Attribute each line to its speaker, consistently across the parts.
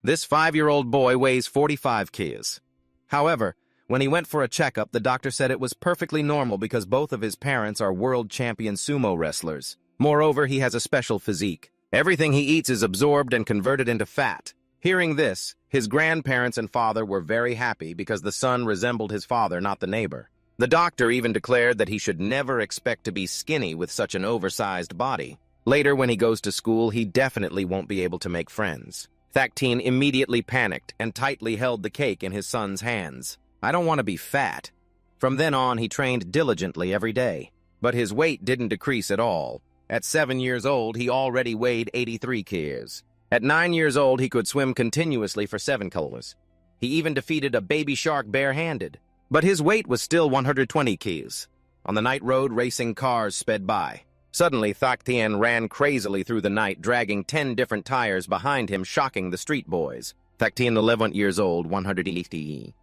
Speaker 1: This 5-year-old boy weighs 45 kgs. However, when he went for a checkup, the doctor said it was perfectly normal because both of his parents are world champion sumo wrestlers. Moreover, he has a special physique. Everything he eats is absorbed and converted into fat. Hearing this, his grandparents and father were very happy because the son resembled his father, not the neighbor. The doctor even declared that he should never expect to be skinny with such an oversized body. Later, when he goes to school, he definitely won't be able to make friends. Thakteen immediately panicked and tightly held the cake in his son's hands. I don't want to be fat. From then on, he trained diligently every day. But his weight didn't decrease at all. At 7 years old, he already weighed 83 kgs. At 9 years old, he could swim continuously for 7 kilometers. He even defeated a baby shark barehanded. But his weight was still 120 kgs. On the night road, racing cars sped by. Suddenly, Thakteen ran crazily through the night, dragging 10 different tires behind him, shocking the street boys. Thakteen, 11 years old, 180.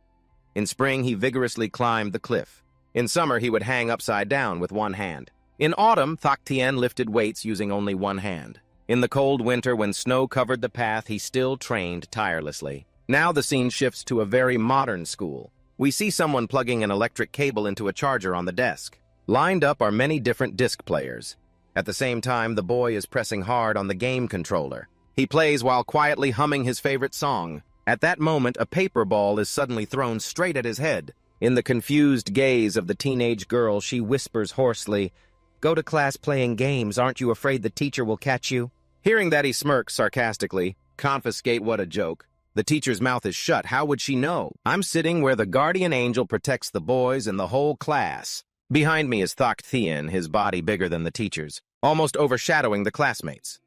Speaker 1: In spring, he vigorously climbed the cliff. In summer, he would hang upside down with one hand. In autumn, Thakteen lifted weights using only one hand. In the cold winter, when snow covered the path, he still trained tirelessly. Now the scene shifts to a very modern school. We see someone plugging an electric cable into a charger on the desk. Lined up are many different disc players. At the same time, the boy is pressing hard on the game controller. He plays while quietly humming his favorite song. At that moment, a paper ball is suddenly thrown straight at his head. In the confused gaze of the teenage girl, she whispers hoarsely, "Go to class playing games. Aren't you afraid the teacher will catch you?" Hearing that, he smirks sarcastically. Confiscate, what a joke. The teacher's mouth is shut. How would she know? I'm sitting where the guardian angel protects the boys and the whole class. Behind me is Thakteen, his body bigger than the teacher's, almost overshadowing the classmates.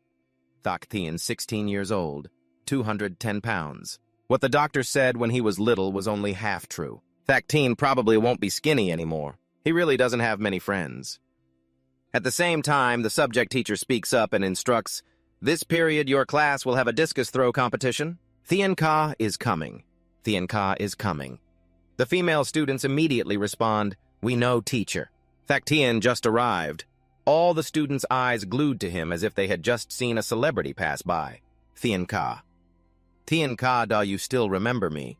Speaker 1: Thakteen, 16 years old, 210 pounds. What the doctor said when he was little was only half true. Thakteen probably won't be skinny anymore. He really doesn't have many friends. At the same time, the subject teacher speaks up and instructs, "This period, your class will have a discus throw competition. Thien Ka is coming. Thien Ka is coming." The female students immediately respond, "We know, teacher." Thakteen just arrived. All the students' eyes glued to him as if they had just seen a celebrity pass by. Thien Ka. Thien Ka, do you still remember me?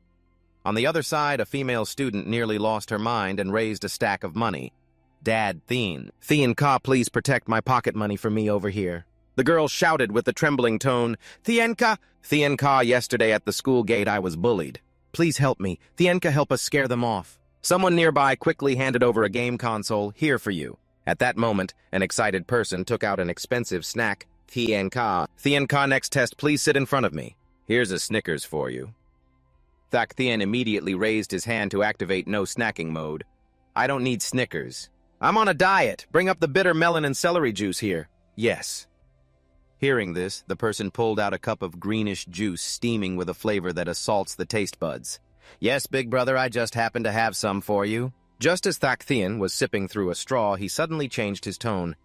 Speaker 1: On the other side, a female student nearly lost her mind and raised a stack of money. "Dad, Thien Ka, please protect my pocket money for me over here." The girl shouted with a trembling tone, "Thien Ka, yesterday at the school gate I was bullied. Please help me. Thien Ka, help us scare them off." Someone nearby quickly handed over a game console. "Here for you." At that moment, an excited person took out an expensive snack. Thien Ka, next test, please sit in front of me. "Here's a Snickers for you." Thakteen immediately raised his hand to activate no snacking mode. "I don't need Snickers. I'm on a diet. Bring up the bitter melon and celery juice here." "Yes." Hearing this, the person pulled out a cup of greenish juice steaming with a flavor that assaults the taste buds. "Yes, big brother, I just happened to have some for you." Just as Thakteen was sipping through a straw, he suddenly changed his tone.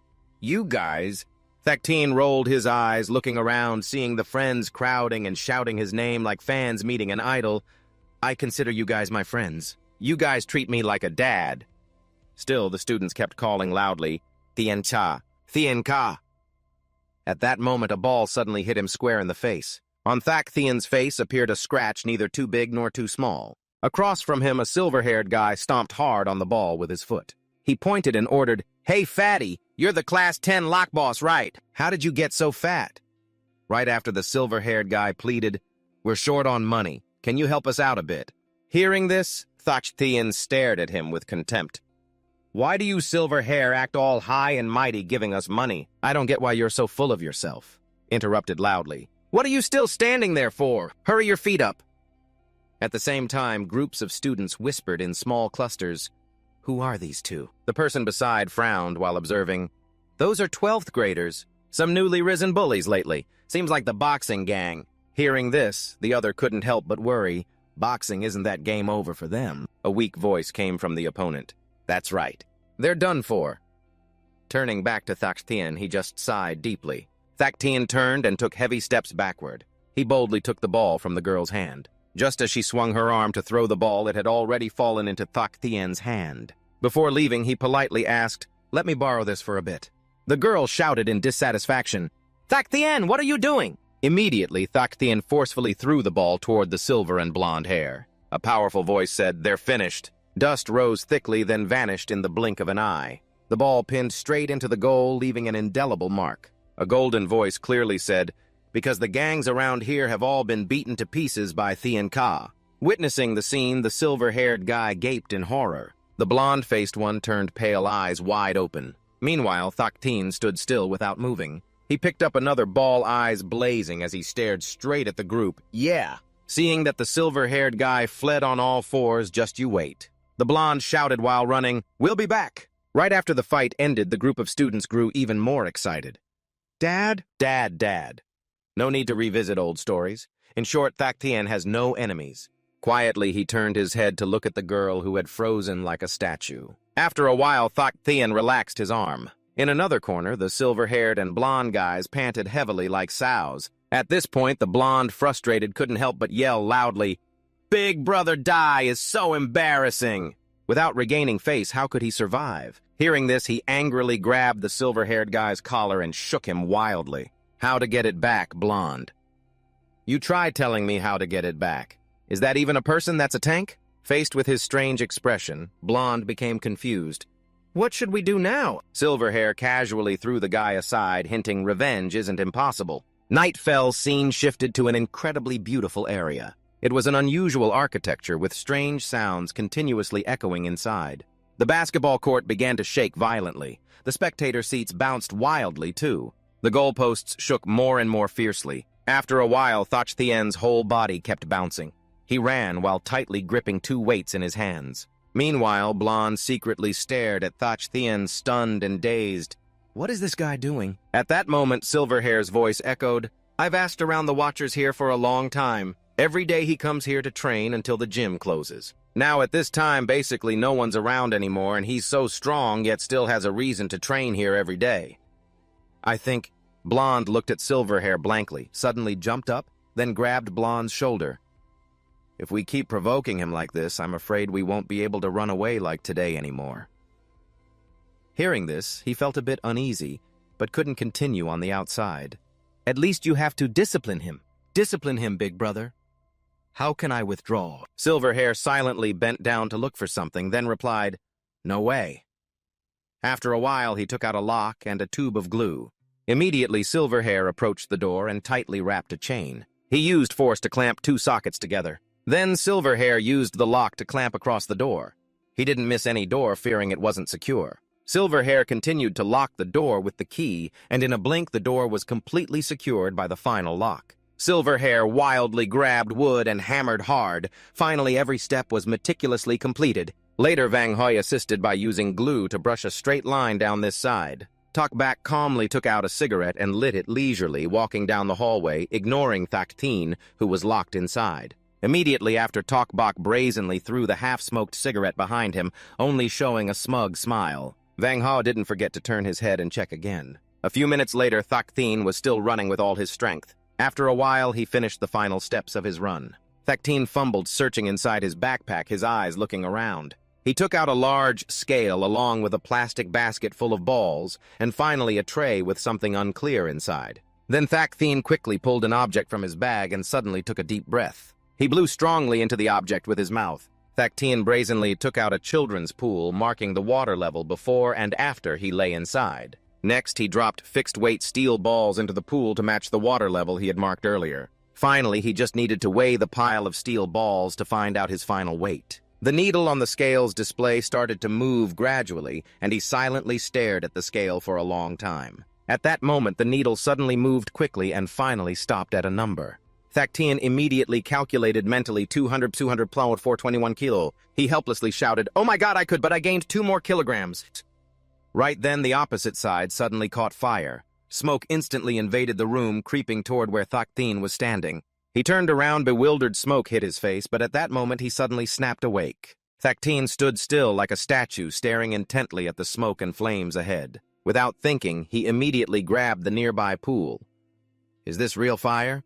Speaker 1: "You guys?" Thakteen rolled his eyes, looking around, seeing the friends crowding and shouting his name like fans meeting an idol. "I consider you guys my friends. You guys treat me like a dad." Still, the students kept calling loudly, "Thien Ka, Thien Ka." At that moment, a ball suddenly hit him square in the face. On Thakteen's face appeared a scratch neither too big nor too small. Across from him, a silver-haired guy stomped hard on the ball with his foot. He pointed and ordered, "Hey, fatty, you're the Class 10 lock boss, right? How did you get so fat?" Right after, the silver-haired guy pleaded, "We're short on money. Can you help us out a bit?" Hearing this, Thakteen stared at him with contempt. "Why do you silver hair act all high and mighty giving us money? I don't get why you're so full of yourself." Interrupted loudly, "What are you still standing there for? Hurry your feet up." At the same time, groups of students whispered in small clusters, "Who are these two?" The person beside frowned while observing, "Those are 12th graders. Some newly risen bullies lately. Seems like the boxing gang." Hearing this, the other couldn't help but worry. Boxing isn't that game over for them? A weak voice came from the opponent. "That's right. They're done for." Turning back to Thakteen, he just sighed deeply. Thakteen turned and took heavy steps backward. He boldly took the ball from the girl's hand. Just as she swung her arm to throw the ball, it had already fallen into Thakteen's hand. Before leaving, he politely asked, "Let me borrow this for a bit." The girl shouted in dissatisfaction, "Thakteen, what are you doing?" Immediately, Thaktian forcefully threw the ball toward the silver and blonde hair. A powerful voice said, "They're finished." Dust rose thickly, then vanished in the blink of an eye. The ball pinned straight into the goal, leaving an indelible mark. A golden voice clearly said, "Because the gangs around here have all been beaten to pieces by Thien Ka." Witnessing the scene, the silver-haired guy gaped in horror. The blonde-faced one turned pale, eyes wide open. Meanwhile, Thaktin stood still without moving. He picked up another ball, eyes blazing as he stared straight at the group. "Yeah!" Seeing that the silver-haired guy fled on all fours, "Just you wait." The blonde shouted while running, "We'll be back!" Right after the fight ended, the group of students grew even more excited. "Dad? Dad. No need to revisit old stories. In short, Thaktian has no enemies. Quietly, he turned his head to look at the girl who had frozen like a statue. After a while, Thaktian relaxed his arm. In another corner, the silver-haired and blonde guys panted heavily like sows. At this point, the blonde, frustrated, couldn't help but yell loudly, "Big Brother Die is so embarrassing!" Without regaining face, how could he survive? Hearing this, he angrily grabbed the silver-haired guy's collar and shook him wildly. "How to get it back, blonde?" "You try telling me how to get it back. Is that even a person that's a tank?" Faced with his strange expression, Blonde became confused. "What should we do now?" Silverhair casually threw the guy aside, hinting revenge isn't impossible. Night fell, scene shifted to an incredibly beautiful area. It was an unusual architecture with strange sounds continuously echoing inside. The basketball court began to shake violently. The spectator seats bounced wildly, too. The goalposts shook more and more fiercely. After a while, Thaktien's whole body kept bouncing. He ran while tightly gripping two weights in his hands. Meanwhile, Blonde secretly stared at Thakhtien, stunned and dazed. "What is this guy doing?" At that moment, Silverhair's voice echoed, "I've asked around the watchers here for a long time. Every day he comes here to train until the gym closes. Now at this time, basically no one's around anymore, and he's so strong yet still has a reason to train here every day. I think..." Blonde looked at Silverhair blankly, suddenly jumped up, then grabbed Blonde's shoulder. "If we keep provoking him like this, I'm afraid we won't be able to run away like today anymore." Hearing this, he felt a bit uneasy, but couldn't continue on the outside. "At least you have to discipline him. Discipline him, big brother." "How can I withdraw?" Silverhair silently bent down to look for something, then replied, "No way." After a while, he took out a lock and a tube of glue. Immediately, Silverhair approached the door and tightly wrapped a chain. He used force to clamp two sockets together. Then Silverhair used the lock to clamp across the door. He didn't miss any door, fearing it wasn't secure. Silverhair continued to lock the door with the key, and in a blink the door was completely secured by the final lock. Silverhair wildly grabbed wood and hammered hard. Finally, every step was meticulously completed. Later, Vang Hoi assisted by using glue to brush a straight line down this side. Tokbak calmly took out a cigarette and lit it leisurely, walking down the hallway, ignoring Thaktin, who was locked inside. Immediately after, Tokbak brazenly threw the half-smoked cigarette behind him, only showing a smug smile. Vang Ho didn't forget to turn his head and check again. A few minutes later, Thaktin was still running with all his strength. After a while, he finished the final steps of his run. Thaktin fumbled, searching inside his backpack, his eyes looking around. He took out a large scale along with a plastic basket full of balls, and finally a tray with something unclear inside. Then Thaktin quickly pulled an object from his bag and suddenly took a deep breath. He blew strongly into the object with his mouth. Thaktin brazenly took out a children's pool, marking the water level before and after he lay inside. Next, he dropped fixed-weight steel balls into the pool to match the water level he had marked earlier. Finally, he just needed to weigh the pile of steel balls to find out his final weight. The needle on the scale's display started to move gradually, and he silently stared at the scale for a long time. At that moment, the needle suddenly moved quickly and finally stopped at a number. Thaktin immediately calculated mentally 200 plowed 421 kilo. He helplessly shouted, "Oh my god, I could, but I gained 2 more kilograms." Right then, the opposite side suddenly caught fire. Smoke instantly invaded the room, creeping toward where Thaktin was standing. He turned around, bewildered. Smoke hit his face, but at that moment he suddenly snapped awake. Thaktin stood still like a statue, staring intently at the smoke and flames ahead. Without thinking, he immediately grabbed the nearby pool. "Is this real fire?"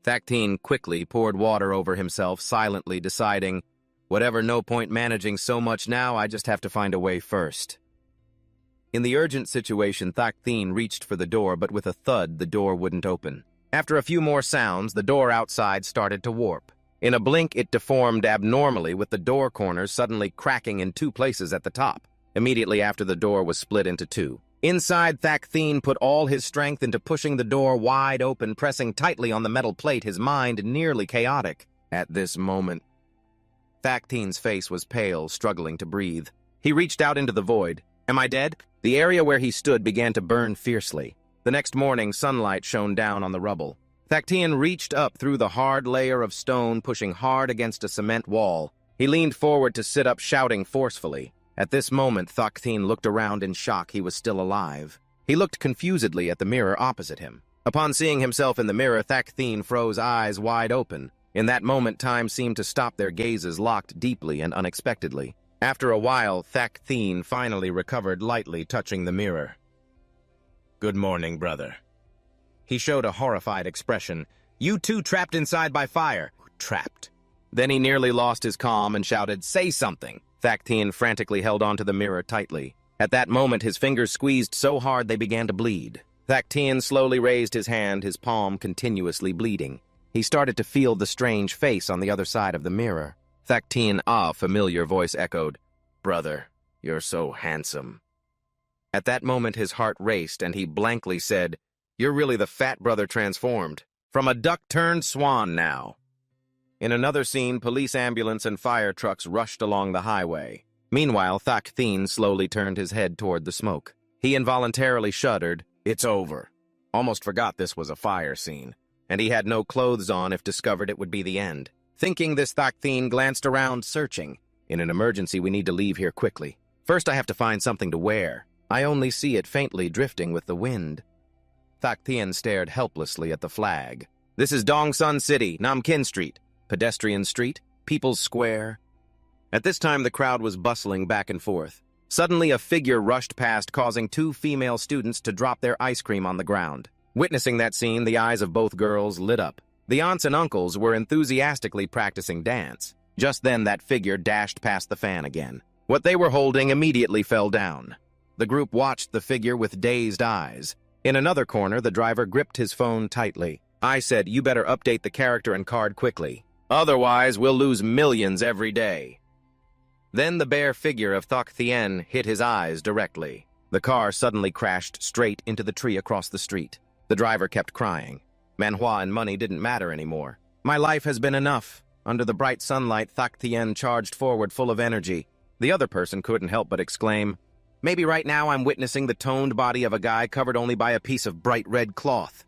Speaker 1: Thaktin quickly poured water over himself, silently deciding, "Whatever, no point managing so much now, I just have to find a way first." In the urgent situation, Thaktin reached for the door, but with a thud, the door wouldn't open. After a few more sounds, the door outside started to warp. In a blink, it deformed abnormally, with the door corners suddenly cracking in 2 places at the top. Immediately after, the door was split into 2. Inside, Thaktheen put all his strength into pushing the door wide open, pressing tightly on the metal plate, his mind nearly chaotic. At this moment, Thaktheen's face was pale, struggling to breathe. He reached out into the void. Am I dead? The area where he stood began to burn fiercely. The next morning, sunlight shone down on the rubble. Thaktheen reached up through the hard layer of stone, pushing hard against a cement wall. He leaned forward to sit up, shouting forcefully. At this moment, Thaktheen looked around in shock. He was still alive. He looked confusedly at the mirror opposite him. Upon seeing himself in the mirror, Thaktheen froze, eyes wide open. In that moment, time seemed to stop, their gazes locked deeply and unexpectedly. After a while, Thaktheen finally recovered, lightly touching the mirror. Good morning, brother. He showed a horrified expression. You too, trapped inside by fire. Trapped. Then he nearly lost his calm and shouted, say something. Thaktheen frantically held onto the mirror tightly. At that moment, his fingers squeezed so hard they began to bleed. Thaktheen slowly raised his hand, his palm continuously bleeding. He started to feel the strange face on the other side of the mirror. Thaktheen, familiar voice echoed, Brother, you're so handsome. At that moment, his heart raced, and he blankly said, You're really the fat brother transformed. From a duck turned swan now. In another scene, police ambulance and fire trucks rushed along the highway. Meanwhile, Thaktheen slowly turned his head toward the smoke. He involuntarily shuddered. It's over. Almost forgot this was a fire scene, and he had no clothes on. If discovered, it would be the end. Thinking this, Thaktheen glanced around, searching. In an emergency, we need to leave here quickly. First, I have to find something to wear. I only see it faintly drifting with the wind. Thaktheen stared helplessly at the flag. This is Dongsun City, Namkin Street. Pedestrian Street, People's Square. At this time, the crowd was bustling back and forth. Suddenly, a figure rushed past, causing 2 female students to drop their ice cream on the ground. Witnessing that scene, the eyes of both girls lit up. The aunts and uncles were enthusiastically practicing dance. Just then, that figure dashed past the fan again. What they were holding immediately fell down. The group watched the figure with dazed eyes. In another corner, the driver gripped his phone tightly. I said, you better update the character and card quickly. Otherwise, we'll lose millions every day. Then the bare figure of Thaktheen hit his eyes directly. The car suddenly crashed straight into the tree across the street. The driver kept crying. Manhwa and money didn't matter anymore. My life has been enough. Under the bright sunlight, Thaktheen charged forward full of energy. The other person couldn't help but exclaim, Maybe right now I'm witnessing the toned body of a guy covered only by a piece of bright red cloth.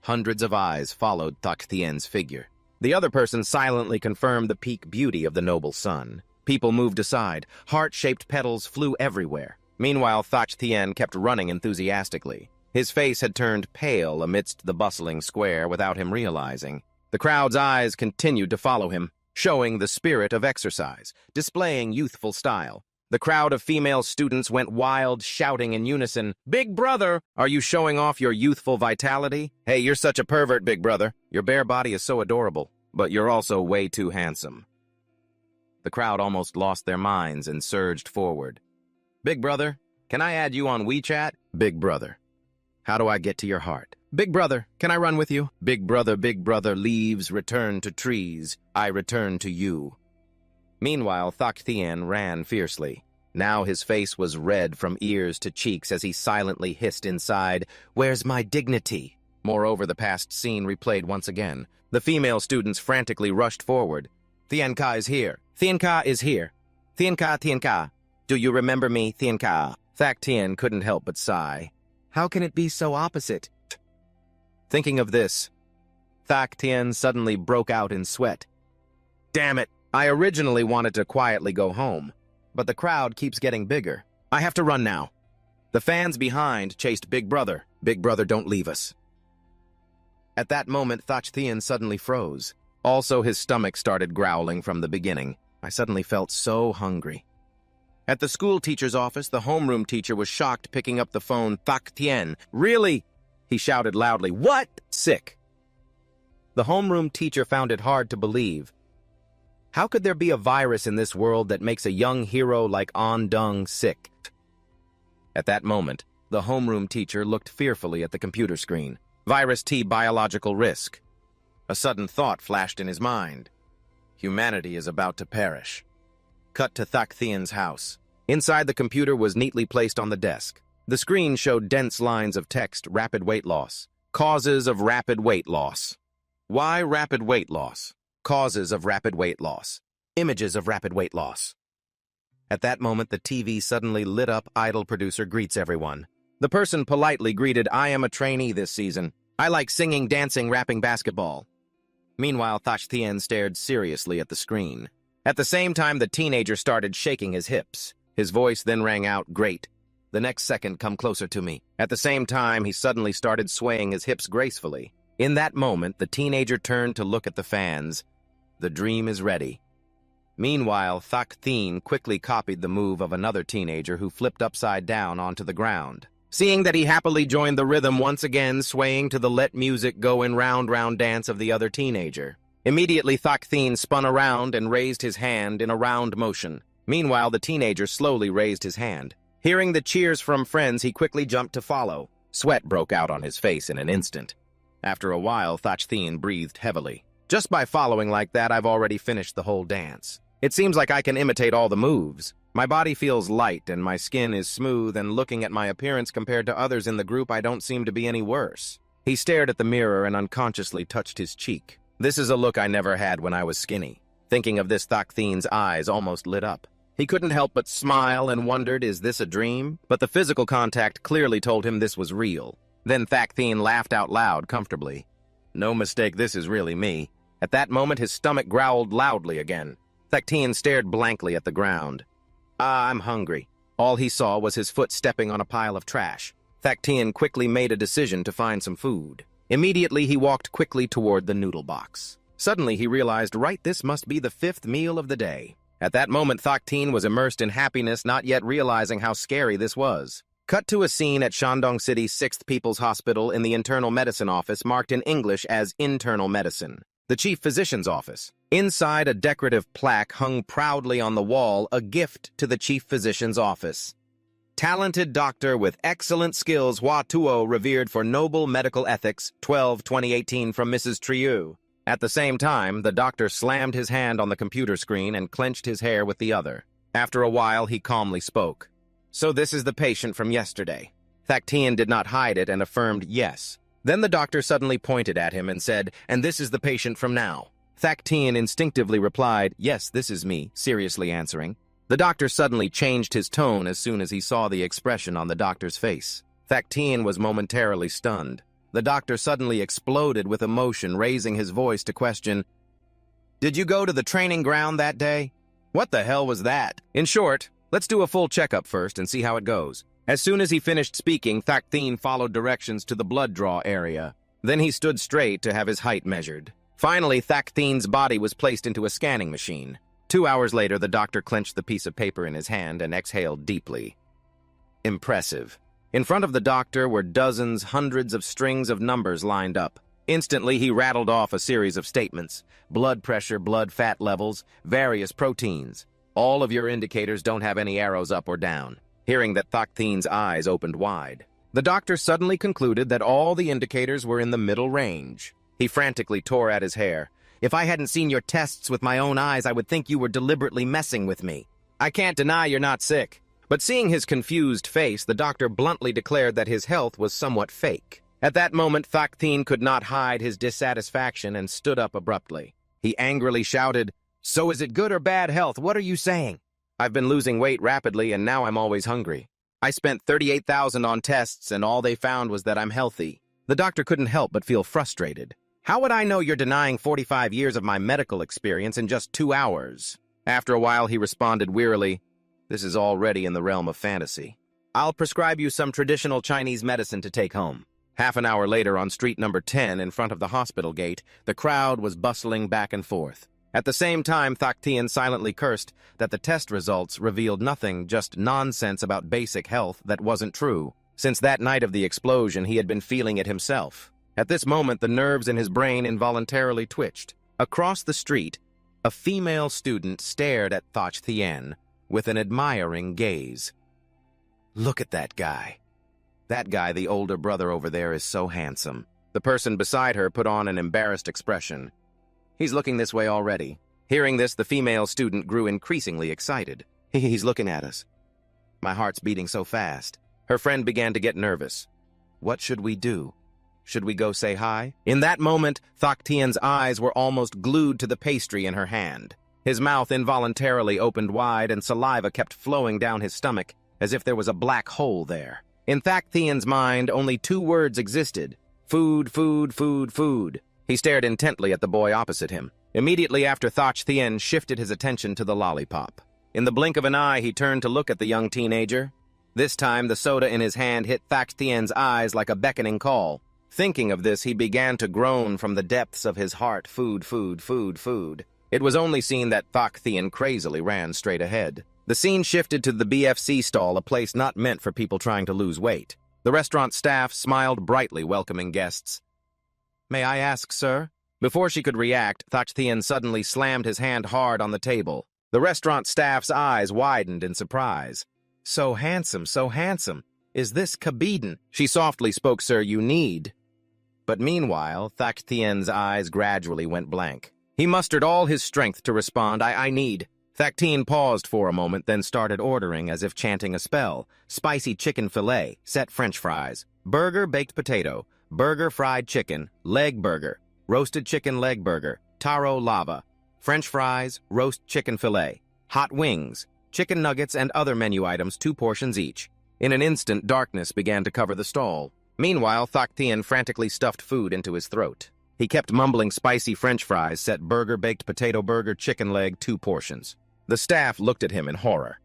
Speaker 1: Hundreds of eyes followed Thaktheen's figure. The other person silently confirmed the peak beauty of the noble sun. People moved aside. Heart-shaped petals flew everywhere. Meanwhile, Thaktheen kept running enthusiastically. His face had turned pale amidst the bustling square without him realizing. The crowd's eyes continued to follow him, showing the spirit of exercise, displaying youthful style. The crowd of female students went wild, shouting in unison, Big brother, are you showing off your youthful vitality? Hey, you're such a pervert, big brother. Your bare body is so adorable, but you're also way too handsome. The crowd almost lost their minds and surged forward. Big brother, can I add you on WeChat? Big brother, how do I get to your heart? Big brother, can I run with you? Big brother, leaves return to trees. I return to you. Meanwhile, Thaktheen ran fiercely. Now his face was red from ears to cheeks as he silently hissed inside, Where's my dignity? Moreover, the past scene replayed once again. The female students frantically rushed forward. Thienka is here. Thienka is here. Thienka. Do you remember me, Thienka? Thaktheen couldn't help but sigh. How can it be so opposite? Thinking of this, Thaktheen suddenly broke out in sweat. Damn it! I originally wanted to quietly go home, but the crowd keeps getting bigger. I have to run now. The fans behind chased Big Brother. Big Brother, don't leave us. At that moment, Thaktheen suddenly froze. Also, his stomach started growling from the beginning. I suddenly felt so hungry. At the school teacher's office, the homeroom teacher was shocked, picking up the phone. Thaktheen, really? He shouted loudly. What? Sick. The homeroom teacher found it hard to believe. How could there be a virus in this world that makes a young hero like Ondung sick? At that moment, the homeroom teacher looked fearfully at the computer screen. Virus T biological risk. A sudden thought flashed in his mind. Humanity is about to perish. Cut to Thak Thien's house. Inside, the computer was neatly placed on the desk. The screen showed dense lines of text, rapid weight loss. Causes of rapid weight loss. Why rapid weight loss? Causes of rapid weight loss. Images of rapid weight loss. At that moment, the TV suddenly lit up. Idol producer greets everyone. The person politely greeted, "I am a trainee this season. I like singing, dancing, rapping, basketball." Meanwhile, Thach Thien stared seriously at the screen. At the same time, the teenager started shaking his hips. His voice then rang out, "Great. The next second, come closer to me." At the same time, he suddenly started swaying his hips gracefully. In that moment, the teenager turned to look at the fans. The dream is ready. Meanwhile, Thach Thien quickly copied the move of another teenager who flipped upside down onto the ground. Seeing that, he happily joined the rhythm once again, swaying to the "Let Music Go" in round dance of the other teenager. Immediately, Thach Thien spun around and raised his hand in a round motion. Meanwhile, the teenager slowly raised his hand. Hearing the cheers from friends, he quickly jumped to follow. Sweat broke out on his face in an instant. After a while, Thach Thien breathed heavily. Just by following like that, I've already finished the whole dance. It seems like I can imitate all the moves. My body feels light and my skin is smooth, and looking at my appearance compared to others in the group, I don't seem to be any worse. He stared at the mirror and unconsciously touched his cheek. This is a look I never had when I was skinny. Thinking of this, Thach Thien's eyes almost lit up. He couldn't help but smile and wondered, is this a dream? But the physical contact clearly told him this was real. Then Thach Thien laughed out loud comfortably. No mistake, this is really me. At that moment, his stomach growled loudly again. Thach Thien stared blankly at the ground. I'm hungry." All he saw was his foot stepping on a pile of trash. Thach Thien quickly made a decision to find some food. Immediately, he walked quickly toward the noodle box. Suddenly, he realized, right, this must be the 5th meal of the day. At that moment, Thach Thien was immersed in happiness, not yet realizing how scary this was. Cut to a scene at Shandong City's 6th People's Hospital in the internal medicine office, marked in English as internal medicine. The chief physician's office. Inside, a decorative plaque hung proudly on the wall, a gift to the chief physician's office. Talented doctor with excellent skills, Hua Tuo, revered for noble medical ethics, 12/2018, from Mrs. Trieu. At the same time, the doctor slammed his hand on the computer screen and clenched his hair with the other. After a while, he calmly spoke. "So this is the patient from yesterday." Thach Thien did not hide it and affirmed yes. Then the doctor suddenly pointed at him and said, "And this is the patient from now." Thach Thien instinctively replied, "Yes, this is me," seriously answering. The doctor suddenly changed his tone as soon as he saw the expression on the doctor's face. Thach Thien was momentarily stunned. The doctor suddenly exploded with emotion, raising his voice to question, "Did you go to the training ground that day? What the hell was that? In short, let's do a full checkup first and see how it goes." As soon as he finished speaking, Thach Thien followed directions to the blood draw area. Then he stood straight to have his height measured. Finally, Thach Thien's body was placed into a scanning machine. 2 hours later, the doctor clenched the piece of paper in his hand and exhaled deeply. Impressive. In front of the doctor were dozens, hundreds of strings of numbers lined up. Instantly, he rattled off a series of statements. Blood pressure, blood fat levels, various proteins. All of your indicators don't have any arrows up or down. Hearing that, Thach Thien's eyes opened wide. The doctor suddenly concluded that all the indicators were in the middle range. He frantically tore at his hair. "If I hadn't seen your tests with my own eyes, I would think you were deliberately messing with me. I can't deny you're not sick." But seeing his confused face, the doctor bluntly declared that his health was somewhat fake. At that moment, Thach Thien could not hide his dissatisfaction and stood up abruptly. He angrily shouted, "So is it good or bad health? What are you saying? I've been losing weight rapidly and now I'm always hungry. I spent $38,000 on tests and all they found was that I'm healthy." The doctor couldn't help but feel frustrated. "How would I know you're denying 45 years of my medical experience in just 2 hours? After a while, he responded wearily, "This is already in the realm of fantasy. I'll prescribe you some traditional Chinese medicine to take home." Half an hour later, on street number 10 in front of the hospital gate, the crowd was bustling back and forth. At the same time, Thach Thien silently cursed that the test results revealed nothing, just nonsense about basic health that wasn't true. Since that night of the explosion, he had been feeling it himself. At this moment, the nerves in his brain involuntarily twitched. Across the street, a female student stared at Thach Thien with an admiring gaze. "Look at that guy. That guy, the older brother over there, is so handsome." The person beside her put on an embarrassed expression. He's looking this way already. Hearing this, the female student grew increasingly excited. He's looking at us. My heart's beating so fast. Her friend began to get nervous. What should we do? Should we go say hi? In that moment, Thak Tien's eyes were almost glued to the pastry in her hand. His mouth involuntarily opened wide and saliva kept flowing down his stomach as if there was a black hole there. In Thak Tien's mind, only two words existed. Food, food, food, food. He stared intently at the boy opposite him. Immediately after, Thak Tien shifted his attention to the lollipop. In the blink of an eye, he turned to look at the young teenager. This time, the soda in his hand hit Thak Tien's eyes like a beckoning call. Thinking of this, he began to groan from the depths of his heart. Food, food, food, food. It was only seen that Thak Tien crazily ran straight ahead. The scene shifted to the BFC stall, a place not meant for people trying to lose weight. The restaurant staff smiled brightly, welcoming guests. May I ask, sir? Before she could react, Thak Tien suddenly slammed his hand hard on the table. The restaurant staff's eyes widened in surprise. So handsome, so handsome. Is this Kabeden? She softly spoke, sir, you need. But meanwhile, Thak Tien's eyes gradually went blank. He mustered all his strength to respond, I need. Thak Tien paused for a moment, then started ordering as if chanting a spell. Spicy chicken fillet, set French fries, burger baked potato, burger fried chicken, leg burger, roasted chicken leg burger, taro lava, French fries, roast chicken fillet, hot wings, chicken nuggets, and other menu items, 2 portions each. In an instant, darkness began to cover the stall. Meanwhile, Thak Tien frantically stuffed food into his throat. He kept mumbling spicy French fries, set burger baked potato burger, chicken leg, 2 portions. The staff looked at him in horror.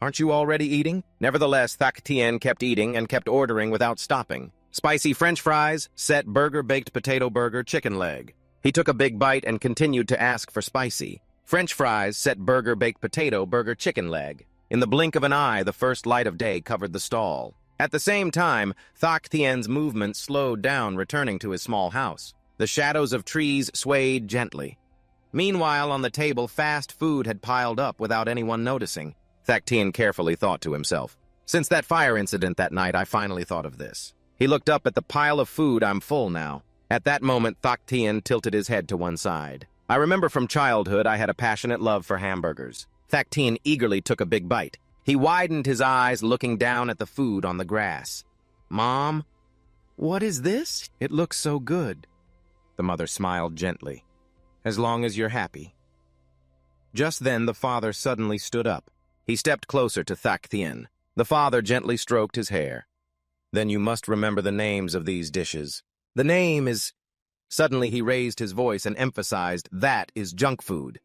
Speaker 1: Aren't you already eating? Nevertheless, Thak Tien kept eating and kept ordering without stopping. Spicy French fries, set burger baked potato burger, chicken leg. He took a big bite and continued to ask for spicy. French fries, set burger baked potato burger, chicken leg. In the blink of an eye, the first light of day covered the stall. At the same time, Thak Tien's movement slowed down, returning to his small house. The shadows of trees swayed gently. Meanwhile, on the table, fast food had piled up without anyone noticing. Thak Tien carefully thought to himself, since that fire incident that night, I finally thought of this. He looked up at the pile of food. I'm full now. At that moment, Thak Tien tilted his head to one side. I remember from childhood I had a passionate love for hamburgers. Thak Tien eagerly took a big bite. He widened his eyes, looking down at the food on the grass. Mom, what is this? It looks so good. The mother smiled gently. As long as you're happy. Just then, the father suddenly stood up. He stepped closer to Thak Tien. The father gently stroked his hair. Then you must remember the names of these dishes. The name is... Suddenly, he raised his voice and emphasized, that is junk food.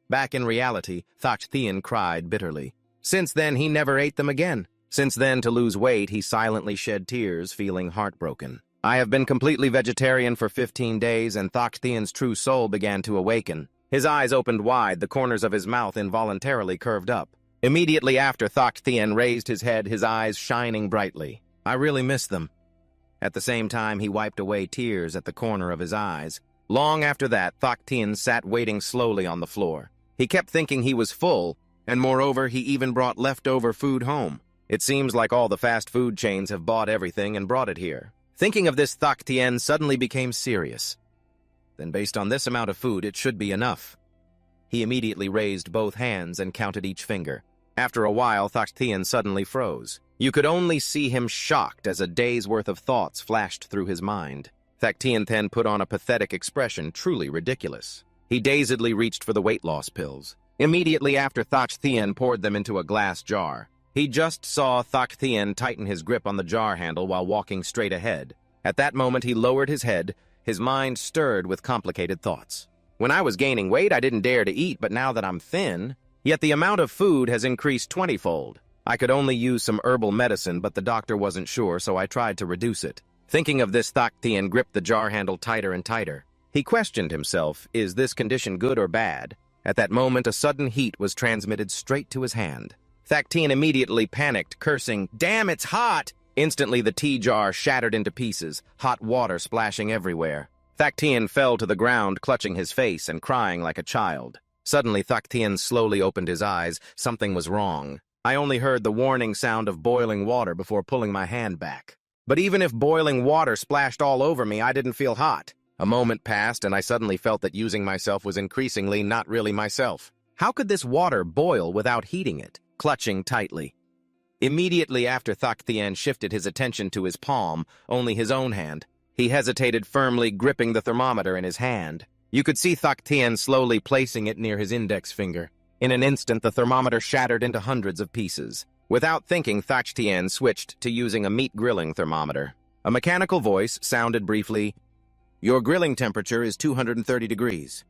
Speaker 1: Back in reality, Thak Tien cried bitterly. Since then, he never ate them again. Since then, to lose weight, he silently shed tears, feeling heartbroken. I have been completely vegetarian for 15 days, and Thak Tien's true soul began to awaken. His eyes opened wide, the corners of his mouth involuntarily curved up. Immediately after, Thak Tien raised his head, his eyes shining brightly. I really miss them. At the same time, he wiped away tears at the corner of his eyes. Long after that, Thak Tien sat waiting slowly on the floor. He kept thinking he was full, and moreover, he even brought leftover food home. It seems like all the fast food chains have bought everything and brought it here. Thinking of this, Thak Tien suddenly became serious. Then based on this amount of food, it should be enough. He immediately raised both hands and counted each finger. After a while, Thak Tien suddenly froze. You could only see him shocked as a day's worth of thoughts flashed through his mind. Thak Tien then put on a pathetic expression, truly ridiculous. He dazedly reached for the weight loss pills. Immediately after, Thak Tien poured them into a glass jar. He just saw Thak Tien tighten his grip on the jar handle while walking straight ahead. At that moment, he lowered his head, his mind stirred with complicated thoughts. When I was gaining weight, I didn't dare to eat, but now that I'm thin, yet the amount of food has increased 20-fold. I could only use some herbal medicine, but the doctor wasn't sure, so I tried to reduce it. Thinking of this, Thak Tien gripped the jar handle tighter and tighter. He questioned himself, is this condition good or bad? At that moment, a sudden heat was transmitted straight to his hand. Thak Tien immediately panicked, cursing, "Damn, it's hot!" Instantly, the tea jar shattered into pieces, hot water splashing everywhere. Thak Tien fell to the ground, clutching his face and crying like a child. Suddenly, Thak Tien slowly opened his eyes. Something was wrong. I only heard the warning sound of boiling water before pulling my hand back. But even if boiling water splashed all over me, I didn't feel hot. A moment passed, and I suddenly felt that using myself was increasingly not really myself. How could this water boil without heating it? Clutching tightly. Immediately after, Thak Thien shifted his attention to his palm, only his own hand. He hesitated, firmly gripping the thermometer in his hand. You could see Thak Thien slowly placing it near his index finger. In an instant, the thermometer shattered into hundreds of pieces. Without thinking, Thak Thien switched to using a meat grilling thermometer. A mechanical voice sounded briefly, "Your grilling temperature is 230 degrees.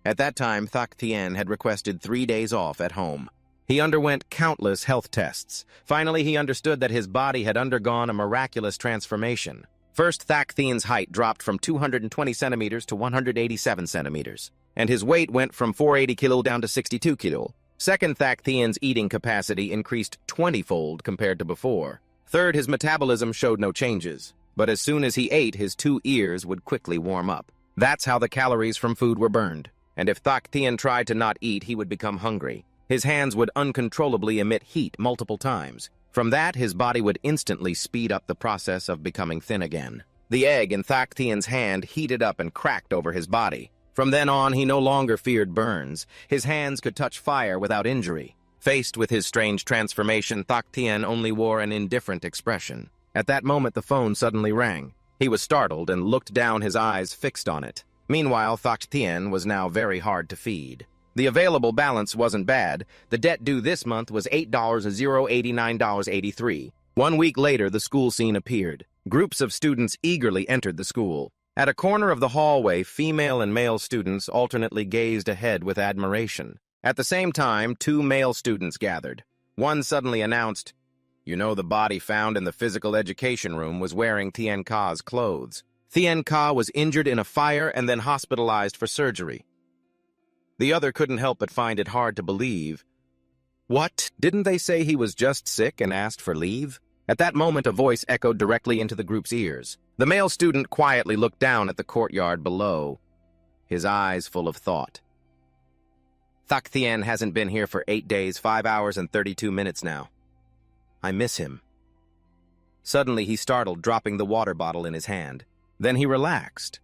Speaker 1: At that time, Thak Thien had requested 3 days off at home. He underwent countless health tests. Finally, he understood that his body had undergone a miraculous transformation. First, Thak Thien's height dropped from 220 centimeters to 187 centimeters, and his weight went from 480 kilo down to 62 kilo. Second, Thak Thien's eating capacity increased 20-fold compared to before. Third, his metabolism showed no changes, but as soon as he ate, his 2 ears would quickly warm up. That's how the calories from food were burned. And if Thak Thien tried to not eat, he would become hungry. His hands would uncontrollably emit heat multiple times. From that, his body would instantly speed up the process of becoming thin again. The egg in Thak Thien's hand heated up and cracked over his body. From then on, he no longer feared burns. His hands could touch fire without injury. Faced with his strange transformation, Thak Thien only wore an indifferent expression. At that moment, the phone suddenly rang. He was startled and looked down, his eyes fixed on it. Meanwhile, Thak Thien was now very hard to feed. The available balance wasn't bad. The debt due this month was $8,089.83. 1 week later, the school scene appeared. Groups of students eagerly entered the school. At a corner of the hallway, female and male students alternately gazed ahead with admiration. At the same time, 2 male students gathered. One suddenly announced, "You know, the body found in the physical education room was wearing Thien Ka's clothes. Thien Ka was injured in a fire and then hospitalized for surgery." The other couldn't help but find it hard to believe. What? Didn't they say he was just sick and asked for leave? At that moment, a voice echoed directly into the group's ears. The male student quietly looked down at the courtyard below, his eyes full of thought. "Thak Thien hasn't been here for 8 days, 5 hours, and 32 minutes now. I miss him." Suddenly, he startled, dropping the water bottle in his hand. Then he relaxed.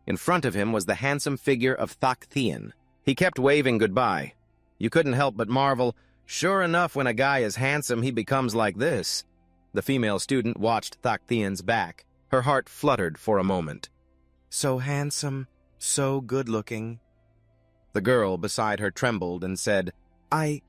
Speaker 1: In front of him was the handsome figure of Thak Thien. He kept waving goodbye. You couldn't help but marvel, sure enough, when a guy is handsome, he becomes like this. The female student watched Thak Thien's back. Her heart fluttered for a moment. So handsome, so good-looking. The girl beside her trembled and said, I'm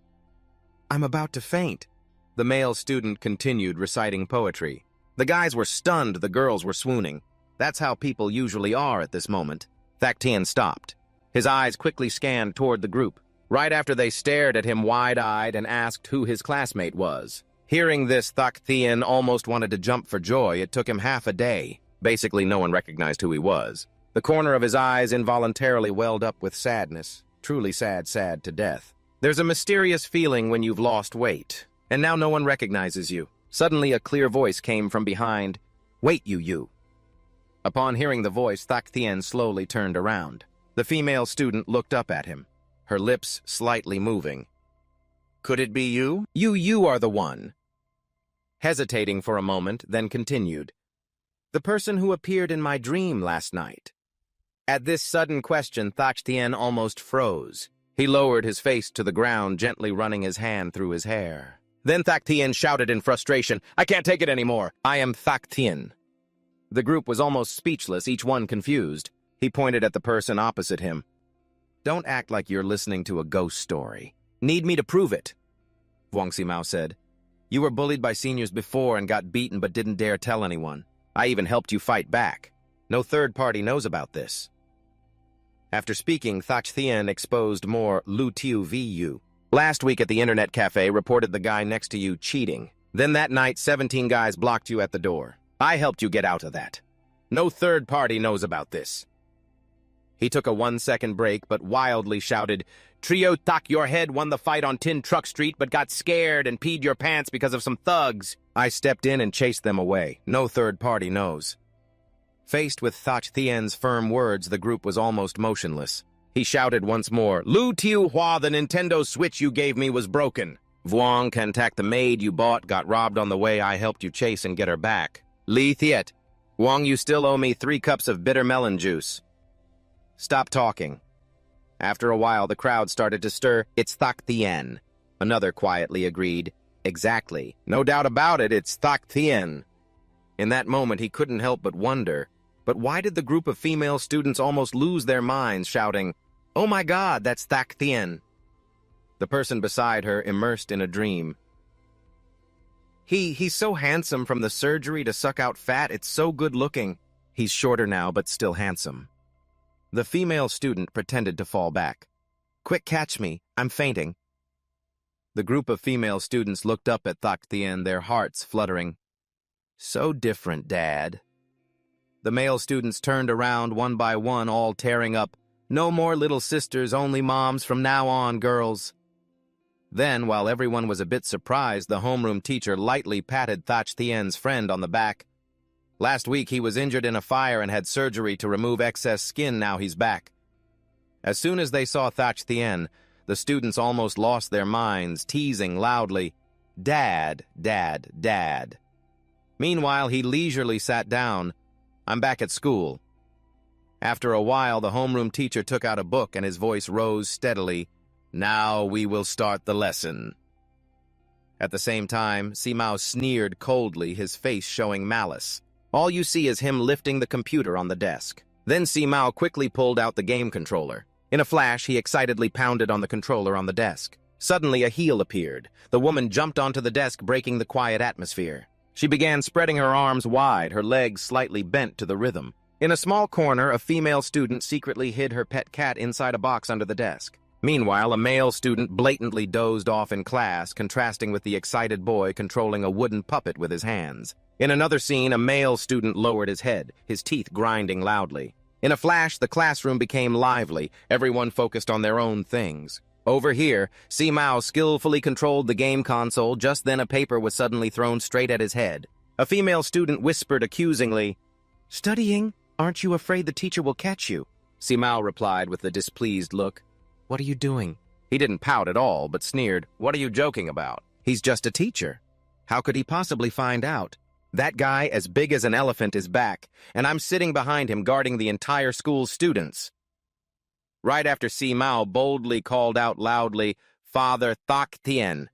Speaker 1: about to faint." The male student continued reciting poetry. The guys were stunned, the girls were swooning. That's how people usually are at this moment. Thak Thien stopped. His eyes quickly scanned toward the group. Right after, they stared at him wide-eyed and asked who his classmate was. Hearing this, Thak Thien almost wanted to jump for joy. It took him half a day. Basically, no one recognized who he was. The corner of his eyes involuntarily welled up with sadness. Truly sad, sad to death. There's a mysterious feeling when you've lost weight, and now no one recognizes you. Suddenly, a clear voice came from behind. "Wait, you." Upon hearing the voice, Thak Thien slowly turned around. The female student looked up at him, her lips slightly moving. "Could it be you? You are the one." Hesitating for a moment, then continued. "The person who appeared in my dream last night." At this sudden question, Thak Thien almost froze. He lowered his face to the ground, gently running his hand through his hair. Then Thak Thien shouted in frustration, "I can't take it anymore. I am Thak Thien." The group was almost speechless, each one confused. He pointed at the person opposite him. "Don't act like you're listening to a ghost story. Need me to prove it?" Wang Ximao said. "You were bullied by seniors before and got beaten but didn't dare tell anyone. I even helped you fight back. No third party knows about this." After speaking, Thak Thien exposed more Lu Tiu Vu. "Last week at the internet cafe reported the guy next to you cheating. Then that night, 17 guys blocked you at the door. I helped you get out of that. No third party knows about this." He took a 1-second break, but wildly shouted, "Trio Tak, your head won the fight on Tin Truck Street, but got scared and peed your pants because of some thugs. I stepped in and chased them away. No third party knows." Faced with Thak Thien's firm words, the group was almost motionless. He shouted once more, "Lu Tiu Hua, the Nintendo Switch you gave me was broken." Vuong can attack the maid you bought, got robbed on the way, I helped you chase and get her back. Li Thiet. Vuong, you still owe me 3 cups of bitter melon juice. Stop talking. After a while, the crowd started to stir. It's Thak Thien. Another quietly agreed. Exactly. No doubt about it, it's Thak Thien. In that moment, he couldn't help but wonder, but why did the group of female students almost lose their minds, shouting, "Oh my God, that's Thak Thien!" The person beside her immersed in a dream. He's so handsome from the surgery to suck out fat, it's so good looking. He's shorter now, but still handsome. The female student pretended to fall back. Quick, catch me, I'm fainting. The group of female students looked up at Thak Thien, their hearts fluttering. So different, Dad. The male students turned around one by one, all tearing up. No more little sisters, only moms from now on, girls. Then, while everyone was a bit surprised, the homeroom teacher lightly patted Thach Thien's friend on the back. Last week he was injured in a fire and had surgery to remove excess skin, now he's back. As soon as they saw Thach Thien, the students almost lost their minds, teasing loudly, "Dad, Dad, Dad." Meanwhile, he leisurely sat down. "I'm back at school." After a while, the homeroom teacher took out a book and his voice rose steadily. "Now we will start the lesson." At the same time, Simao sneered coldly, his face showing malice. All you see is him lifting the computer on the desk. Then Simao quickly pulled out the game controller. In a flash, he excitedly pounded on the controller on the desk. Suddenly, a heel appeared. The woman jumped onto the desk, breaking the quiet atmosphere. She began spreading her arms wide, her legs slightly bent to the rhythm. In a small corner, a female student secretly hid her pet cat inside a box under the desk. Meanwhile, a male student blatantly dozed off in class, contrasting with the excited boy controlling a wooden puppet with his hands. In another scene, a male student lowered his head, his teeth grinding loudly. In a flash, the classroom became lively, everyone focused on their own things. Over here, Simao skillfully controlled the game console. Just then a paper was suddenly thrown straight at his head. A female student whispered accusingly, "Studying? Aren't you afraid the teacher will catch you?" Simao replied with a displeased look, "What are you doing?" He didn't pout at all, but sneered, "What are you joking about? He's just a teacher. How could he possibly find out? That guy, as big as an elephant, is back, and I'm sitting behind him guarding the entire school's students." Right after Simao boldly called out loudly, "Father Thak Thien."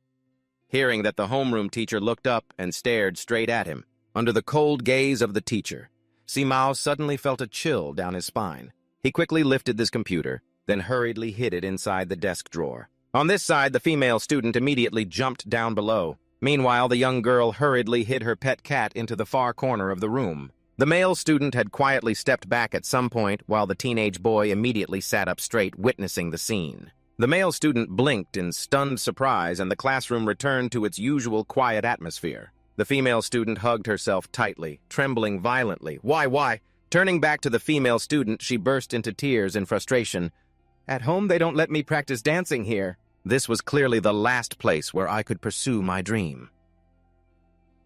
Speaker 1: Hearing that, the homeroom teacher looked up and stared straight at him. Under the cold gaze of the teacher, Simao suddenly felt a chill down his spine. He quickly lifted this computer, then hurriedly hid it inside the desk drawer. On this side, the female student immediately jumped down below. Meanwhile, the young girl hurriedly hid her pet cat into the far corner of the room. The male student had quietly stepped back at some point, while the teenage boy immediately sat up straight, witnessing the scene. The male student blinked in stunned surprise, and the classroom returned to its usual quiet atmosphere. The female student hugged herself tightly, trembling violently. Why? Turning back to the female student, she burst into tears in frustration. "At home, they don't let me practice dancing here." This was clearly the last place where I could pursue my dream.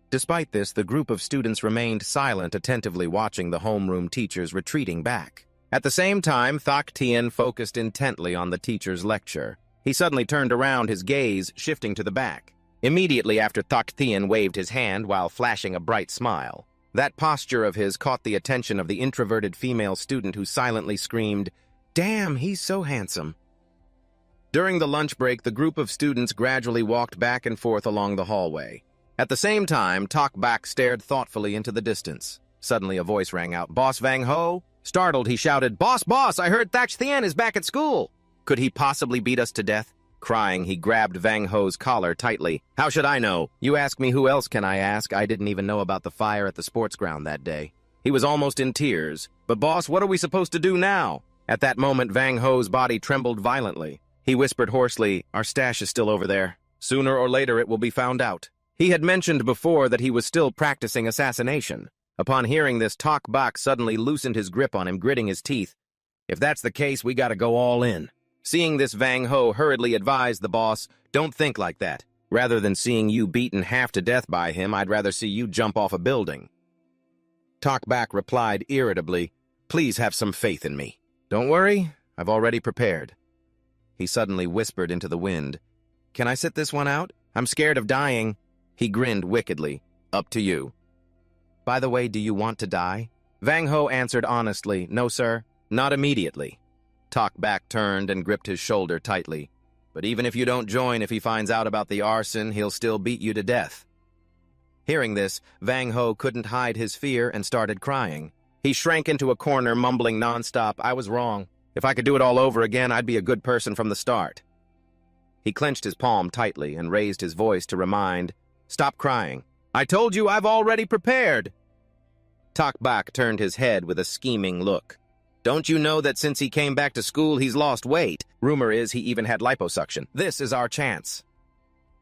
Speaker 1: Despite this, the group of students remained silent, attentively watching the homeroom teachers retreating back. At the same time, Thak Thien focused intently on the teacher's lecture. He suddenly turned around, his gaze shifting to the back. Immediately after, Thak Thien waved his hand while flashing a bright smile. That posture of his caught the attention of the introverted female student, who silently screamed, "Damn, he's so handsome." During the lunch break, the group of students gradually walked back and forth along the hallway. At the same time, Tok Bak stared thoughtfully into the distance. Suddenly a voice rang out, "Boss Vang Ho?" Startled, he shouted, Boss, I heard Thach Thien is back at school." Could he possibly beat us to death? Crying, he grabbed Vang Ho's collar tightly. "How should I know? You ask me, who else can I ask? I didn't even know about the fire at the sports ground that day." He was almost in tears. "But boss, what are we supposed to do now?" At that moment, Vang Ho's body trembled violently. He whispered hoarsely, "Our stash is still over there. Sooner or later it will be found out." He had mentioned before that he was still practicing assassination. Upon hearing this, Tok Bak suddenly loosened his grip on him, gritting his teeth. "If that's the case, we gotta go all in." Seeing this, Vang Ho hurriedly advised the boss, "Don't think like that. Rather than seeing you beaten half to death by him, I'd rather see you jump off a building." Tok Bak replied irritably, "Please have some faith in me." "Don't worry, I've already prepared." He suddenly whispered into the wind, "Can I sit this one out? I'm scared of dying. He grinned wickedly. Up to you. By the way, do you want to die? Wang Ho answered honestly, no sir, not immediately. Tok Bak turned and gripped his shoulder tightly. But even if you don't join, if he finds out about the arson, he'll still beat you to death. Hearing this, Wang Ho couldn't hide his fear and started crying. He shrank into a corner, mumbling nonstop, I was wrong. If I could do it all over again, I'd be a good person from the start. He clenched his palm tightly and raised his voice to remind, stop crying. I told you I've already prepared. Tok Bak turned his head with a scheming look. Don't you know that since he came back to school, he's lost weight? Rumor is he even had liposuction. This is our chance.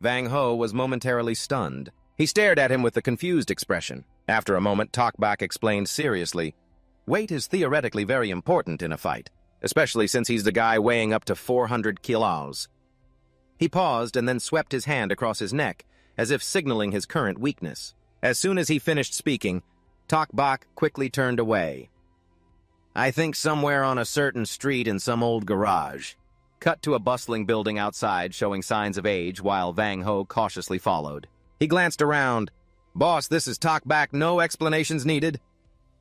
Speaker 1: Wang Ho was momentarily stunned. He stared at him with a confused expression. After a moment, Tok Bak explained seriously, weight is theoretically very important in a fight, especially since he's the guy weighing up to 400 kilos. He paused and then swept his hand across his neck, as if signaling his current weakness. As soon as he finished speaking, Tok Bak quickly turned away. I think somewhere on a certain street in some old garage. Cut to a bustling building outside showing signs of age while Wang Ho cautiously followed. He glanced around. Boss, this is Tok Bak, no explanations needed.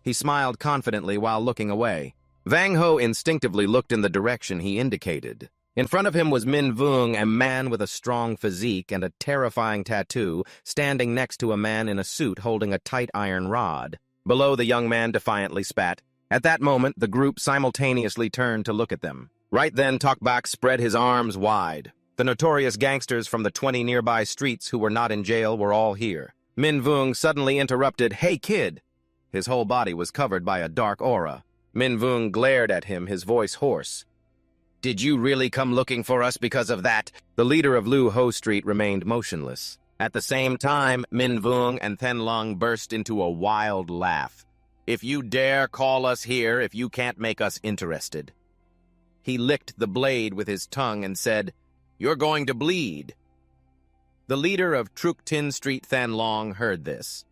Speaker 1: He smiled confidently while looking away. Wang Ho instinctively looked in the direction he indicated. In front of him was Min Vung, a man with a strong physique and a terrifying tattoo, standing next to a man in a suit holding a tight iron rod. Below, the young man defiantly spat. At that moment, the group simultaneously turned to look at them. Right then, Tok Bak spread his arms wide. The notorious gangsters from the 20 nearby streets who were not in jail were all here. Min Vung suddenly interrupted, Hey, kid! His whole body was covered by a dark aura. Min Vung glared at him, his voice hoarse. Did you really come looking for us because of that? The leader of Lu Ho Street remained motionless. At the same time, Min Vung and Then Long burst into a wild laugh. If you dare call us here if you can't make us interested. He licked the blade with his tongue and said, You're going to bleed. The leader of Truk Tin Street Then Long heard this.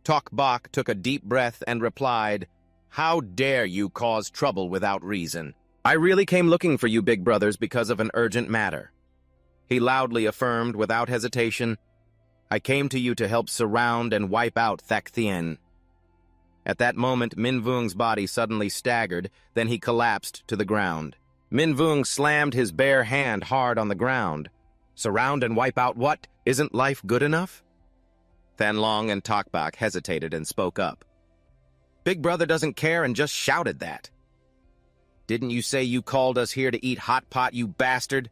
Speaker 1: Tok Bak took a deep breath and replied, How dare you cause trouble without reason? I really came looking for you, big brothers, because of an urgent matter. He loudly affirmed without hesitation, I came to you to help surround and wipe out Thak Thien. At that moment, Min Vung's body suddenly staggered, then he collapsed to the ground. Min Vung slammed his bare hand hard on the ground. Surround and wipe out what? Isn't life good enough? Then Long and Tok Bak hesitated and spoke up. Big brother doesn't care and just shouted that. Didn't you say you called us here to eat hot pot, you bastard?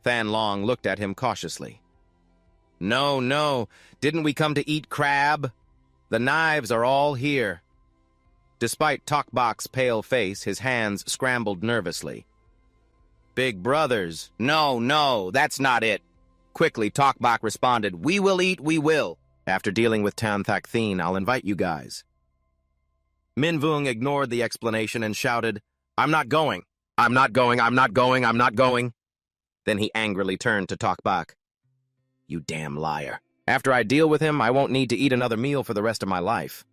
Speaker 1: Then Long looked at him cautiously. No, didn't we come to eat crab? The knives are all here. Despite Tok Bak's pale face, his hands scrambled nervously. Big brothers, no, that's not it. Quickly, Tok Bak responded, We will eat, we will. After dealing with Tan Thak Thien, I'll invite you guys. Min Vung ignored the explanation and shouted, I'm not going. I'm not going. Then he angrily turned to Tok Bak. You damn liar. After I deal with him, I won't need to eat another meal for the rest of my life.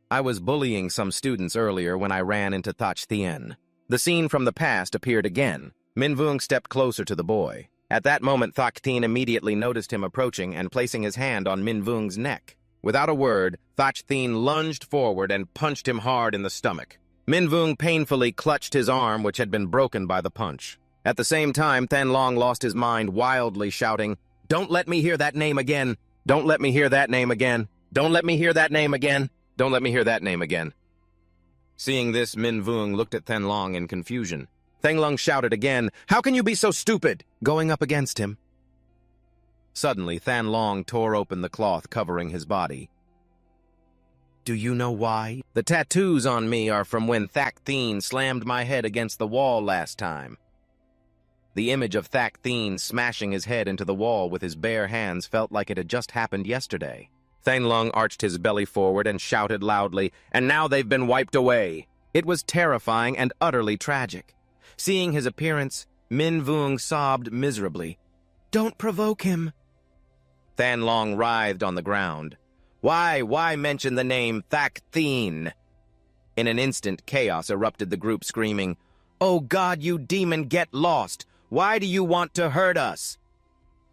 Speaker 1: I was bullying some students earlier when I ran into Thach Thien. The scene from the past appeared again. Min Vung stepped closer to the boy. At that moment, Thach Thien immediately noticed him approaching and placing his hand on Min Vung's neck. Without a word, Thach Thien lunged forward and punched him hard in the stomach. Min Vung painfully clutched his arm, which had been broken by the punch. At the same time, Then Long lost his mind, wildly shouting, Don't let me hear that name again! Don't let me hear that name again! Don't let me hear that name again! Don't let me hear that name again! Seeing this, Min Vung looked at Then Long in confusion. Then Long shouted again, How can you be so stupid? Going up against him. Suddenly, Then Long tore open the cloth covering his body. Do you know why? The tattoos on me are from when Thach Thien slammed my head against the wall last time. The image of Thach Thien smashing his head into the wall with his bare hands felt like it had just happened yesterday. Then Long arched his belly forward and shouted loudly, And now they've been wiped away. It was terrifying and utterly tragic. Seeing his appearance, Min Vung sobbed miserably. Don't provoke him. Then Long writhed on the ground. Why mention the name Thach Thien? In an instant, chaos erupted, the group screaming, Oh God, you demon, get lost! Why do you want to hurt us?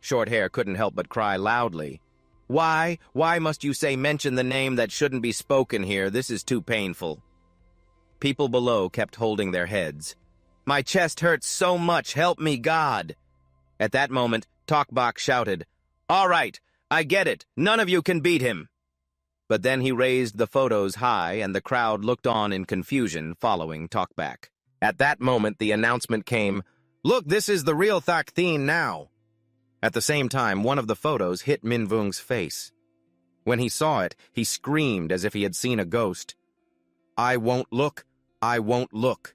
Speaker 1: Short Hair couldn't help but cry loudly. Why? Why must you mention the name that shouldn't be spoken here? This is too painful. People below kept holding their heads. My chest hurts so much, help me, God. At that moment, Tokbok shouted, All right, I get it, none of you can beat him. But then he raised the photos high and the crowd looked on in confusion following Tokbok. At that moment, the announcement came, Look, this is the real Thak Thien now. At the same time, one of the photos hit Minvung's face. When he saw it, he screamed as if he had seen a ghost. I won't look. I won't look.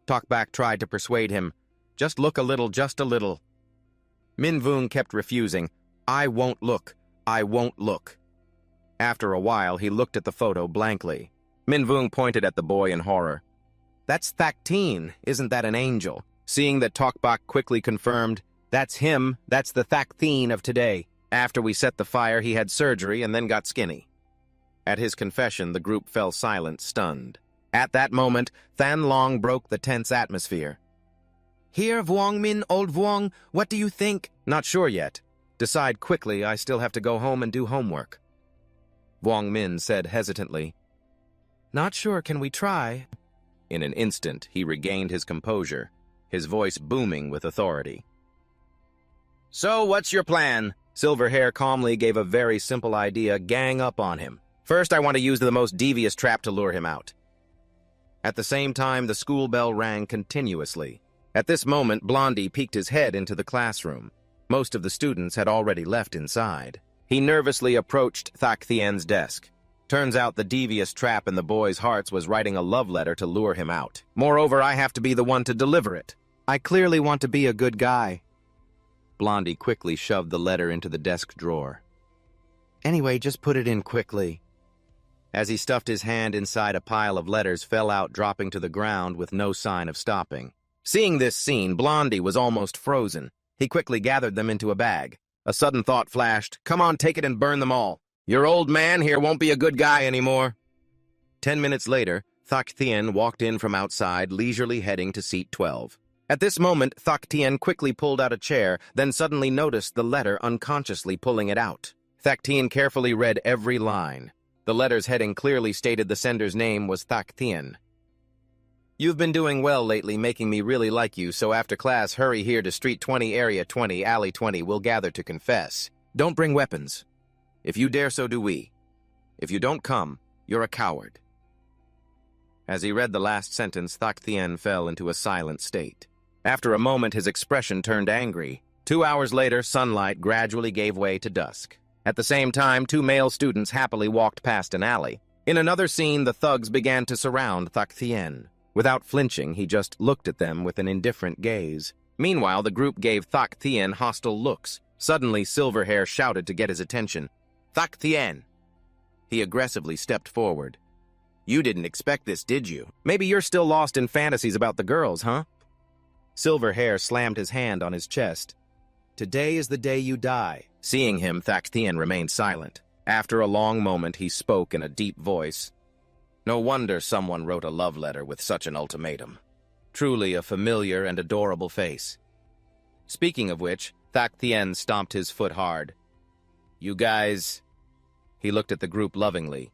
Speaker 1: Tokbok tried to persuade him. Just look a little, just a little. Minvung kept refusing. I won't look. I won't look. After a while, he looked at the photo blankly. Minvung pointed at the boy in horror. That's Thak Thien. Isn't that an angel? Seeing that Tokbok quickly confirmed, That's him. That's the Thak Thien of today. After we set the fire, he had surgery and then got skinny. At his confession, the group fell silent, stunned. At that moment, Than Long broke the tense atmosphere. Here, Vuong Min, old Vuong, what do you think? Not sure yet. Decide quickly, I still have to go home and do homework. Vuong Min said hesitantly. Not sure, can we try? In an instant, he regained his composure, his voice booming with authority. So, what's your plan? Silverhair calmly gave a very simple idea, gang up on him. First, I want to use the most devious trap to lure him out. At the same time, the school bell rang continuously. At this moment, Blondie peeked his head into the classroom. Most of the students had already left inside. He nervously approached Thak Thien's desk. Turns out the devious trap in the boy's hearts was writing a love letter to lure him out. Moreover, I have to be the one to deliver it. I clearly want to be a good guy. Blondie quickly shoved the letter into the desk drawer. Anyway, just put it in quickly. As he stuffed his hand inside, a pile of letters fell out, dropping to the ground with no sign of stopping. Seeing this scene, Blondie was almost frozen. He quickly gathered them into a bag. A sudden thought flashed. Come on, take it and burn them all. Your old man here won't be a good guy anymore. 10 minutes later, Thak Thien walked in from outside, leisurely heading to seat 12. At this moment, Thak Thien quickly pulled out a chair, then suddenly noticed the letter, unconsciously pulling it out. Thak Thien carefully read every line. The letter's heading clearly stated the sender's name was Thak Thien. You've been doing well lately, making me really like you, so after class, hurry here to Street 20, Area 20, Alley 20. We'll gather to confess. Don't bring weapons. If you dare, so do we. If you don't come, you're a coward. As he read the last sentence, Thak Thien fell into a silent state. After a moment, his expression turned angry. 2 hours later, sunlight gradually gave way to dusk. At the same time, 2 male students happily walked past an alley. In another scene, the thugs began to surround Thak Thien. Without flinching, he just looked at them with an indifferent gaze. Meanwhile, the group gave Thak Thien hostile looks. Suddenly, Silverhair shouted to get his attention. Thak Thien! He aggressively stepped forward. You didn't expect this, did you? Maybe you're still lost in fantasies about the girls, huh? Silverhair slammed his hand on his chest. Today is the day you die. Seeing him, Thak Thien remained silent. After a long moment, he spoke in a deep voice. No wonder someone wrote a love letter with such an ultimatum. Truly a familiar and adorable face. Speaking of which, Thak Thien stomped his foot hard. You guys... He looked at the group lovingly.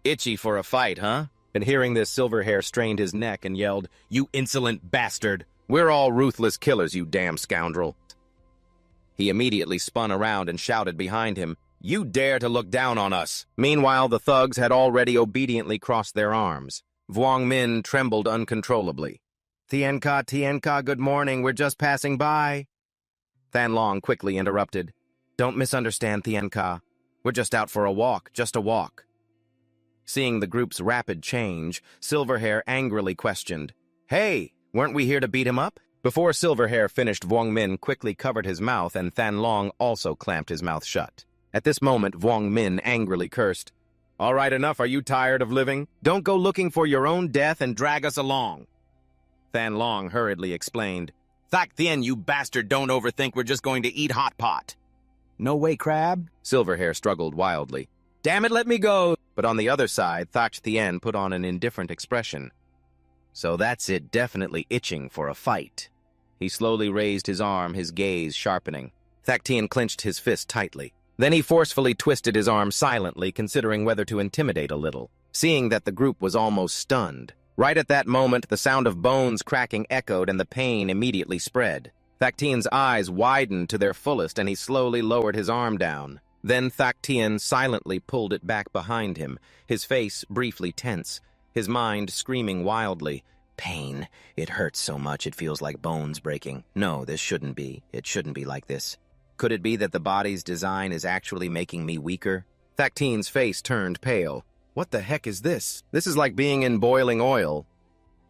Speaker 1: Itchy for a fight, huh? And hearing this, Silverhair strained his neck and yelled, You insolent bastard! We're all ruthless killers, you damn scoundrel! He immediately spun around and shouted behind him, You dare to look down on us! Meanwhile, the thugs had already obediently crossed their arms. Vuong Min trembled uncontrollably. Tienka, good morning, we're just passing by. Than Long quickly interrupted. Don't misunderstand, Tienka. We're just out for a walk, just a walk. Seeing the group's rapid change, Silverhair angrily questioned, Hey, weren't we here to beat him up? Before Silverhair finished, Vuong Min quickly covered his mouth and Than Long also clamped his mouth shut. At this moment, Vuong Min angrily cursed, All right, enough, are you tired of living? Don't go looking for your own death and drag us along. Than Long hurriedly explained, Thak Thien, you bastard, don't overthink, we're just going to eat hot pot. No way, Crab. Silverhair struggled wildly. Damn it, let me go. But on the other side, Thak Thien put on an indifferent expression. So that's it, definitely itching for a fight. He slowly raised his arm, his gaze sharpening. Thak Tien clenched his fist tightly. Then he forcefully twisted his arm silently, considering whether to intimidate a little. Seeing that the group was almost stunned. Right at that moment, the sound of bones cracking echoed and the pain immediately spread. Thak Tien's eyes widened to their fullest and he slowly lowered his arm down. Then Thak Tien silently pulled it back behind him, his face briefly tense, his mind screaming wildly. Pain. It hurts so much it feels like bones breaking. No, this shouldn't be. It shouldn't be like this. Could it be that the body's design is actually making me weaker? Thak Tien's face turned pale. What the heck is this? This is like being in boiling oil.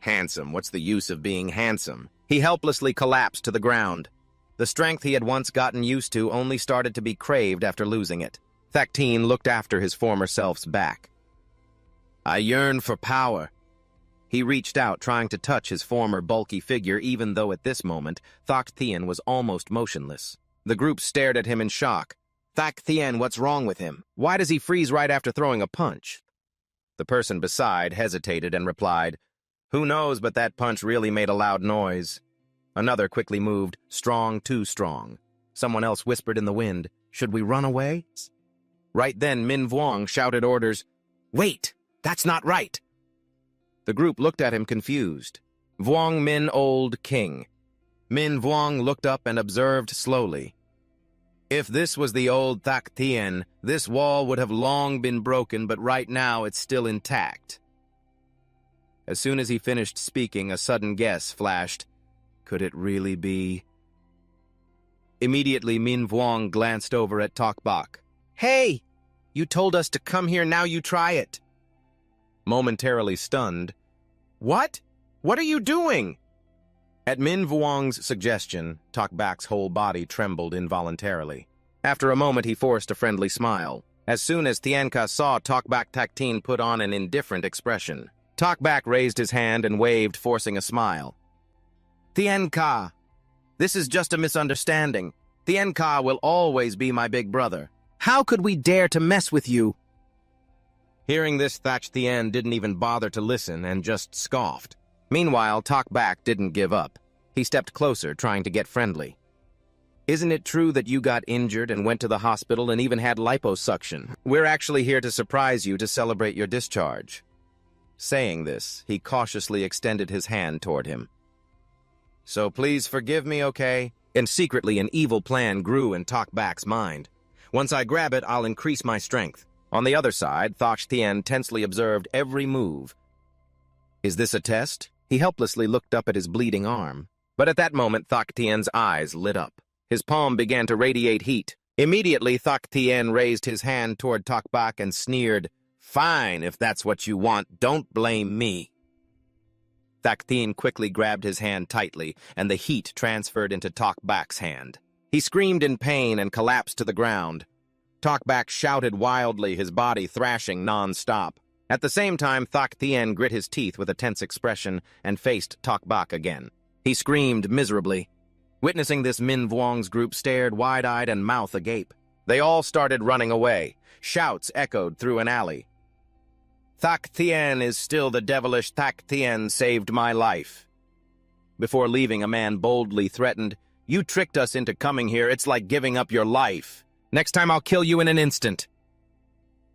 Speaker 1: Handsome. What's the use of being handsome? He helplessly collapsed to the ground. The strength he had once gotten used to only started to be craved after losing it. Thak Tien looked after his former self's back. I yearn for power. He reached out, trying to touch his former bulky figure, even though at this moment, Thak Tien was almost motionless. The group stared at him in shock. Thak Tien, what's wrong with him? Why does he freeze right after throwing a punch? The person beside hesitated and replied, Who knows, but that punch really made a loud noise. Another quickly moved, strong, too strong. Someone else whispered in the wind, Should we run away? Right then, Min Vuong shouted orders, Wait! That's not right! The group looked at him confused. Vuong Min Old King. Min Vuong looked up and observed slowly. If this was the old Thak Tien, this wall would have long been broken, but right now it's still intact. As soon as he finished speaking, a sudden guess flashed. Could it really be? Immediately, Min Vuong glanced over at Tok Bak. Hey! You told us to come here, now you try it. Momentarily stunned. What? What are you doing? At Min Vuong's suggestion, Tok Bak's whole body trembled involuntarily. After a moment, he forced a friendly smile. As soon as Thien Ka saw Tok Bak, Thak Tien put on an indifferent expression. Tok Bak raised his hand and waved, forcing a smile. Thien Ka, this is just a misunderstanding. Thien Ka will always be my big brother. How could we dare to mess with you? Hearing this, Thak Tien didn't even bother to listen and just scoffed. Meanwhile, Tok Bak didn't give up. He stepped closer, trying to get friendly. Isn't it true that you got injured and went to the hospital and even had liposuction? We're actually here to surprise you to celebrate your discharge. Saying this, he cautiously extended his hand toward him. So please forgive me, okay? And secretly, an evil plan grew in Tok Bak's mind. Once I grab it, I'll increase my strength. On the other side, Thak Tien tensely observed every move. Is this a test? He helplessly looked up at his bleeding arm. But at that moment, Thak Tien's eyes lit up. His palm began to radiate heat. Immediately, Thak Tien raised his hand toward Tok Bak and sneered, Fine, if that's what you want, don't blame me. Thak Tien quickly grabbed his hand tightly, and the heat transferred into Tok Bak's hand. He screamed in pain and collapsed to the ground. Tok Bak shouted wildly, his body thrashing non-stop. At the same time, Thak Tien grit his teeth with a tense expression and faced Tok Bak again. He screamed miserably. Witnessing this, Min Vuong's group stared wide-eyed and mouth agape. They all started running away. Shouts echoed through an alley. Thak Tien is still the devilish Thak Tien saved my life. Before leaving, a man boldly threatened, You tricked us into coming here. It's like giving up your life. Next time I'll kill you in an instant.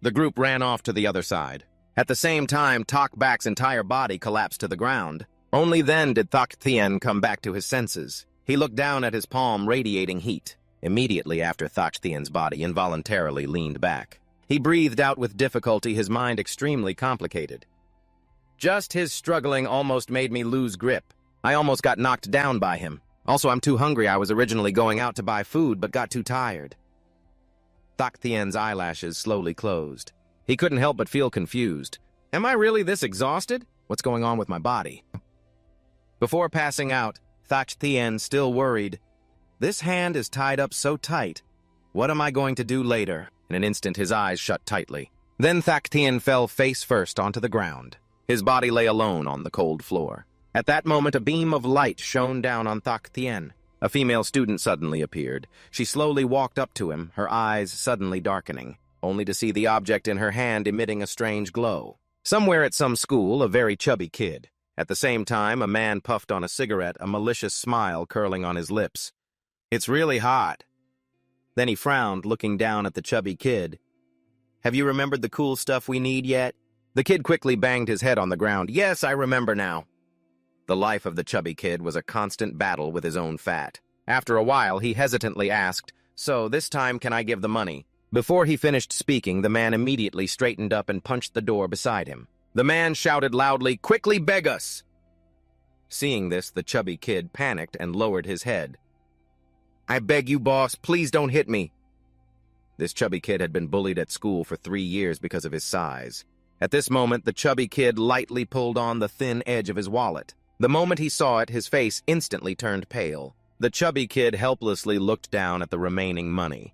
Speaker 1: The group ran off to the other side. At the same time, Tok Bak's entire body collapsed to the ground. Only then did Thak Tien come back to his senses. He looked down at his palm, radiating heat. Immediately after, Thak Tien's body involuntarily leaned back. He breathed out with difficulty, his mind extremely complicated. Just his struggling almost made me lose grip. I almost got knocked down by him. Also, I'm too hungry. I was originally going out to buy food, but got too tired. Thak Tien's eyelashes slowly closed. He couldn't help but feel confused. Am I really this exhausted? What's going on with my body? Before passing out, Thak Tien still worried. This hand is tied up so tight. What am I going to do later? In an instant, his eyes shut tightly. Then Thak Tien fell face first onto the ground. His body lay alone on the cold floor. At that moment, a beam of light shone down on Thak Tien. A female student suddenly appeared. She slowly walked up to him, her eyes suddenly darkening, only to see the object in her hand emitting a strange glow. Somewhere at some school, a very chubby kid. At the same time, a man puffed on a cigarette, a malicious smile curling on his lips. "It's really hot." Then he frowned, looking down at the chubby kid. "Have you remembered the cool stuff we need yet?" The kid quickly banged his head on the ground. "Yes, I remember now." The life of the chubby kid was a constant battle with his own fat. After a while, he hesitantly asked, "So, this time can I give the money?" Before he finished speaking, the man immediately straightened up and punched the door beside him. The man shouted loudly, "Quickly beg us!" Seeing this, the chubby kid panicked and lowered his head. "I beg you, boss, please don't hit me." This chubby kid had been bullied at school for 3 years because of his size. At this moment, the chubby kid lightly pulled on the thin edge of his wallet. The moment he saw it, his face instantly turned pale. The chubby kid helplessly looked down at the remaining money.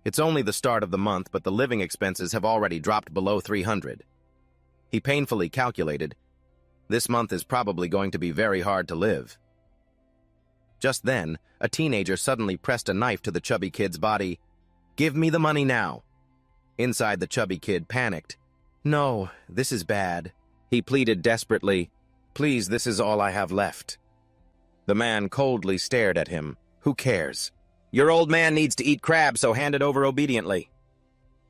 Speaker 1: It's only the start of the month, but the living expenses have already dropped below 300. He painfully calculated, this month is probably going to be very hard to live. Just then, a teenager suddenly pressed a knife to the chubby kid's body. "Give me the money now." Inside, the chubby kid panicked. "No, this is bad." He pleaded desperately, "Please, this is all I have left." The man coldly stared at him. "Who cares? Your old man needs to eat crab, so hand it over obediently."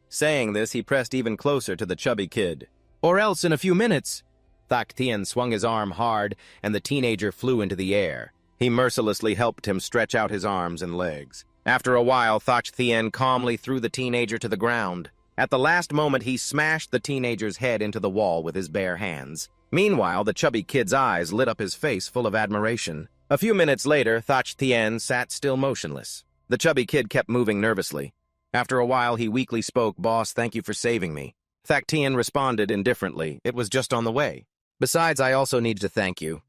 Speaker 1: Saying this, he pressed even closer to the chubby kid. "Or else in a few minutes." Thak Tien swung his arm hard, and the teenager flew into the air. He mercilessly helped him stretch out his arms and legs. After a while, Thak Tien calmly threw the teenager to the ground. At the last moment, he smashed the teenager's head into the wall with his bare hands. Meanwhile, the chubby kid's eyes lit up his face full of admiration. A few minutes later, Thach Tien sat still motionless. The chubby kid kept moving nervously. After a while, he weakly spoke, "Boss, thank you for saving me." Thach Tien responded indifferently, "It was just on the way. Besides, I also need to thank you.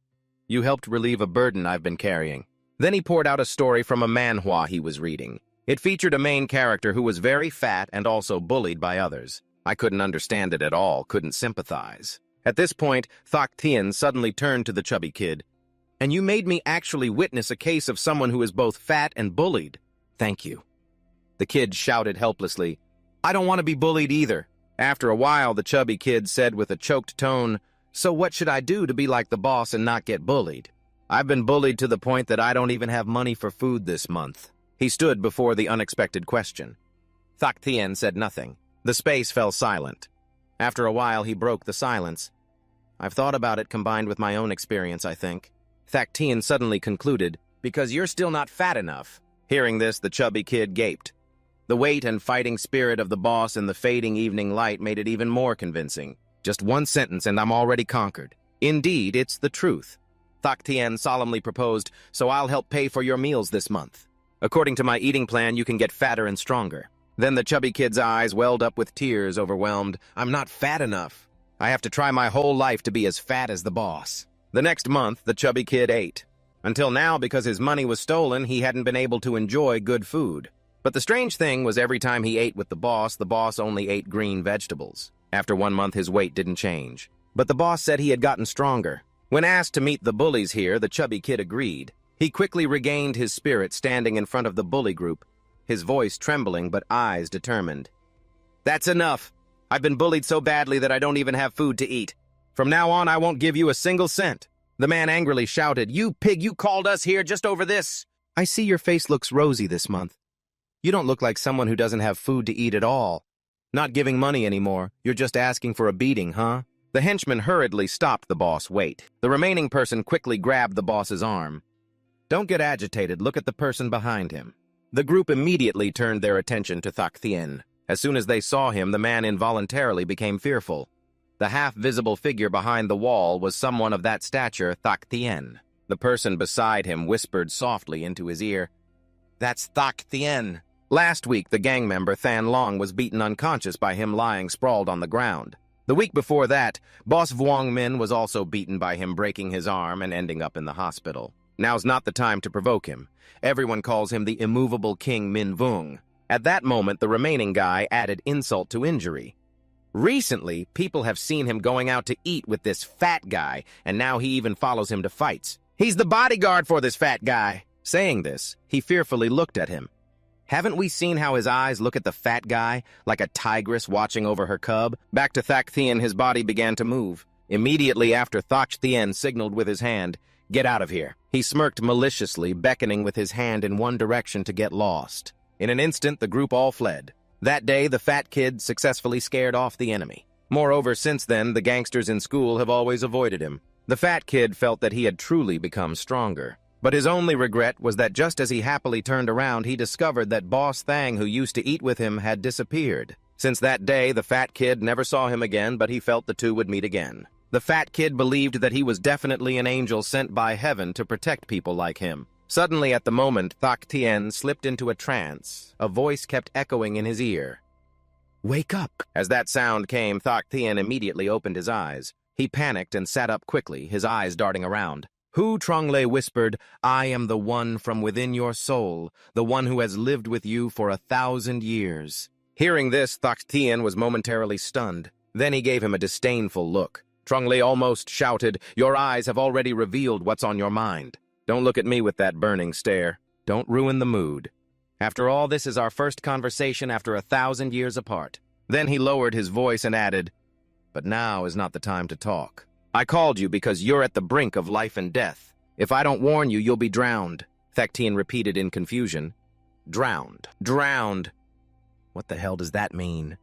Speaker 1: You helped relieve a burden I've been carrying." Then he poured out a story from a manhwa he was reading. It featured a main character who was very fat and also bullied by others. I couldn't understand it at all, couldn't sympathize. At this point, Thach Tien suddenly turned to the chubby kid. "And you made me actually witness a case of someone who is both fat and bullied. Thank you." The kid shouted helplessly, "I don't want to be bullied either." After a while, the chubby kid said with a choked tone, "So what should I do to be like the boss and not get bullied? I've been bullied to the point that I don't even have money for food this month." He stood before the unexpected question. Thach Tien said nothing. The space fell silent. After a while, he broke the silence. "I've thought about it combined with my own experience, I think." Thach Tien suddenly concluded, "Because you're still not fat enough." Hearing this, the chubby kid gaped. The weight and fighting spirit of the boss in the fading evening light made it even more convincing. Just one sentence and I'm already conquered. Indeed, it's the truth. Thach Tien solemnly proposed, "So I'll help pay for your meals this month. According to my eating plan, you can get fatter and stronger." Then the chubby kid's eyes welled up with tears, overwhelmed. "I'm not fat enough. I have to try my whole life to be as fat as the boss." The next month, the chubby kid ate. Until now, because his money was stolen, he hadn't been able to enjoy good food. But the strange thing was every time he ate with the boss only ate green vegetables. After 1 month, his weight didn't change. But the boss said he had gotten stronger. When asked to meet the bullies here, the chubby kid agreed. He quickly regained his spirit standing in front of the bully group, his voice trembling but eyes determined. "That's enough. I've been bullied so badly that I don't even have food to eat. From now on, I won't give you a single cent." The man angrily shouted, "You pig, you called us here just over this." "I see your face looks rosy this month. You don't look like someone who doesn't have food to eat at all. Not giving money anymore, you're just asking for a beating, huh?" The henchman hurriedly stopped the boss. "Wait." The remaining person quickly grabbed the boss's arm. "Don't get agitated, look at the person behind him." The group immediately turned their attention to Thach Tien. As soon as they saw him, the man involuntarily became fearful. The half-visible figure behind the wall was someone of that stature, Thach Tien. The person beside him whispered softly into his ear, "That's Thach Tien." Last week, the gang member Than Long was beaten unconscious by him lying sprawled on the ground. The week before that, Boss Vuong Min was also beaten by him breaking his arm and ending up in the hospital. Now's not the time to provoke him. Everyone calls him the immovable King Min Vuong. At that moment, the remaining guy added insult to injury. Recently, people have seen him going out to eat with this fat guy, and now he even follows him to fights. "He's the bodyguard for this fat guy." Saying this, he fearfully looked at him. Haven't we seen how his eyes look at the fat guy, like a tigress watching over her cub? Back to Thach Tien, his body began to move. Immediately after, Thach Thien signaled with his hand, "Get out of here." He smirked maliciously, beckoning with his hand in one direction to get lost. In an instant, the group all fled. That day, the fat kid successfully scared off the enemy. Moreover, since then, the gangsters in school have always avoided him. The fat kid felt that he had truly become stronger. But his only regret was that just as he happily turned around, he discovered that Boss Thang, who used to eat with him, had disappeared. Since that day, the fat kid never saw him again, but he felt the two would meet again. The fat kid believed that he was definitely an angel sent by heaven to protect people like him. Suddenly, at the moment, Thach Thien slipped into a trance. A voice kept echoing in his ear. "Wake up!" As that sound came, Thach Thien immediately opened his eyes. He panicked and sat up quickly, his eyes darting around. Hu Tronglei whispered, "I am the one from within your soul, the one who has lived with you for 1,000 years. Hearing this, Thach Thien was momentarily stunned. Then he gave him a disdainful look. Tronglei almost shouted, "Your eyes have already revealed what's on your mind. Don't look at me with that burning stare. Don't ruin the mood. After all, this is our first conversation after 1,000 years apart." Then he lowered his voice and added, "But now is not the time to talk. I called you because you're at the brink of life and death. If I don't warn you, you'll be drowned." Thach Thien repeated in confusion. "Drowned. Drowned. What the hell does that mean?"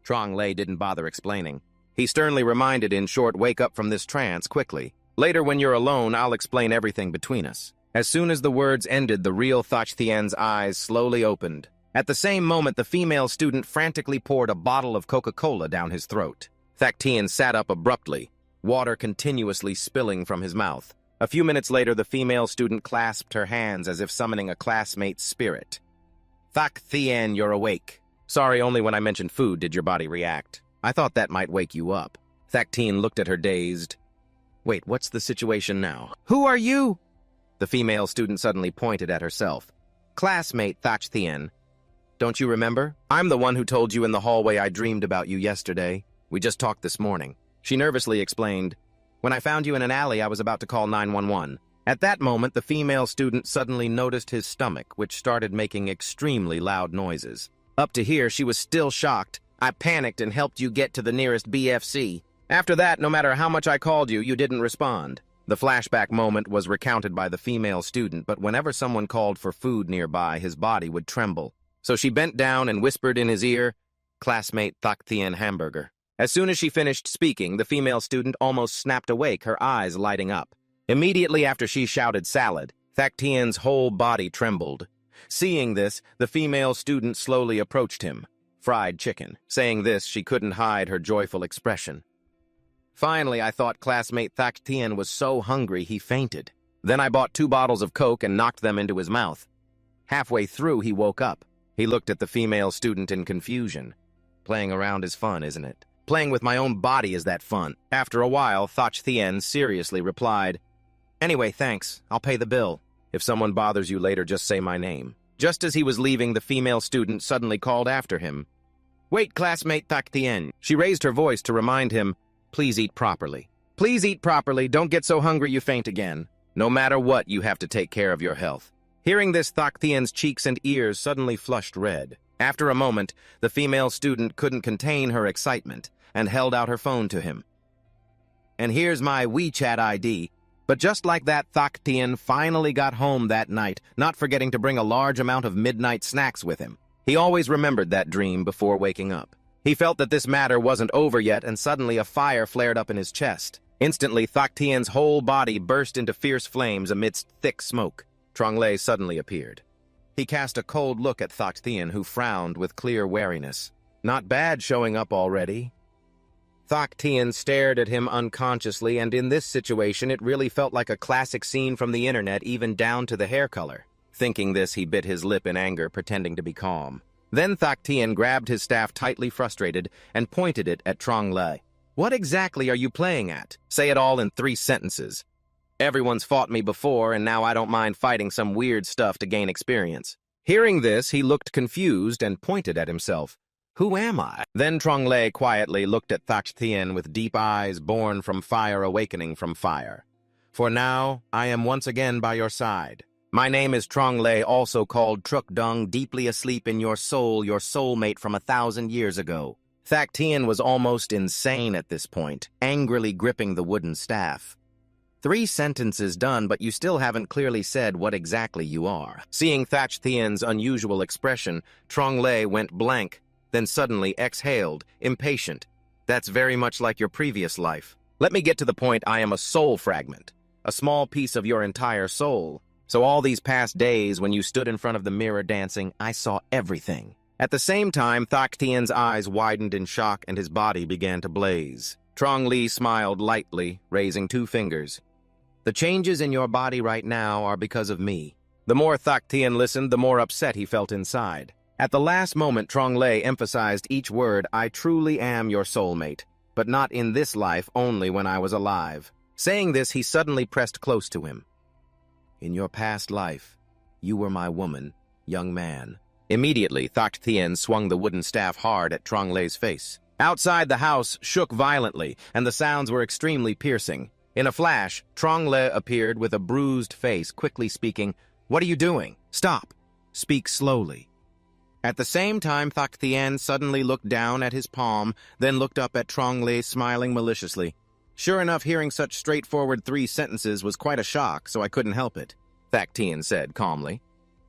Speaker 1: Tronglei didn't bother explaining. He sternly reminded, in short, "Wake up from this trance, quickly. Later, when you're alone, I'll explain everything between us." As soon as the words ended, the real Thach Thien's eyes slowly opened. At the same moment, the female student frantically poured a bottle of Coca-Cola down his throat. Thach Thien sat up abruptly, water continuously spilling from his mouth. A few minutes later, the female student clasped her hands as if summoning a classmate's spirit. "Thach Thien, you're awake. Sorry, only when I mentioned food did your body react. I thought that might wake you up." Thach Thien looked at her dazed. "Wait, what's the situation now?" "Who are you?" The female student suddenly pointed at herself. "Classmate Thach Thien. Don't you remember? I'm the one who told you in the hallway I dreamed about you yesterday. We just talked this morning." She nervously explained, "When I found you in an alley, I was about to call 911. At that moment, the female student suddenly noticed his stomach, which started making extremely loud noises. Up to here, she was still shocked. "I panicked and helped you get to the nearest BFC. After that, no matter how much I called you, you didn't respond." The flashback moment was recounted by the female student, but whenever someone called for food nearby, his body would tremble. So she bent down and whispered in his ear, "Classmate Thach Thien hamburger." As soon as she finished speaking, the female student almost snapped awake, her eyes lighting up. Immediately after she shouted salad, Thach Thien's whole body trembled. Seeing this, the female student slowly approached him. "Fried chicken." Saying this, she couldn't hide her joyful expression. "Finally, I thought classmate Thach Thien was so hungry he fainted. Then I bought 2 bottles of Coke and knocked them into his mouth. Halfway through, he woke up." He looked at the female student in confusion. "Playing around is fun, isn't it? Playing with my own body is that fun?" After a while, Thach Thien seriously replied, "Anyway, thanks. I'll pay the bill. If someone bothers you later, just say my name." Just as he was leaving, the female student suddenly called after him. "Wait, classmate Thach Thien." She raised her voice to remind him, "Please eat properly. Please eat properly. Don't get so hungry you faint again. No matter what, you have to take care of your health." Hearing this, Thach Thien's cheeks and ears suddenly flushed red. After a moment, the female student couldn't contain her excitement and held out her phone to him. "And here's my WeChat ID." But just like that, Thach Thien finally got home that night, not forgetting to bring a large amount of midnight snacks with him. He always remembered that dream before waking up. He felt that this matter wasn't over yet, and suddenly a fire flared up in his chest. Instantly, Thach Thien's whole body burst into fierce flames amidst thick smoke. Tronglei suddenly appeared. He cast a cold look at Thach Thien, who frowned with clear wariness. "Not bad showing up already." Thach Thien stared at him unconsciously, and in this situation it really felt like a classic scene from the internet, even down to the hair color. Thinking this, he bit his lip in anger, pretending to be calm. Then Thach Thien grabbed his staff, tightly frustrated, and pointed it at Tronglei. "What exactly are you playing at? Say it all in 3 sentences. Everyone's fought me before, and now I don't mind fighting some weird stuff to gain experience." Hearing this, he looked confused and pointed at himself. "Who am I?" Then Tronglei quietly looked at Thach Thien with deep eyes born from fire awakening from fire. "For now, I am once again by your side. My name is Tronglei, also called Truk Dung, deeply asleep in your soul, your soulmate from 1,000 years ago. Thak Tien was almost insane at this point, angrily gripping the wooden staff. 3 sentences done, but you still haven't clearly said what exactly you are. Seeing Thak Tien's unusual expression, Trong Lei went blank, then suddenly exhaled, impatient. That's very much like your previous life. Let me get to the point. I am a soul fragment, a small piece of your entire soul. So all these past days when you stood in front of the mirror dancing, I saw everything. At the same time, Thak Tien's eyes widened in shock and his body began to blaze. Trong Li smiled lightly, raising 2 fingers. The changes in your body right now are because of me. The more Thak Tien listened, the more upset he felt inside. At the last moment, Trong Lei emphasized each word. I truly am your soulmate, but not in this life, only when I was alive. Saying this, he suddenly pressed close to him. In your past life, you were my woman, young man. Immediately, Thak Tien swung the wooden staff hard at Trong Lei's face. Outside, the house shook violently, and the sounds were extremely piercing. In a flash, Trong Lei appeared with a bruised face, quickly speaking, "What are you doing? Stop. Speak slowly." At the same time, Thak Tien suddenly looked down at his palm, then looked up at Trong Lei, smiling maliciously. Sure enough, hearing such straightforward 3 sentences was quite a shock, so I couldn't help it, Thak Tien said calmly.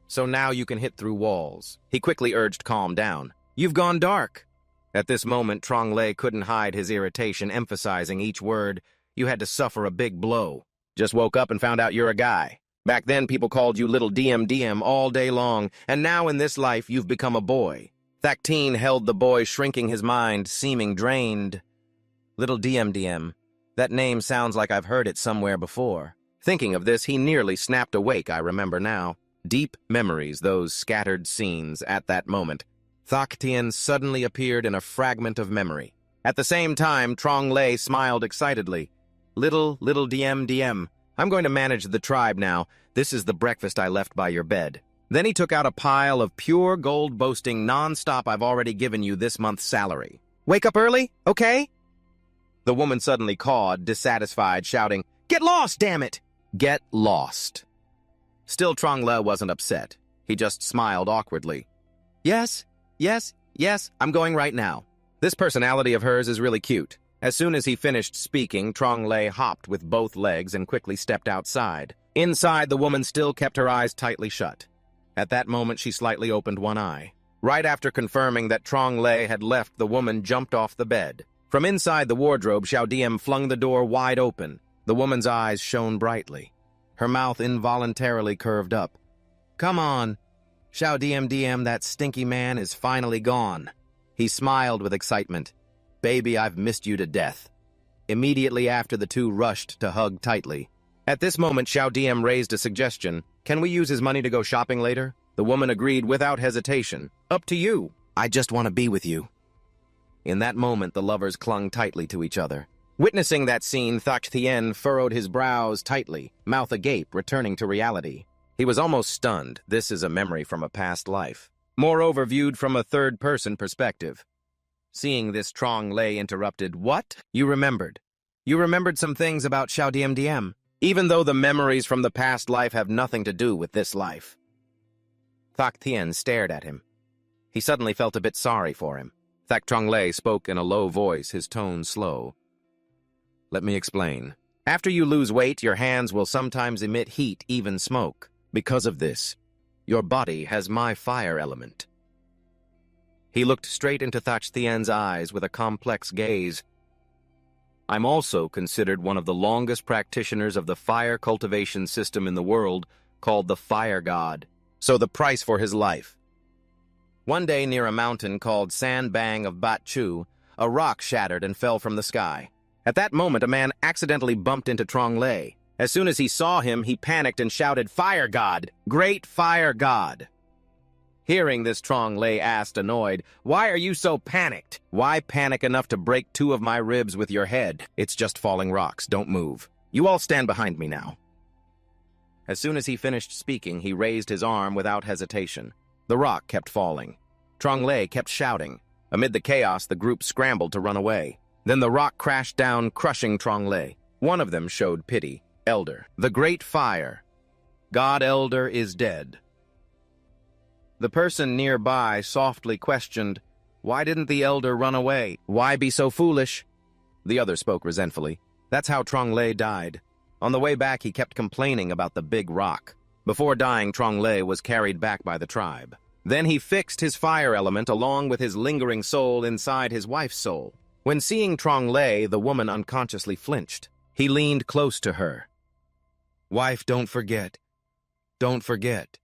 Speaker 1: So now you can hit through walls. He quickly urged calm down. You've gone dark. At this moment, Trong Lei couldn't hide his irritation, emphasizing each word. You had to suffer a big blow. Just woke up and found out you're a guy. Back then, people called you Little DM all day long, and now in this life, you've become a boy. Thak Tien held the boy, shrinking his mind, seeming drained. Little DM. That name sounds like I've heard it somewhere before. Thinking of this, he nearly snapped awake, I remember now. Deep memories, those scattered scenes at that moment. Thak Tien suddenly appeared in a fragment of memory. At the same time, Trong Lei smiled excitedly. Little DM. I'm going to manage the tribe now. This is the breakfast I left by your bed. Then he took out a pile of pure gold, boasting non-stop, I've already given you this month's salary. Wake up early, okay? The woman suddenly cawed, dissatisfied, shouting, Get lost, damn it! Get lost. Still, Trong Lei wasn't upset. He just smiled awkwardly. Yes, I'm going right now. This personality of hers is really cute. As soon as he finished speaking, Trong Lei hopped with both legs and quickly stepped outside. Inside, the woman still kept her eyes tightly shut. At that moment, she slightly opened one eye. Right after confirming that Trong Lei had left, the woman jumped off the bed. From inside the wardrobe, Xiao Diem flung the door wide open. The woman's eyes shone brightly. Her mouth involuntarily curved up. Come on. Xiao Diem, that stinky man is finally gone. He smiled with excitement. Baby, I've missed you to death. Immediately after, the two rushed to hug tightly. At this moment, Xiao Diem raised a suggestion. Can we use his money to go shopping later? The woman agreed without hesitation. Up to you. I just want to be with you. In that moment, the lovers clung tightly to each other. Witnessing that scene, Thak Tien furrowed his brows tightly, mouth agape, returning to reality. He was almost stunned. This is a memory from a past life. Moreover, viewed from a third-person perspective. Seeing this, Trong Lei interrupted. What? You remembered. You remembered some things about Xiao Diem, even though the memories from the past life have nothing to do with this life. Thak Tien stared at him. He suddenly felt a bit sorry for him. Thak Trong Lei spoke in a low voice, his tone slow. Let me explain. After you lose weight, your hands will sometimes emit heat, even smoke. Because of this, your body has my fire element. He looked straight into Thak Tien's eyes with a complex gaze. I'm also considered one of the longest practitioners of the fire cultivation system in the world, called the Fire God. So the price for his life. One day near a mountain called Sandbang of Bat Chu, a rock shattered and fell from the sky. At that moment, a man accidentally bumped into Trong Lei. As soon as he saw him, he panicked and shouted, Fire God! Great Fire God! Hearing this, Trong Lei asked, annoyed, Why are you so panicked? Why panic enough to break 2 of my ribs with your head? It's just falling rocks, don't move. You all stand behind me now. As soon as he finished speaking, he raised his arm without hesitation. The rock kept falling. Trong Lei kept shouting. Amid the chaos, the group scrambled to run away. Then the rock crashed down, crushing Trong Lei. One of them showed pity. Elder. The Great Fire. God Elder is dead. The person nearby softly questioned, Why didn't the elder run away? Why be so foolish? The other spoke resentfully. That's how Trong Lei died. On the way back, he kept complaining about the big rock. Before dying, Trong Lei was carried back by the tribe. Then he fixed his fire element along with his lingering soul inside his wife's soul. When seeing Trong Lei, the woman unconsciously flinched. He leaned close to her. Wife, don't forget. Don't forget.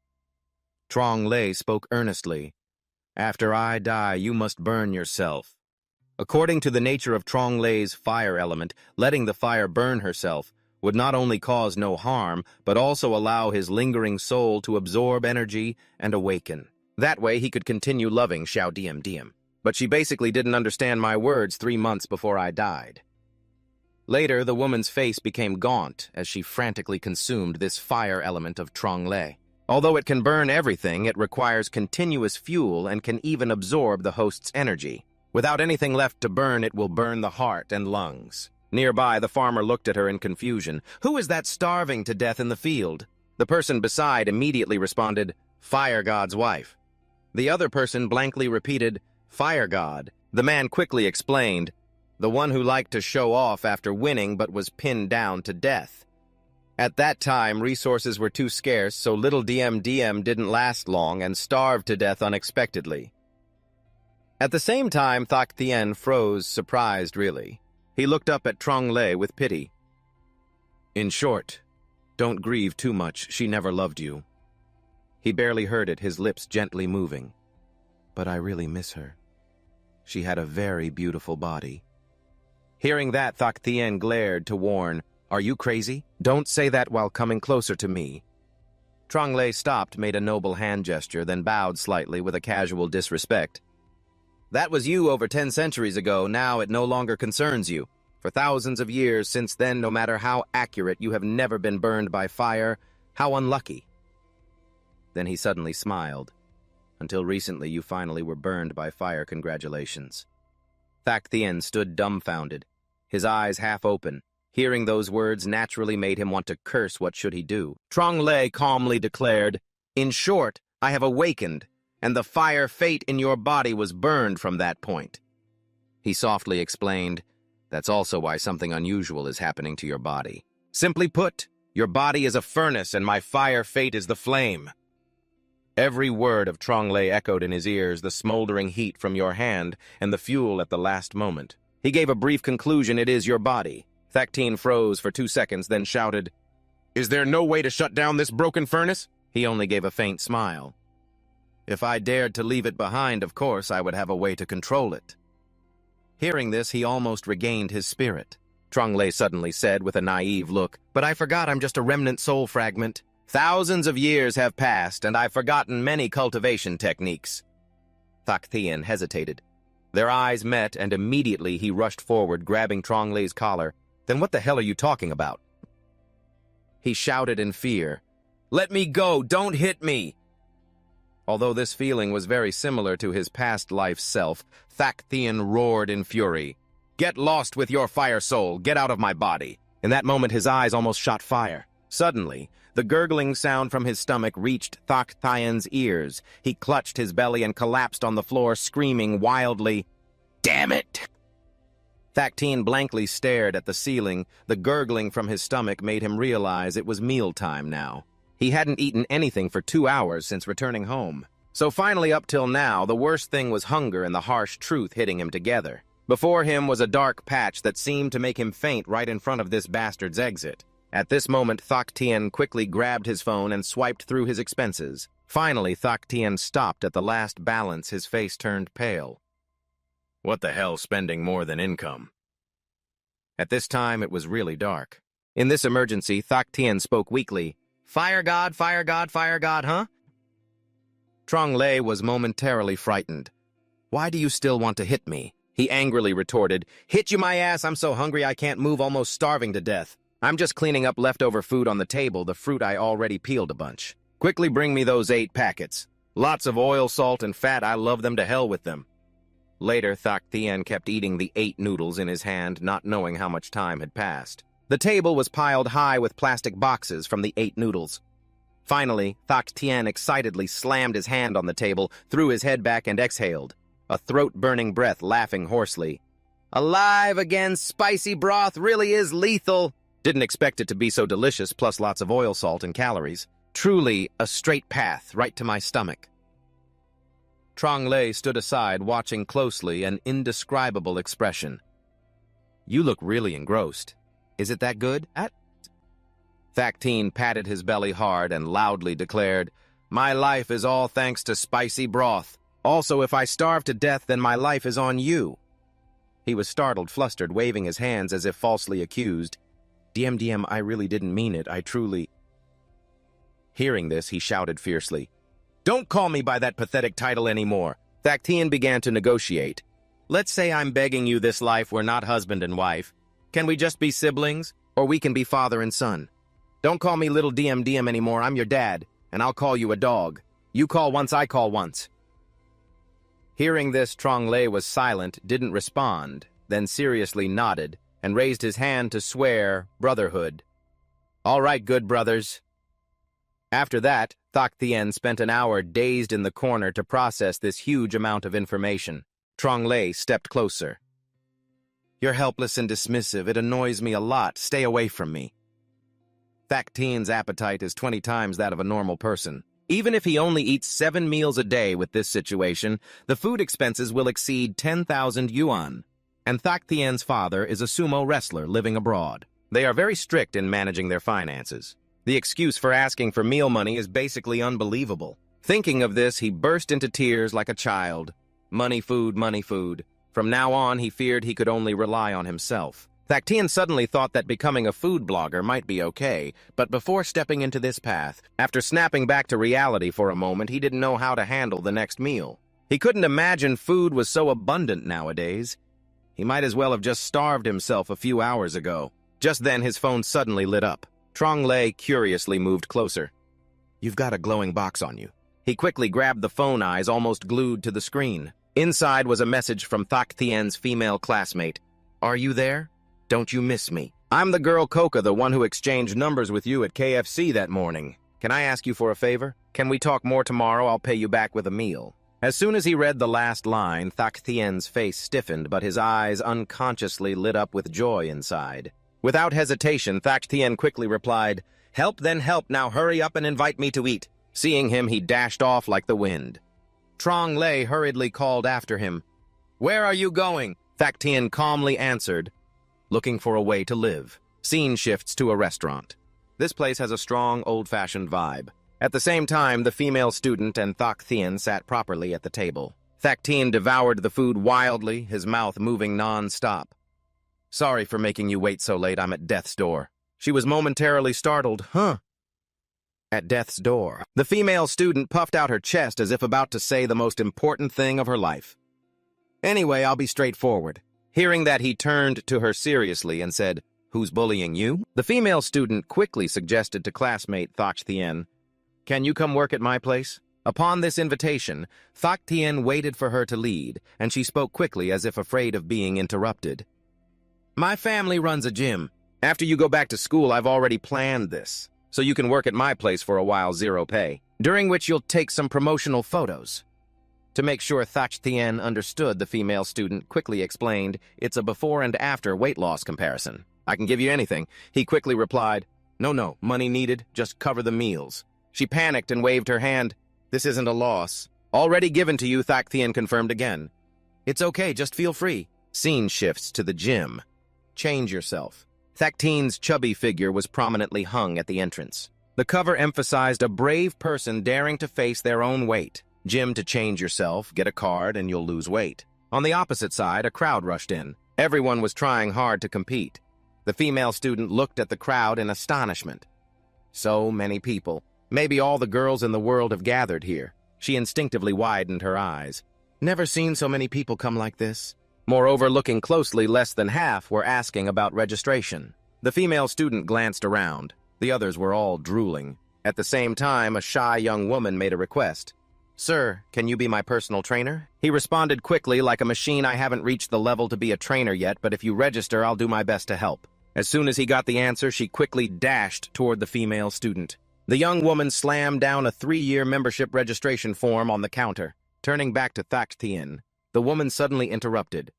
Speaker 1: Trong Lei spoke earnestly. After I die, you must burn yourself. According to the nature of Trong Lei's fire element, letting the fire burn herself would not only cause no harm, but also allow his lingering soul to absorb energy and awaken. That way he could continue loving Xiao Diem Diem. But she basically didn't understand my words 3 months before I died. Later, the woman's face became gaunt as she frantically consumed this fire element of Trong Lei. Although it can burn everything, it requires continuous fuel and can even absorb the host's energy. Without anything left to burn, it will burn the heart and lungs. Nearby, the farmer looked at her in confusion. Who is that starving to death in the field? The person beside immediately responded, Fire God's wife. The other person blankly repeated, Fire God. The man quickly explained, the one who liked to show off after winning but was pinned down to death. At that time, resources were too scarce, so little Diem didn't last long and starved to death unexpectedly. At the same time, Thak Thien froze, surprised really. He looked up at Trong Lei with pity. In short, don't grieve too much, she never loved you. He barely heard it, his lips gently moving. But I really miss her. She had a very beautiful body. Hearing that, Thak Thien glared to warn, Are you crazy? Don't say that while coming closer to me. Trong Lei stopped, made a noble hand gesture, then bowed slightly with a casual disrespect. That was you over 10 centuries ago, now it no longer concerns you. For thousands of years since then, no matter how accurate, you have never been burned by fire. How unlucky. Then he suddenly smiled. Until recently, you finally were burned by fire, congratulations. Thak Thien stood dumbfounded, his eyes half open. Hearing those words naturally made him want to curse. What should he do? Trong Lei calmly declared, In short, I have awakened, and the fire fate in your body was burned from that point. He softly explained, That's also why something unusual is happening to your body. Simply put, your body is a furnace and my fire fate is the flame. Every word of Trong Lei echoed in his ears, the smoldering heat from your hand and the fuel at the last moment. He gave a brief conclusion, It is your body. Thak Thien froze for 2 seconds, then shouted, Is there no way to shut down this broken furnace? He only gave a faint smile. If I dared to leave it behind, of course, I would have a way to control it. Hearing this, he almost regained his spirit. Trong Lei suddenly said with a naive look, But I forgot I'm just a remnant soul fragment. Thousands of years have passed, and I've forgotten many cultivation techniques. Thak Thien hesitated. Their eyes met, and immediately he rushed forward, grabbing Trong Lei's collar. Then what the hell are you talking about? He shouted in fear. Let me go! Don't hit me! Although this feeling was very similar to his past life self, Thak Thien roared in fury. Get lost with your fire soul! Get out of my body! In that moment, his eyes almost shot fire. Suddenly, the gurgling sound from his stomach reached Thak Thien's ears. He clutched his belly and collapsed on the floor, screaming wildly, Damn it! Thak Thien blankly stared at the ceiling. The gurgling from his stomach made him realize it was mealtime now. He hadn't eaten anything for 2 hours since returning home. So finally, up till now, the worst thing was hunger and the harsh truth hitting him together. Before him was a dark patch that seemed to make him faint right in front of this bastard's exit. At this moment, Thak Thien quickly grabbed his phone and swiped through his expenses. Finally, Thak Thien stopped at the last balance. His face turned pale. What the hell, spending more than income? At this time, it was really dark. In this emergency, Thak Thien spoke weakly. Fire God, fire God, fire God, huh? Trong Lei was momentarily frightened. Why do you still want to hit me? He angrily retorted. Hit you my ass, I'm so hungry I can't move, almost starving to death. I'm just cleaning up leftover food on the table, the fruit I already peeled a bunch. Quickly bring me those 8 packets. Lots of oil, salt, and fat, I love them to hell with them. Later, Thak Thien kept eating the 8 noodles in his hand, not knowing how much time had passed. The table was piled high with plastic boxes from the 8 noodles. Finally, Thak Thien excitedly slammed his hand on the table, threw his head back, and exhaled. a throat-burning breath laughing hoarsely. Alive again, spicy broth really is lethal. Didn't expect it to be so delicious, plus lots of oil, salt, and calories. Truly a straight path right to my stomach. Trong Lei stood aside, watching closely, an indescribable expression. You look really engrossed. Is it that good? Thak Tien patted his belly hard and loudly declared, My life is all thanks to spicy broth. Also, if I starve to death, then my life is on you. He was startled, flustered, waving his hands as if falsely accused. DM, I really didn't mean it. I truly... Hearing this, he shouted fiercely, Don't call me by that pathetic title anymore. Thak Tien began to negotiate. Let's say I'm begging you this life we're not husband and wife. Can we just be siblings? Or we can be father and son. Don't call me little DM anymore. I'm your dad, and I'll call you a dog. You call once, I call once. Hearing this, Trong Lei was silent, didn't respond, then seriously nodded, and raised his hand to swear brotherhood. All right, good brothers. After that, Thak Tien spent an hour dazed in the corner to process this huge amount of information. Trong Lei stepped closer. You're helpless and dismissive. It annoys me a lot. Stay away from me. Thak Tien's appetite is 20 times that of a normal person. Even if he only eats 7 meals a day with this situation, the food expenses will exceed 10,000 yuan. And Thak Tien's father is a sumo wrestler living abroad. They are very strict in managing their finances. The excuse for asking for meal money is basically unbelievable. Thinking of this, he burst into tears like a child. Money, food, money, food. From now on, he feared he could only rely on himself. Thak Tien suddenly thought that becoming a food blogger might be okay, but before stepping into this path, after snapping back to reality for a moment, he didn't know how to handle the next meal. He couldn't imagine food was so abundant nowadays. He might as well have just starved himself a few hours ago. Just then, his phone suddenly lit up. Trong Lei curiously moved closer. You've got a glowing box on you. He quickly grabbed the phone, eyes almost glued to the screen. Inside was a message from Thak Tien's female classmate. Are you there? Don't you miss me? I'm the girl Coca, the one who exchanged numbers with you at KFC that morning. Can I ask you for a favor? Can we talk more tomorrow? I'll pay you back with a meal. As soon as he read the last line, Thak Tien's face stiffened, but his eyes unconsciously lit up with joy inside. Without hesitation, Thak Tien quickly replied, Help, then help. Now hurry up and invite me to eat. Seeing him, he dashed off like the wind. Trong Lei hurriedly called after him. Where are you going? Thak Tien calmly answered, Looking for a way to live. Scene shifts to a restaurant. This place has a strong, old-fashioned vibe. At the same time, the female student and Thak Tien sat properly at the table. Thak Tien devoured the food wildly, his mouth moving non-stop. Sorry for making you wait so late. I'm at death's door. She was momentarily startled. At death's door. The female student puffed out her chest as if about to say the most important thing of her life. Anyway, I'll be straightforward. Hearing that, he turned to her seriously and said, Who's bullying you? The female student quickly suggested to classmate Thak Tien, Can you come work at my place? Upon this invitation, Thak Tien waited for her to lead, and she spoke quickly as if afraid of being interrupted. My family runs a gym. After you go back to school, I've already planned this, so you can work at my place for a while, zero pay, during which you'll take some promotional photos. To make sure Thak Tien understood, the female student quickly explained, It's a before and after weight loss comparison. I can give you anything. He quickly replied, No, money needed, just cover the meals. She panicked and waved her hand. This isn't a loss. Already given to you, Thak Tien confirmed again. It's okay, just feel free. Scene shifts to the gym. Change yourself. Thak Tien's chubby figure was prominently hung at the entrance. The cover emphasized a brave person daring to face their own weight. Gym to change yourself, get a card, and you'll lose weight. On the opposite side, a crowd rushed in. Everyone was trying hard to compete. The female student looked at the crowd in astonishment. So many people. Maybe all the girls in the world have gathered here. She instinctively widened her eyes. Never seen so many people come like this. Moreover, looking closely, less than half were asking about registration. The female student glanced around. The others were all drooling. At the same time, a shy young woman made a request. Sir, can you be my personal trainer? He responded quickly, like a machine. I haven't reached the level to be a trainer yet, but if you register, I'll do my best to help. As soon as he got the answer, she quickly dashed toward the female student. The young woman slammed down a 3-year membership registration form on the counter. Turning back to Thak Tien, the The woman suddenly interrupted.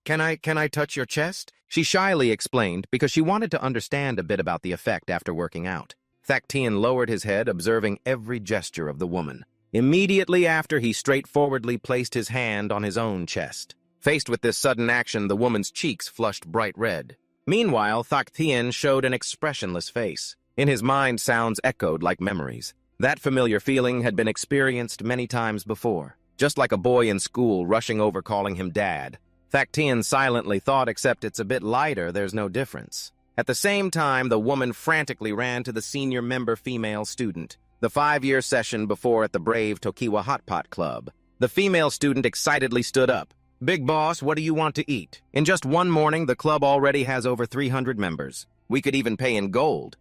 Speaker 1: Can I touch your chest? She shyly explained because she wanted to understand a bit about the effect after working out. Thaktian lowered his head, observing every gesture of the woman. Immediately after, he straightforwardly placed his hand on his own chest. Faced with this sudden action, the woman's cheeks flushed bright red. Meanwhile, Thaktian showed an expressionless face. In his mind, sounds echoed like memories. That familiar feeling had been experienced many times before, just like a boy in school rushing over calling him dad. Thaktian silently thought, except it's a bit lighter, there's no difference. At the same time, the woman frantically ran to the senior member female student, the 5-year session before at the Brave Tokiwa Hot Pot Club. The female student excitedly stood up. Big boss, what do you want to eat? In just one morning, the club already has over 300 members. We could even pay in gold.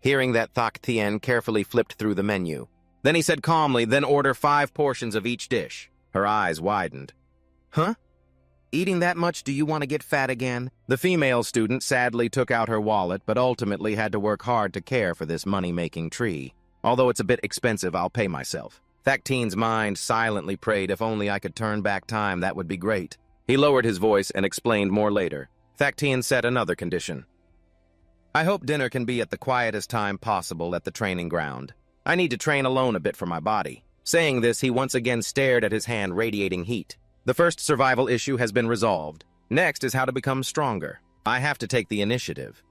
Speaker 1: Hearing that, Thaktian carefully flipped through the menu. Then he said calmly, then order 5 portions of each dish. Her eyes widened. Huh? Eating that much, do you want to get fat again? The female student sadly took out her wallet, but ultimately had to work hard to care for this money-making tree. Although it's a bit expensive, I'll pay myself. Thaktian's mind silently prayed, if only I could turn back time, that would be great. He lowered his voice and explained more later. Thaktian set another condition. I hope dinner can be at the quietest time possible at the training ground. I need to train alone a bit for my body. Saying this, he once again stared at his hand radiating heat. The first survival issue has been resolved. Next is how to become stronger. I have to take the initiative.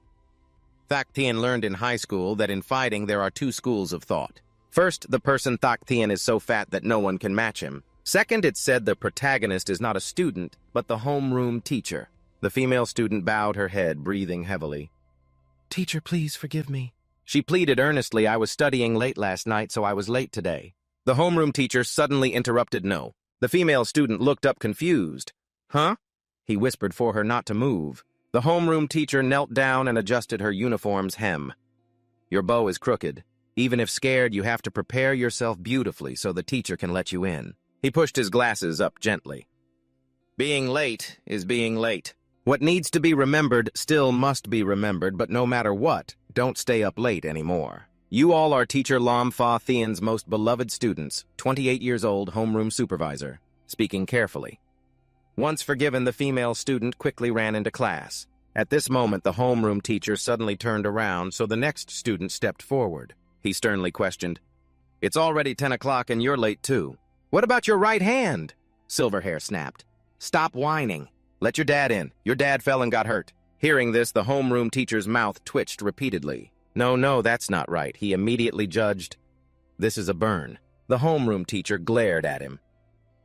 Speaker 1: Thaktian learned in high school that in fighting there are 2 schools of thought. First, the person Thaktian is so fat that no one can match him. Second, it's said the protagonist is not a student, but the homeroom teacher. The female student bowed her head, breathing heavily. Teacher, please forgive me. She pleaded earnestly, I was studying late last night, so I was late today. The homeroom teacher suddenly interrupted, no. The female student looked up confused. Huh? He whispered for her not to move. The homeroom teacher knelt down and adjusted her uniform's hem. Your bow is crooked. Even if scared, you have to prepare yourself beautifully so the teacher can let you in. He pushed his glasses up gently. Being late is being late. What needs to be remembered still must be remembered, but no matter what, don't stay up late anymore. You all are teacher Lam Fa Thien's most beloved students, 28 years old, homeroom supervisor, speaking carefully. Once forgiven, the female student quickly ran into class. At this moment, the homeroom teacher suddenly turned around, so the next student stepped forward. He sternly questioned, It's already 10 o'clock and you're late too. What about your right hand? Silverhair snapped. Stop whining. Let your dad in. Your dad fell and got hurt. Hearing this, the homeroom teacher's mouth twitched repeatedly. No, that's not right. He immediately judged. This is a burn. The homeroom teacher glared at him.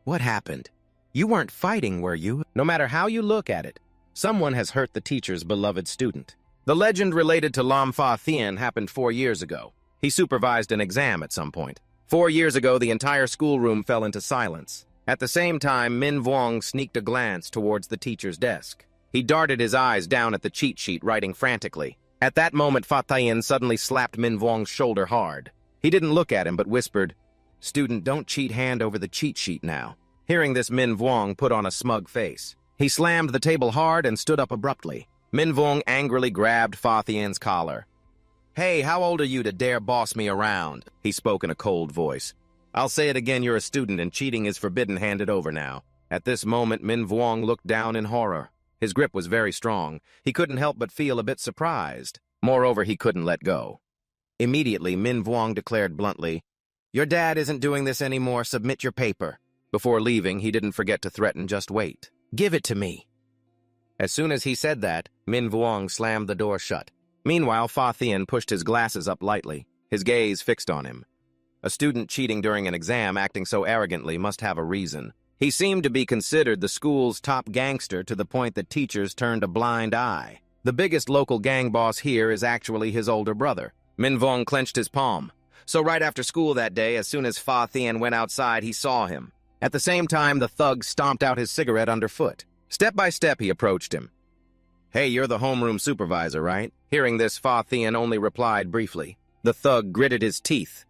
Speaker 1: What happened? You weren't fighting, were you? No matter how you look at it, someone has hurt the teacher's beloved student. The legend related to Lam Fa Thien happened 4 years ago. He supervised an exam at some point. 4 years ago, the entire schoolroom fell into silence. At the same time, Min Vuong sneaked a glance towards the teacher's desk. He darted his eyes down at the cheat sheet, writing frantically. At that moment, Fa Thien suddenly slapped Min Vuong's shoulder hard. He didn't look at him, but whispered, Student, don't cheat hand over the cheat sheet now. Hearing this, Min Vuong put on a smug face. He slammed the table hard and stood up abruptly. Min Vuong angrily grabbed Fa Thien's collar. Hey, how old are you to dare boss me around? He spoke in a cold voice. I'll say it again, you're a student and cheating is forbidden, hand it over now. At this moment, Min Vuong looked down in horror. His grip was very strong. He couldn't help but feel a bit surprised. Moreover, he couldn't let go. Immediately, Min Vuong declared bluntly, Your dad isn't doing this anymore, submit your paper. Before leaving, he didn't forget to threaten, just wait. Give it to me. As soon as he said that, Min Vuong slammed the door shut. Meanwhile, Fa Thien pushed his glasses up lightly, his gaze fixed on him. A student cheating during an exam, acting so arrogantly, must have a reason. He seemed to be considered the school's top gangster to the point that teachers turned a blind eye. The biggest local gang boss here is actually his older brother. Min Vuong clenched his palm. So right after school that day, as soon as Fa Thien went outside, he saw him. At the same time, the thug stomped out his cigarette underfoot. Step by step, he approached him. Hey, you're the homeroom supervisor, right? Hearing this, Fa Thien only replied briefly. The thug gritted his teeth.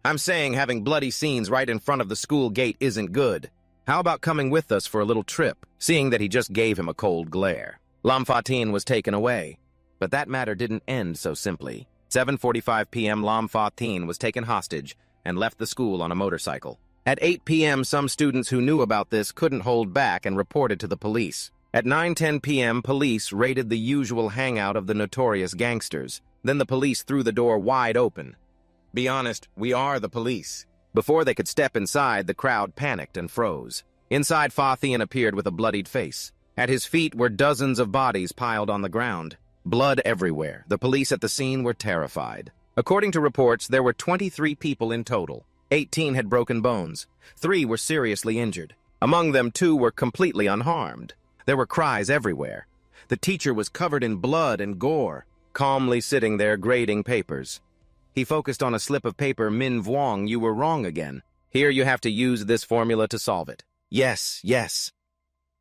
Speaker 1: I'm saying having bloody scenes right in front of the school gate isn't good. How about coming with us for a little trip? Seeing that he just gave him a cold glare. Lam Fa Thien was taken away. But that matter didn't end so simply. 7:45 p.m. Lam Fa Thien was taken hostage and left the school on a motorcycle. At 8 p.m., some students who knew about this couldn't hold back and reported to the police. At 9:10 p.m., police raided the usual hangout of the notorious gangsters. Then the police threw the door wide open. Be honest, we are the police. Before they could step inside, the crowd panicked and froze. Inside, Fa Thien appeared with a bloodied face. At his feet were dozens of bodies piled on the ground. Blood everywhere. The police at the scene were terrified. According to reports, there were 23 people in total. 18 had broken bones. 3 were seriously injured. Among them, 2 were completely unharmed. There were cries everywhere. The teacher was covered in blood and gore, calmly sitting there grading papers. He focused on a slip of paper. Min Vuong, you were wrong again. Here you have to use this formula to solve it. Yes, yes.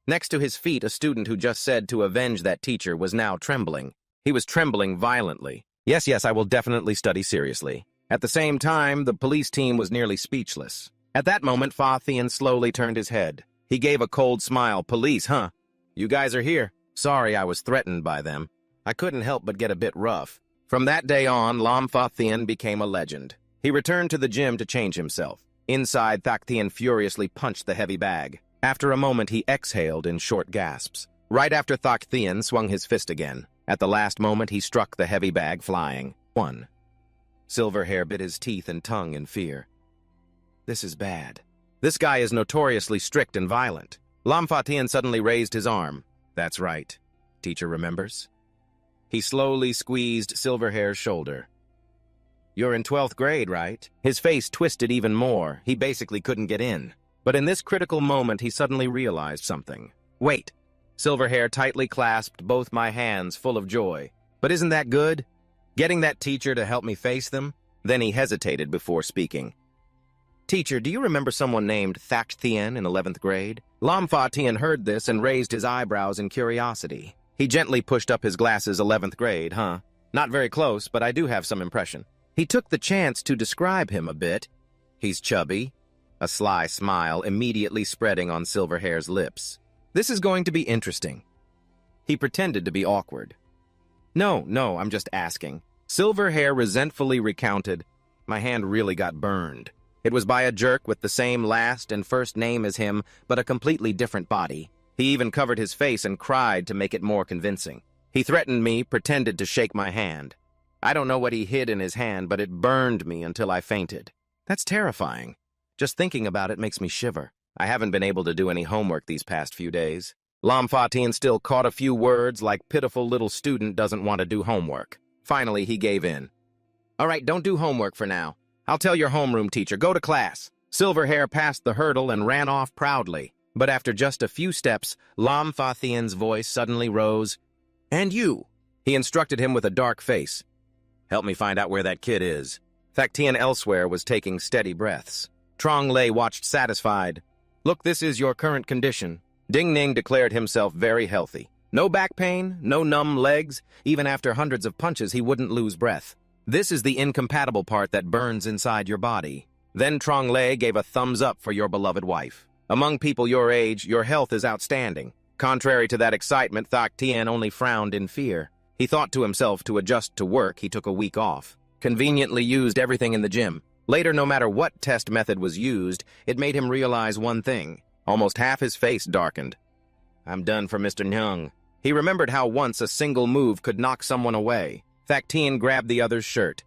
Speaker 1: Next to his feet, a student who just said to avenge that teacher was now trembling. He was trembling violently. Yes, yes, I will definitely study seriously. At the same time, the police team was nearly speechless. At that moment, Fa Thien slowly turned his head. He gave a cold smile. Police, huh? You guys are here. Sorry I was threatened by them. I couldn't help but get a bit rough. From that day on, Lam Fa Thien became a legend. He returned to the gym to change himself. Inside, Thak Thien furiously punched the heavy bag. After a moment, he exhaled in short gasps. Right after Thak Thien swung his fist again. At the last moment, he struck the heavy bag flying. 1. Silverhair bit his teeth and tongue in fear. This is bad. This guy is notoriously strict and violent. Lam Fa Thien suddenly raised his arm. That's right. Teacher remembers. He slowly squeezed Silverhair's shoulder. You're in 12th grade, right? His face twisted even more. He basically couldn't get in. But in this critical moment, he suddenly realized something. Wait. Silverhair tightly clasped both my hands, full of joy. But isn't that good? Getting that teacher to help me face them? Then he hesitated before speaking. Teacher, do you remember someone named Thak Thien in 11th grade? Lam Fa Thien heard this and raised his eyebrows in curiosity. He gently pushed up his glasses. 11th grade, huh? Not very close, but I do have some impression. He took the chance to describe him a bit. He's chubby. A sly smile immediately spreading on Silverhair's lips. This is going to be interesting. He pretended to be awkward. No, I'm just asking. Silverhair resentfully recounted. My hand really got burned. It was by a jerk with the same last and first name as him, but a completely different body. He even covered his face and cried to make it more convincing. He threatened me, pretended to shake my hand. I don't know what he hid in his hand, but it burned me until I fainted. That's terrifying. Just thinking about it makes me shiver. I haven't been able to do any homework these past few days. Lam Fa Thien still caught a few words like pitiful little student doesn't want to do homework. Finally, he gave in. All right, don't do homework for now. I'll tell your homeroom teacher. Go to class. Silverhair passed the hurdle and ran off proudly. But after just a few steps, Lam Fa Thien's voice suddenly rose. And you? He instructed him with a dark face. Help me find out where that kid is. Thak Thien elsewhere was taking steady breaths. Trong Lei watched satisfied. Look, this is your current condition. Ding Ning declared himself very healthy. No back pain, no numb legs. Even after hundreds of punches, he wouldn't lose breath. This is the incompatible part that burns inside your body. Then Trong Lei gave a thumbs up for your beloved wife. Among people your age, your health is outstanding. Contrary to that excitement, Thak Thien only frowned in fear. He thought to himself to adjust to work, he took a week off. Conveniently used everything in the gym. Later, no matter what test method was used, it made him realize one thing. Almost half his face darkened. I'm done for Mr. Nyung. He remembered how once a single move could knock someone away. Thak Thien grabbed the other's shirt.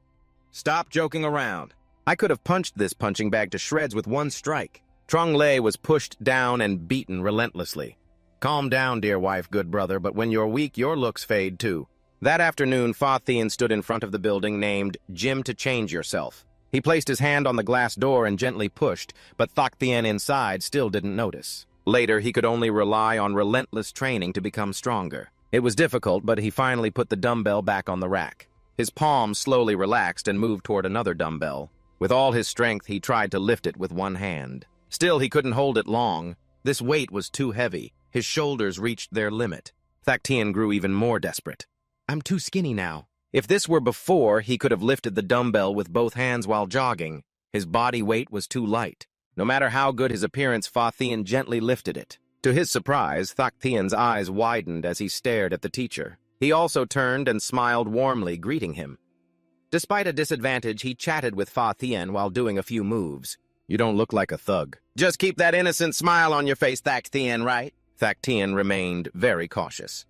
Speaker 1: Stop joking around. I could have punched this punching bag to shreds with one strike. Trong Lei was pushed down and beaten relentlessly. Calm down, dear wife, good brother, but when you're weak, your looks fade too. That afternoon, Fa Thien stood in front of the building named Gym to Change Yourself. He placed his hand on the glass door and gently pushed, but Thak Thien inside still didn't notice. Later, he could only rely on relentless training to become stronger. It was difficult, but he finally put the dumbbell back on the rack. His palms slowly relaxed and moved toward another dumbbell. With all his strength, he tried to lift it with one hand. Still, he couldn't hold it long. This weight was too heavy. His shoulders reached their limit. Thak Thien grew even more desperate. I'm too skinny now. If this were before, he could have lifted the dumbbell with both hands while jogging. His body weight was too light. No matter how good his appearance, Fa Thien gently lifted it. To his surprise, Thak Thien's eyes widened as he stared at the teacher. He also turned and smiled warmly, greeting him. Despite a disadvantage, he chatted with Fa Thien while doing a few moves. You don't look like a thug. Just keep that innocent smile on your face, Thak Thien, right? Thak Thien remained very cautious.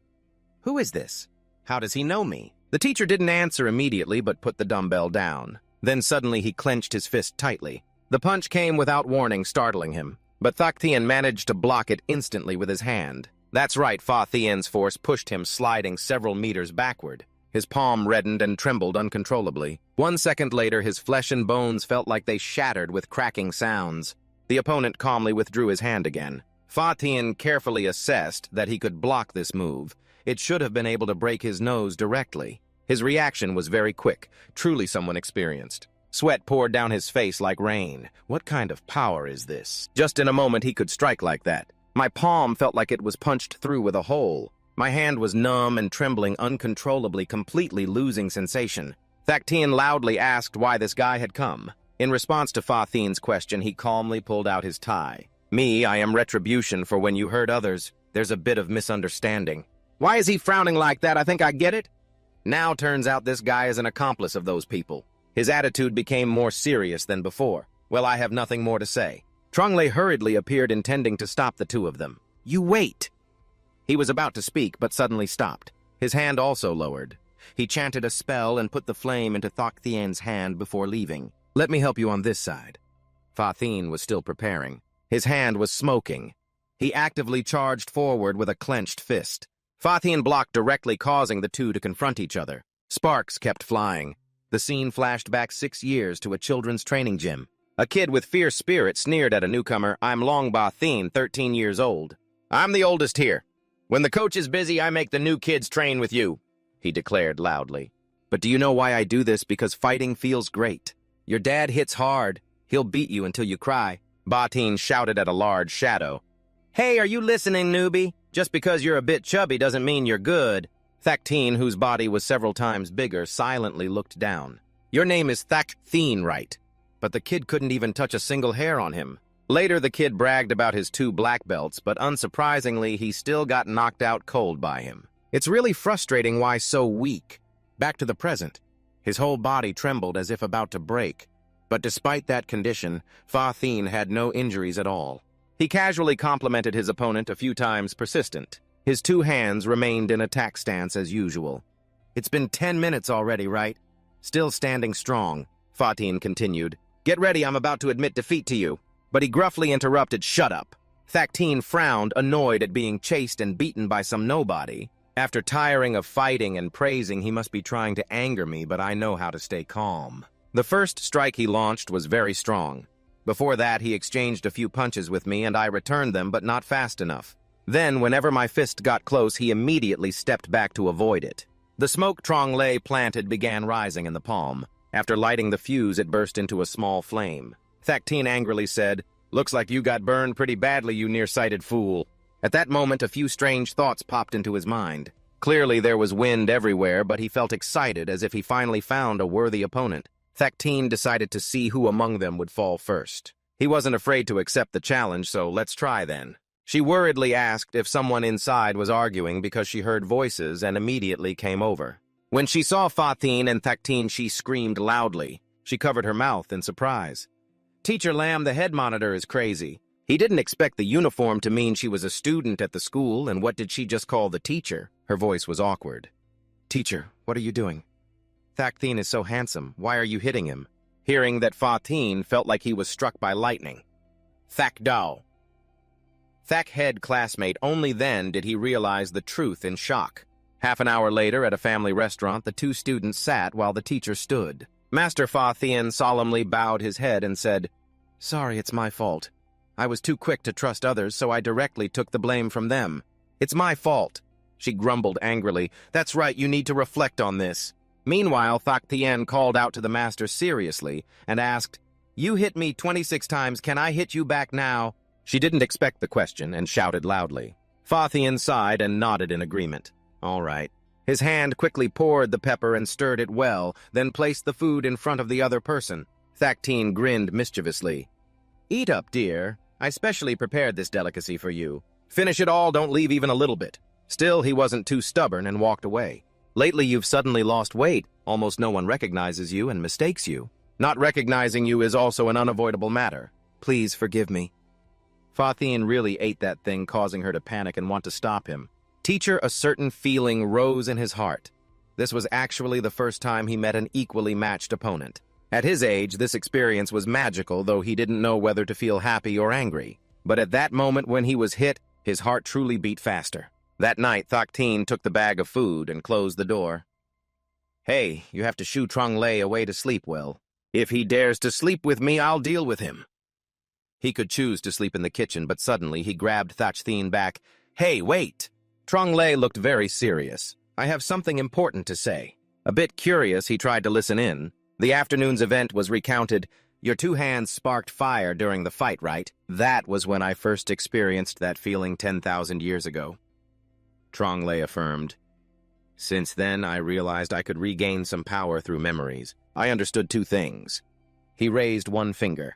Speaker 1: Who is this? How does he know me? The teacher didn't answer immediately but put the dumbbell down. Then suddenly he clenched his fist tightly. The punch came without warning, startling him. But Thak Thien managed to block it instantly with his hand. That's right, Fa Thien's force pushed him sliding several meters backward. His palm reddened and trembled uncontrollably. 1 second later, his flesh and bones felt like they shattered with cracking sounds. The opponent calmly withdrew his hand again. Fa Thien carefully assessed that he could block this move. It should have been able to break his nose directly. His reaction was very quick, truly someone experienced. Sweat poured down his face like rain. What kind of power is this? Just in a moment he could strike like that. My palm felt like it was punched through with a hole. My hand was numb and trembling uncontrollably, completely losing sensation. Thak Thien loudly asked why this guy had come. In response to Fa Thien's question, he calmly pulled out his tie. Me, I am retribution for when you hurt others. There's a bit of misunderstanding. Why is he frowning like that? I think I get it. Now turns out this guy is an accomplice of those people. His attitude became more serious than before. Well, I have nothing more to say. Tronglei hurriedly appeared, intending to stop the two of them. You wait! He was about to speak, but suddenly stopped. His hand also lowered. He chanted a spell and put the flame into Thak Thien's hand before leaving. Let me help you on this side. Fa Thien was still preparing. His hand was smoking. He actively charged forward with a clenched fist. Fa Thien blocked directly, causing the two to confront each other. Sparks kept flying. The scene flashed back 6 years to a children's training gym. A kid with fierce spirit sneered at a newcomer. I'm Long Ba Thien, 13 years old. I'm the oldest here. When the coach is busy, I make the new kids train with you, he declared loudly. But do you know why I do this? Because fighting feels great. Your dad hits hard. He'll beat you until you cry. Ba Thien shouted at a large shadow. Hey, are you listening, newbie? Just because you're a bit chubby doesn't mean you're good. Thak Thien, whose body was several times bigger, silently looked down. Your name is Thak Thien, right? But the kid couldn't even touch a single hair on him. Later, the kid bragged about his 2 black belts, but unsurprisingly, he still got knocked out cold by him. It's really frustrating why so weak. Back to the present. His whole body trembled as if about to break. But despite that condition, Fa Thien had no injuries at all. He casually complimented his opponent a few times, persistent. His 2 hands remained in attack stance as usual. It's been 10 minutes already, right? Still standing strong, Fa Thien continued. Get ready, I'm about to admit defeat to you. But he gruffly interrupted, shut up. Thak Thien frowned, annoyed at being chased and beaten by some nobody. After tiring of fighting and praising, he must be trying to anger me, but I know how to stay calm. The first strike he launched was very strong. Before that, he exchanged a few punches with me, and I returned them, but not fast enough. Then, whenever my fist got close, he immediately stepped back to avoid it. The smoke Tronglei planted began rising in the palm. After lighting the fuse, it burst into a small flame. Thak Thien angrily said, Looks like you got burned pretty badly, you nearsighted fool. At that moment, a few strange thoughts popped into his mind. Clearly, there was wind everywhere, but he felt excited as if he finally found a worthy opponent. Thak Thien decided to see who among them would fall first. He wasn't afraid to accept the challenge, so let's try then. She worriedly asked if someone inside was arguing because she heard voices and immediately came over. When she saw Fa Thien and Thak Thien, she screamed loudly. She covered her mouth in surprise. Teacher Lam, the head monitor, is crazy. He didn't expect the uniform to mean she was a student at the school, and what did she just call the teacher? Her voice was awkward. Teacher, what are you doing? Thak Thien is so handsome. Why are you hitting him? Hearing that, Fa Thien felt like he was struck by lightning. Thak Dao. Thak head classmate, only then did he realize the truth in shock. Half an hour later, at a family restaurant, the 2 students sat while the teacher stood. Master Fa Thien solemnly bowed his head and said, Sorry, it's my fault. I was too quick to trust others, so I directly took the blame from them. It's my fault. She grumbled angrily. That's right, you need to reflect on this. Meanwhile, Thak Thien called out to the master seriously and asked, You hit me 26 times, can I hit you back now? She didn't expect the question and shouted loudly. Fa Thien sighed and nodded in agreement. All right. His hand quickly poured the pepper and stirred it well, then placed the food in front of the other person. Thak Thien grinned mischievously. Eat up, dear. I specially prepared this delicacy for you. Finish it all, don't leave even a little bit. Still, he wasn't too stubborn and walked away. Lately, you've suddenly lost weight. Almost no one recognizes you and mistakes you. Not recognizing you is also an unavoidable matter. please forgive me. Fa Thien really ate that thing, causing her to panic and want to stop him. Teacher, a certain feeling rose in his heart. This was actually the first time he met an equally matched opponent. At his age, this experience was magical, though he didn't know whether to feel happy or angry. But at that moment when he was hit, his heart truly beat faster. That night, Thak Tin took the bag of food and closed the door. Hey, you have to shoo Trong Lei away to sleep well. If he dares to sleep with me, I'll deal with him. He could choose to sleep in the kitchen, but suddenly he grabbed Thak Tin back. Hey, wait! Trong Lei looked very serious. I have something important to say. A bit curious, he tried to listen in. The afternoon's event was recounted. Your two hands sparked fire during the fight, right? That was when I first experienced that feeling 10,000 years ago. Trong Lei affirmed. Since then, I realized I could regain some power through memories. I understood two things. He raised one finger.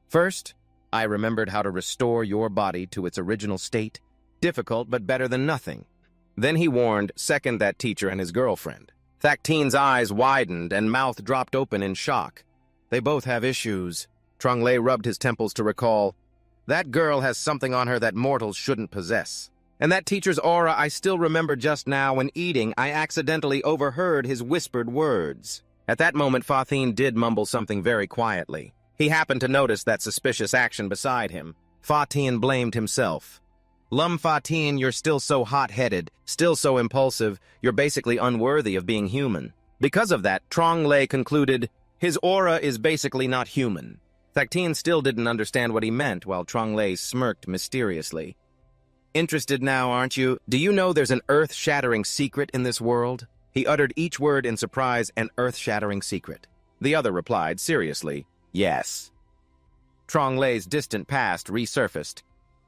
Speaker 1: First, I remembered how to restore your body to its original state. Difficult, but better than nothing. Then he warned, second, that teacher and his girlfriend. Thak Tin's eyes widened and mouth dropped open in shock. They both have issues. Trong Lei rubbed his temples to recall. That girl has something on her that mortals shouldn't possess. And that teacher's aura, I still remember just now when eating, I accidentally overheard his whispered words. At that moment, Fa Thien did mumble something very quietly. He happened to notice that suspicious action beside him. Fa Thien blamed himself. Lum Fa Thien, you're still so hot-headed, still so impulsive, you're basically unworthy of being human. Because of that, Trong Lei concluded, his aura is basically not human. Thak Tin still didn't understand what he meant, while Trong Lei smirked mysteriously. Interested now, aren't you? Do you know there's an earth-shattering secret in this world? He uttered each word in surprise, an earth-shattering secret. The other replied, seriously, yes. Trong Lei's distant past resurfaced.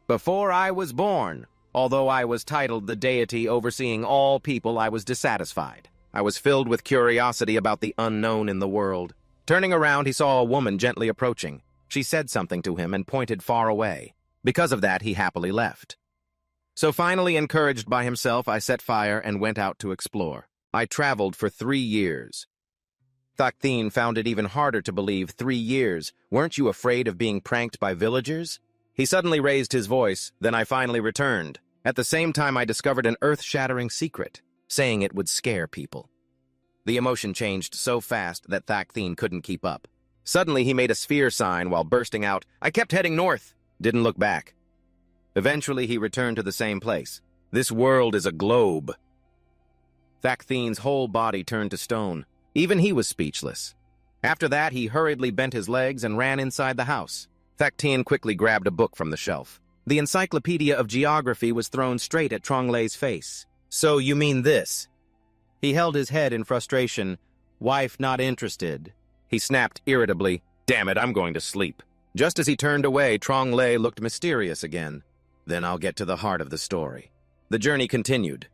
Speaker 1: Before I was born, although I was titled the deity overseeing all people, I was dissatisfied. I was filled with curiosity about the unknown in the world. Turning around, he saw a woman gently approaching. She said something to him and pointed far away. Because of that, he happily left. So finally, encouraged by himself, I set fire and went out to explore. I traveled for 3 years. Thak Tin found it even harder to believe 3 years. Weren't you afraid of being pranked by villagers? He suddenly raised his voice, then I finally returned. At the same time, I discovered an earth-shattering secret, saying it would scare people. The emotion changed so fast that Thak Tin couldn't keep up. Suddenly, he made a sphere sign while bursting out, I kept heading north, didn't look back. Eventually, he returned to the same place. This world is a globe. Thak Tin's whole body turned to stone. Even he was speechless. After that, he hurriedly bent his legs and ran inside the house. Thak Tin quickly grabbed a book from the shelf. The Encyclopedia of Geography was thrown straight at Trong Lei's face. So you mean this? He held his head in frustration. Wife not interested. He snapped irritably, damn it, I'm going to sleep. Just as he turned away, Trong Lei looked mysterious again. Then I'll get to the heart of the story. The journey continued.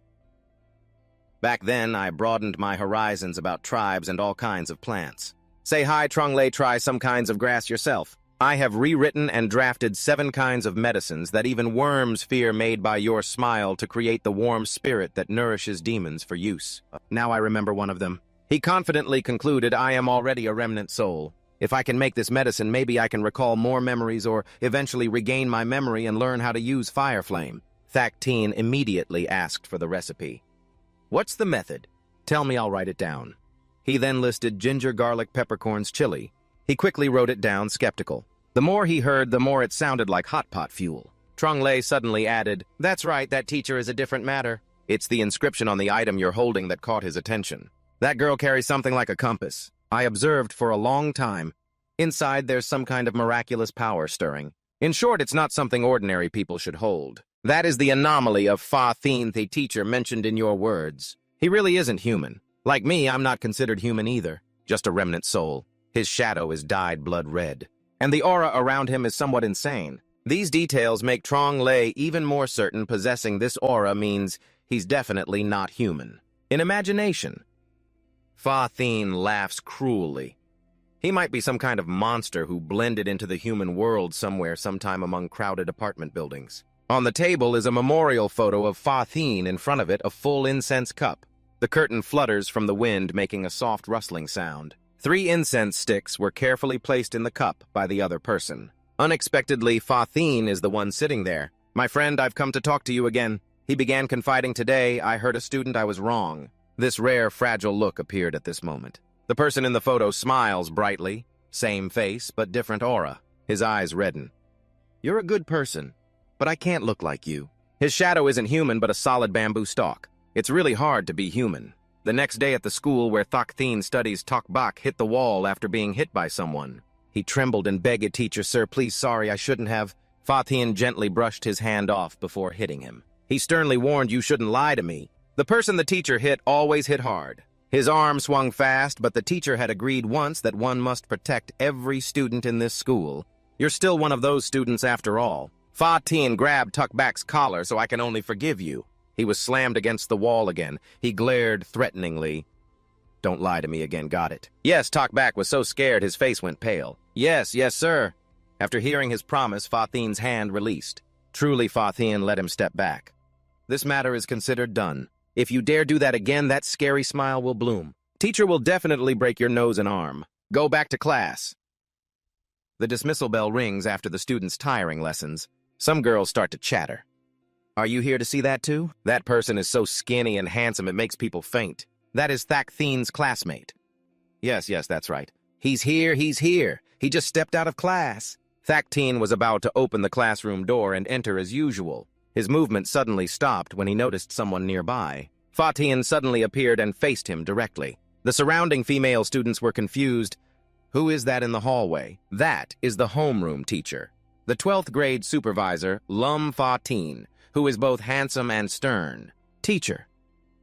Speaker 1: Back then, I broadened my horizons about tribes and all kinds of plants. Say hi, Trong Lei, try some kinds of grass yourself. I have rewritten and drafted 7 kinds of medicines that even worms fear, made by your smile to create the warm spirit that nourishes demons for use. Now I remember one of them. He confidently concluded, I am already a remnant soul. If I can make this medicine, maybe I can recall more memories or eventually regain my memory and learn how to use fire flame. Thak Tin immediately asked for the recipe. What's the method? Tell me, I'll write it down. He then listed ginger, garlic, peppercorns, chili. He quickly wrote it down, skeptical. The more he heard, the more it sounded like hot pot fuel. Trong Lei suddenly added, that's right, that teacher is a different matter. It's the inscription on the item you're holding that caught his attention. That girl carries something like a compass. I observed for a long time. Inside, there's some kind of miraculous power stirring. In short, it's not something ordinary people should hold. That is the anomaly of Fa Thien, the teacher mentioned in your words. He really isn't human. Like me, I'm not considered human either. Just a remnant soul. His shadow is dyed blood red. And the aura around him is somewhat insane. These details make Trong Lei even more certain possessing this aura means he's definitely not human. In imagination, Fa Thien laughs cruelly. He might be some kind of monster who blended into the human world somewhere sometime among crowded apartment buildings. On the table is a memorial photo of Fa Thien, in front of it a full incense cup. The curtain flutters from the wind, making a soft rustling sound. 3 incense sticks were carefully placed in the cup by the other person. Unexpectedly, Fa Thien is the one sitting there. "My friend, I've come to talk to you again." He began confiding, "Today, I heard a student I was wrong." This rare, fragile look appeared at this moment. The person in the photo smiles brightly. Same face, but different aura. His eyes redden. "You're a good person, but I can't look like you." His shadow isn't human, but a solid bamboo stalk. It's really hard to be human. The next day at the school where Thak Thien studies, Tok Bak hit the wall after being hit by someone. He trembled and begged, "Teacher, sir, please, sorry, I shouldn't have." Fa Thien gently brushed his hand off before hitting him. He sternly warned, "You shouldn't lie to me." The person the teacher hit always hit hard. His arm swung fast, but the teacher had agreed once that one must protect every student in this school. "You're still one of those students after all." Fa Thien grabbed Tok Bak's collar, "So I can only forgive you." He was slammed against the wall again. He glared threateningly. "Don't lie to me again, got it?" Yes, Tok Bak was so scared his face went pale. Yes, sir." After hearing his promise, Fa Thien's hand released. Truly, Fa Thien let him step back. "This matter is considered done. If you dare do that again, that scary smile will bloom. Teacher will definitely break your nose and arm. Go back to class." The dismissal bell rings after the students' tiring lessons. Some girls start to chatter. "Are you here to see that too? That person is so skinny and handsome it makes people faint. That is Thak Thien's classmate." Yes, that's right. He's here. He just stepped out of class." Thak Thien was about to open the classroom door and enter as usual. His movement suddenly stopped when he noticed someone nearby. Fa Thien suddenly appeared and faced him directly. The surrounding female students were confused. Who is that in the hallway? That is the homeroom teacher. The 12th grade supervisor, Lum Fa Thien, who is both handsome and stern. "Teacher,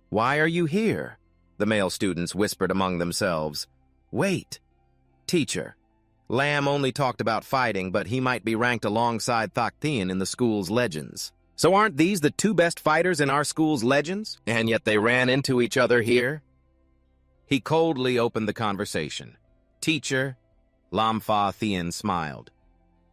Speaker 1: why are you here?" the male students whispered among themselves. "Wait. Teacher, Lam only talked about fighting, but he might be ranked alongside Thak Thien in the school's legends. So aren't these the two best fighters in our school's legends? And yet they ran into each other here?" He coldly opened the conversation. "Teacher," Lam Fa Thien smiled.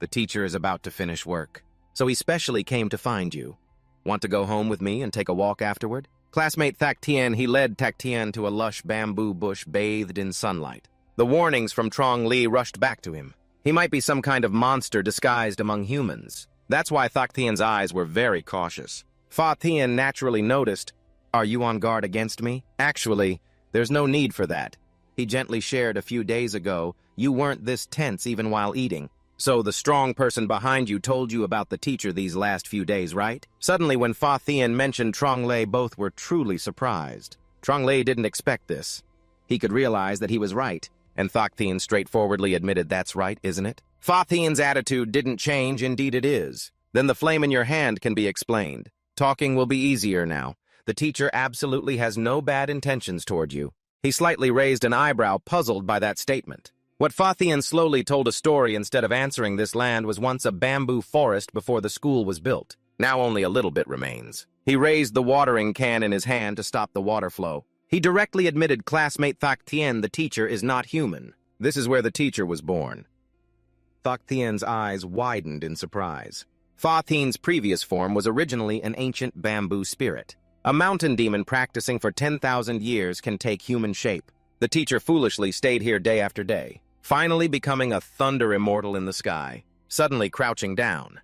Speaker 1: "The teacher is about to finish work, so he specially came to find you. Want to go home with me and take a walk afterward?" Classmate Thak Thien, he led Thak Thien to a lush bamboo bush bathed in sunlight. The warnings from Trong Li rushed back to him. He might be some kind of monster disguised among humans. That's why Thak Thien's eyes were very cautious. Fa Thien naturally noticed, "Are you on guard against me?" "Actually, there's no need for that." He gently shared, "A few days ago, you weren't this tense even while eating. So the strong person behind you told you about the teacher these last few days, right?" Suddenly, when Fa Thien mentioned Trong Lei, both were truly surprised. Trong Lei didn't expect this. He could realize that he was right, and Thak Thien straightforwardly admitted, "That's right, isn't it?" Fa Thien's attitude didn't change, indeed it is. "Then the flame in your hand can be explained. Talking will be easier now. The teacher absolutely has no bad intentions toward you." He slightly raised an eyebrow, puzzled by that statement. What Fa Thien slowly told a story instead of answering. This land was once a bamboo forest before the school was built. Now only a little bit remains. He raised the watering can in his hand to stop the water flow. He directly admitted, "Classmate Thak Thien, the teacher, is not human. This is where the teacher was born." Thak Thien's eyes widened in surprise. Fa Thien's previous form was originally an ancient bamboo spirit. A mountain demon practicing for 10,000 years can take human shape. The teacher foolishly stayed here day after day, finally becoming a thunder immortal in the sky, suddenly crouching down.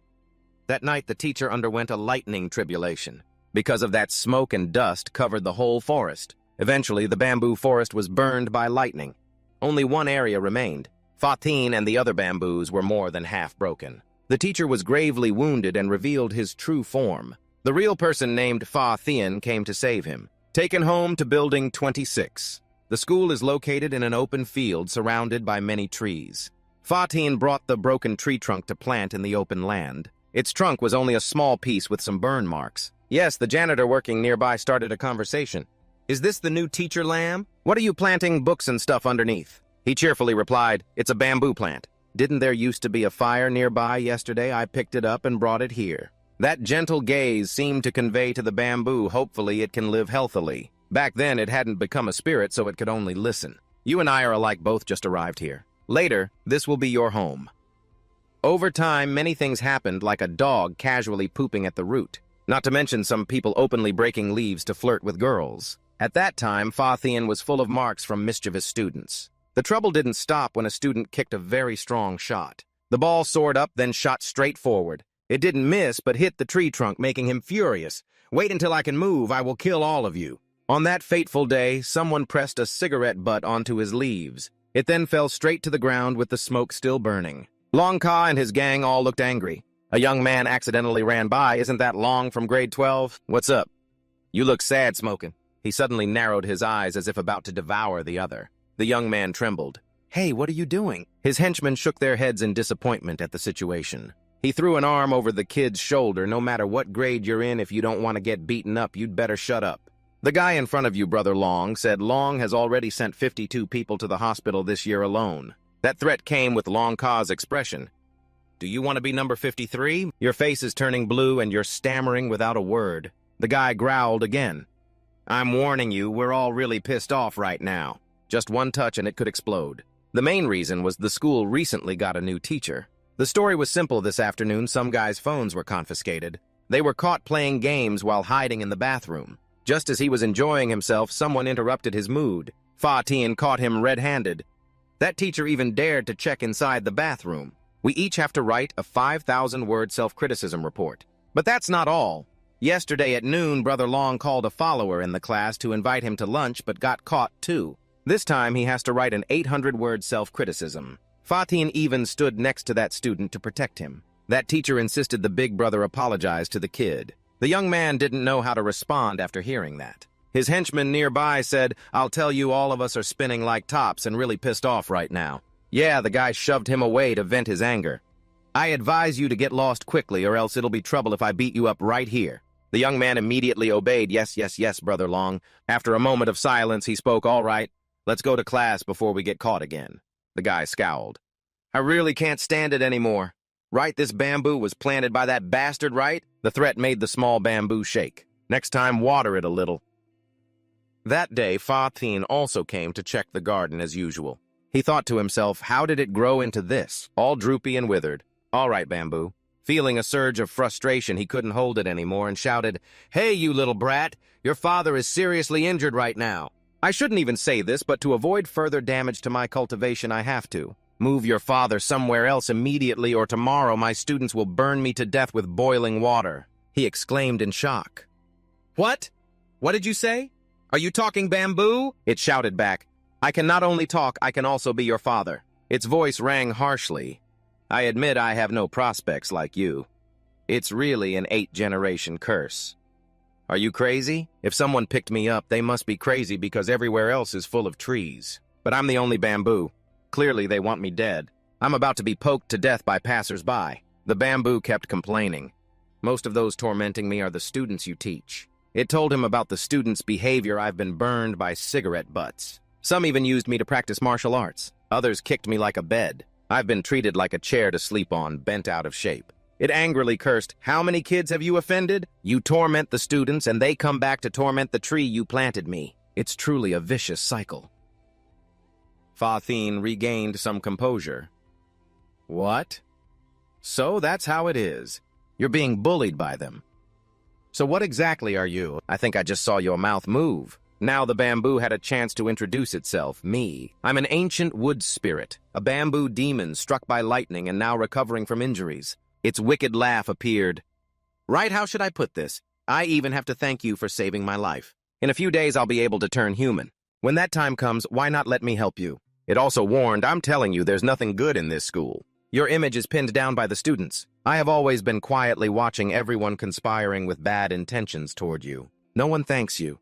Speaker 1: That night, the teacher underwent a lightning tribulation. Because of that, smoke and dust covered the whole forest. Eventually, the bamboo forest was burned by lightning. Only one area remained. Fa Thien and the other bamboos were more than half broken. The teacher was gravely wounded and revealed his true form. The real person named Fa Thien came to save him. Taken home to Building 26. The school is located in an open field surrounded by many trees. Fa Thien brought the broken tree trunk to plant in the open land. Its trunk was only a small piece with some burn marks. Yes, the janitor working nearby started a conversation. "Is this the new teacher, Lamb? What are you planting books and stuff underneath?" He cheerfully replied, "It's a bamboo plant. Didn't there used to be a fire nearby yesterday? I picked it up and brought it here." That gentle gaze seemed to convey to the bamboo, hopefully it can live healthily. Back then, it hadn't become a spirit, so it could only listen. "You and I are alike, both just arrived here. Later, this will be your home." Over time, many things happened, like a dog casually pooping at the root. Not to mention some people openly breaking leaves to flirt with girls. At that time, Fa Thien was full of marks from mischievous students. The trouble didn't stop when a student kicked a very strong shot. The ball soared up, then shot straight forward. It didn't miss, but hit the tree trunk, making him furious. "Wait until I can move, I will kill all of you." On that fateful day, someone pressed a cigarette butt onto his leaves. It then fell straight to the ground with the smoke still burning. Long Ka and his gang all looked angry. A young man accidentally ran by. "Isn't that Long from grade 12? What's up? You look sad smoking." He suddenly narrowed his eyes as if about to devour the other. The young man trembled. "Hey, what are you doing?" His henchmen shook their heads in disappointment at the situation. He threw an arm over the kid's shoulder. "No matter what grade you're in, if you don't want to get beaten up, you'd better shut up. The guy in front of you, Brother Long, said Long has already sent 52 people to the hospital this year alone." That threat came with Long Ka's expression. "Do you want to be number 53? Your face is turning blue and you're stammering without a word." The guy growled again. "I'm warning you, we're all really pissed off right now. Just one touch and it could explode." The main reason was the school recently got a new teacher. The story was simple this afternoon. Some guys' phones were confiscated. They were caught playing games while hiding in the bathroom. Just as he was enjoying himself, someone interrupted his mood. Fa Tien caught him red-handed. That teacher even dared to check inside the bathroom. We each have to write a 5,000-word self-criticism report. But that's not all. Yesterday at noon, Brother Long called a follower in the class to invite him to lunch, but got caught too. This time he has to write an 800-word self-criticism. Fa Tien even stood next to that student to protect him. That teacher insisted the big brother apologize to the kid. The young man didn't know how to respond after hearing that. His henchman nearby said, "I'll tell you, all of us are spinning like tops and really pissed off right now." Yeah, the guy shoved him away to vent his anger. "I advise you to get lost quickly, or else it'll be trouble if I beat you up right here." The young man immediately obeyed. "Yes, yes, yes, Brother Long." After a moment of silence, he spoke. "All right, let's go to class before we get caught again." The guy scowled. "I really can't stand it anymore. Right, this bamboo was planted by that bastard, right?" The threat made the small bamboo shake. "Next time, water it a little." That day, Fa Tien also came to check the garden as usual. He thought to himself, how did it grow into this, all droopy and withered? "All right, bamboo." Feeling a surge of frustration, he couldn't hold it anymore and shouted, "Hey, you little brat! Your father is seriously injured right now." I shouldn't even say this, but to avoid further damage to my cultivation, I have to. "Move your father somewhere else immediately, or tomorrow my students will burn me to death with boiling water," he exclaimed in shock. "What? What did you say? Are you talking bamboo?" It shouted back. "I can not only talk, I can also be your father." Its voice rang harshly. "I admit I have no prospects like you. It's really an 8th-generation curse. Are you crazy? If someone picked me up, they must be crazy because everywhere else is full of trees. But I'm the only bamboo. Clearly they want me dead. I'm about to be poked to death by passers-by." The bamboo kept complaining. "Most of those tormenting me are the students you teach." It told him about the students' behavior. "I've been burned by cigarette butts. Some even used me to practice martial arts. Others kicked me like a bed. I've been treated like a chair to sleep on, bent out of shape." It angrily cursed. "How many kids have you offended? You torment the students, and they come back to torment the tree you planted me. It's truly a vicious cycle." Fa Tien regained some composure. "What? So that's how it is. You're being bullied by them. So what exactly are you? I think I just saw your mouth move." Now the bamboo had a chance to introduce itself. "Me. I'm an ancient wood spirit, a bamboo demon struck by lightning and now recovering from injuries." Its wicked laugh appeared. "Right, how should I put this? I even have to thank you for saving my life. In a few days I'll be able to turn human. When that time comes, why not let me help you?" It also warned, "I'm telling you, there's nothing good in this school. Your image is pinned down by the students. I have always been quietly watching everyone conspiring with bad intentions toward you. No one thanks you.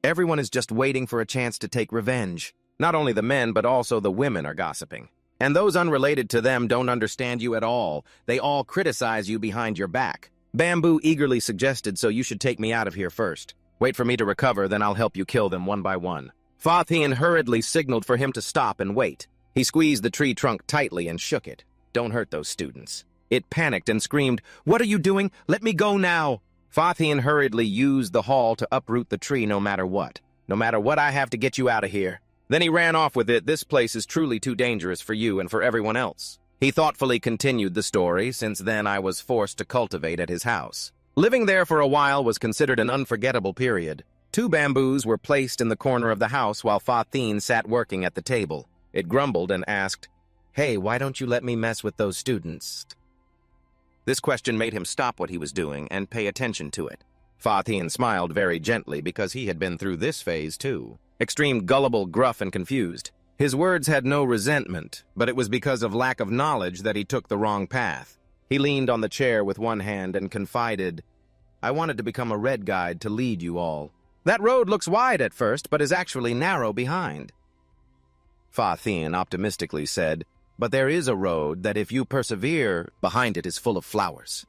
Speaker 1: Everyone is just waiting for a chance to take revenge. Not only the men, but also the women are gossiping. And those unrelated to them don't understand you at all. They all criticize you behind your back." Bamboo eagerly suggested, "So you should take me out of here first. Wait for me to recover, then I'll help you kill them one by one." Fa Tien hurriedly signaled for him to stop and wait. He squeezed the tree trunk tightly and shook it. "Don't hurt those students." It panicked and screamed, "What are you doing? Let me go now!" Fa Tien hurriedly used the haul to uproot the tree no matter what. "No matter what, I have to get you out of here." Then he ran off with it. "This place is truly too dangerous for you and for everyone else." He thoughtfully continued the story. "Since then, I was forced to cultivate at his house. Living there for a while was considered an unforgettable period. 2 bamboos were placed in the corner of the house while Fa Tien sat working at the table. It grumbled and asked, Hey, why don't you let me mess with those students? This question made him stop what he was doing and pay attention to it. Fa Tian smiled very gently because he had been through this phase too. Extreme, gullible, gruff, and confused. His words had no resentment, but it was because of lack of knowledge that he took the wrong path. He leaned on the chair with one hand and confided, I wanted to become a red guide to lead you all. That road looks wide at first, but is actually narrow behind. Fa Tian optimistically said, but there is a road that if you persevere, behind it is full of flowers.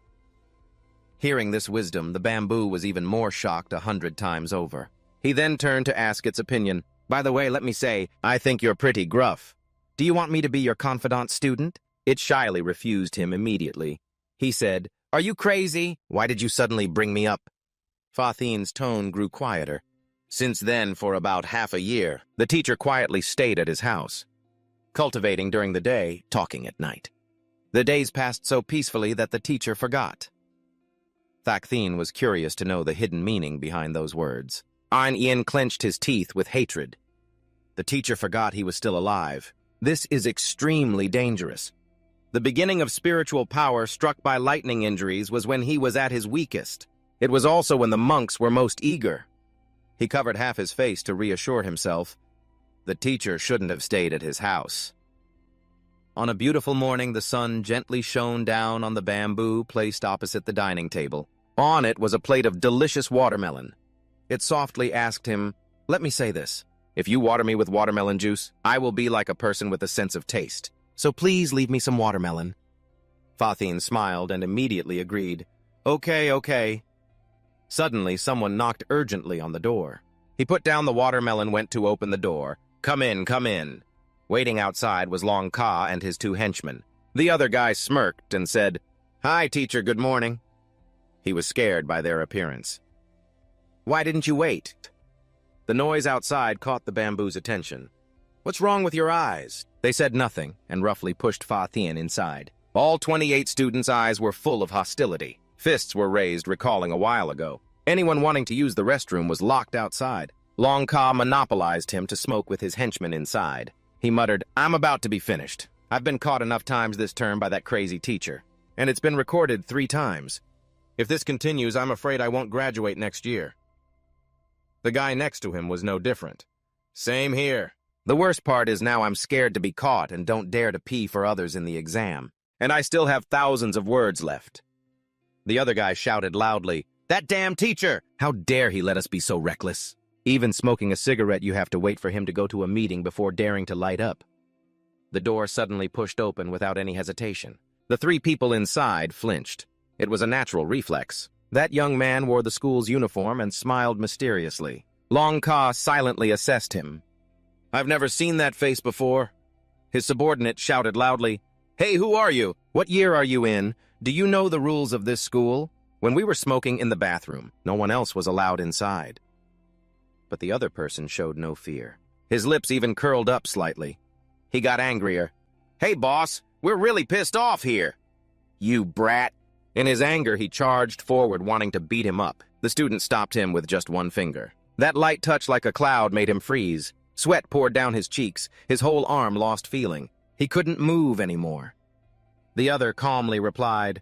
Speaker 1: Hearing this wisdom, the bamboo was even more shocked 100 times over. He then turned to ask its opinion. By the way, let me say, I think you're pretty gruff. Do you want me to be your confidant student? It shyly refused him immediately. He said, Are you crazy? Why did you suddenly bring me up? Fa Tian's tone grew quieter. Since then, for about half a year, the teacher quietly stayed at his house, cultivating during the day, talking at night. The days passed so peacefully that the teacher forgot. Thak Thien was curious to know the hidden meaning behind those words. An Yin clenched his teeth with hatred. The teacher forgot he was still alive. This is extremely dangerous. The beginning of spiritual power struck by lightning injuries was when he was at his weakest. It was also when the monks were most eager. He covered half his face to reassure himself. The teacher shouldn't have stayed at his house. On a beautiful morning, the sun gently shone down on the bamboo placed opposite the dining table. On it was a plate of delicious watermelon. It softly asked him, Let me say this. If you water me with watermelon juice, I will be like a person with a sense of taste. So please leave me some watermelon. Fa Tian smiled and immediately agreed. Okay. Suddenly, someone knocked urgently on the door. He put down the watermelon, went to open the door. Come in. Waiting outside was Long Ka and his 2 henchmen. The other guy smirked and said, Hi, teacher, good morning. He was scared by their appearance. Why didn't you wait? The noise outside caught the bamboo's attention. What's wrong with your eyes? They said nothing and roughly pushed Fa Tian inside. All 28 students' eyes were full of hostility. Fists were raised, recalling a while ago. Anyone wanting to use the restroom was locked outside. Long Ka monopolized him to smoke with his henchmen inside. He muttered, I'm about to be finished. I've been caught enough times this term by that crazy teacher, and it's been recorded 3 times. If this continues, I'm afraid I won't graduate next year. The guy next to him was no different. Same here. The worst part is now I'm scared to be caught and don't dare to pee for others in the exam. And I still have thousands of words left. The other guy shouted loudly, That damn teacher! How dare he let us be so reckless? Even smoking a cigarette, you have to wait for him to go to a meeting before daring to light up. The door suddenly pushed open without any hesitation. The 3 people inside flinched. It was a natural reflex. That young man wore the school's uniform and smiled mysteriously. Long Ka silently assessed him. I've never seen that face before. His subordinate shouted loudly, Hey, who are you? What year are you in? Do you know the rules of this school? When we were smoking in the bathroom, no one else was allowed inside. But the other person showed no fear. His lips even curled up slightly. He got angrier. Hey, boss, we're really pissed off here. You brat. In his anger, he charged forward, wanting to beat him up. The student stopped him with just one finger. That light touch like a cloud made him freeze. Sweat poured down his cheeks. His whole arm lost feeling. He couldn't move anymore. The other calmly replied,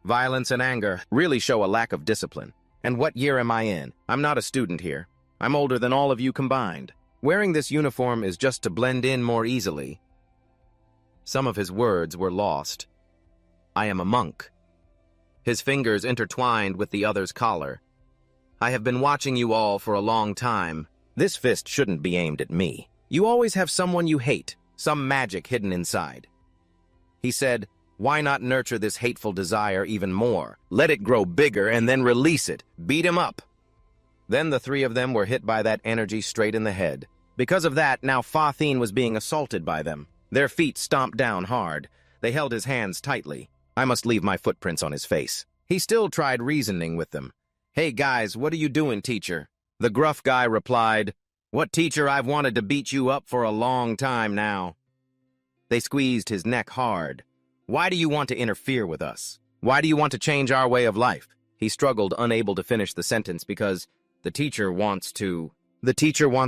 Speaker 1: Violence and anger really show a lack of discipline. And what year am I in? I'm not a student here. I'm older than all of you combined. Wearing this uniform is just to blend in more easily. Some of his words were lost. I am a monk. His fingers intertwined with the other's collar. I have been watching you all for a long time. This fist shouldn't be aimed at me. You always have someone you hate, some magic hidden inside. He said, Why not nurture this hateful desire even more? Let it grow bigger and then release it. Beat him up. Then the 3 of them were hit by that energy straight in the head. Because of that, now Fa Tian was being assaulted by them. Their feet stomped down hard. They held his hands tightly. I must leave my footprints on his face. He still tried reasoning with them. Hey guys, what are you doing, teacher? The gruff guy replied, What teacher? I've wanted to beat you up for a long time now. They squeezed his neck hard. Why do you want to interfere with us? Why do you want to change our way of life? He struggled, unable to finish the sentence because the teacher wants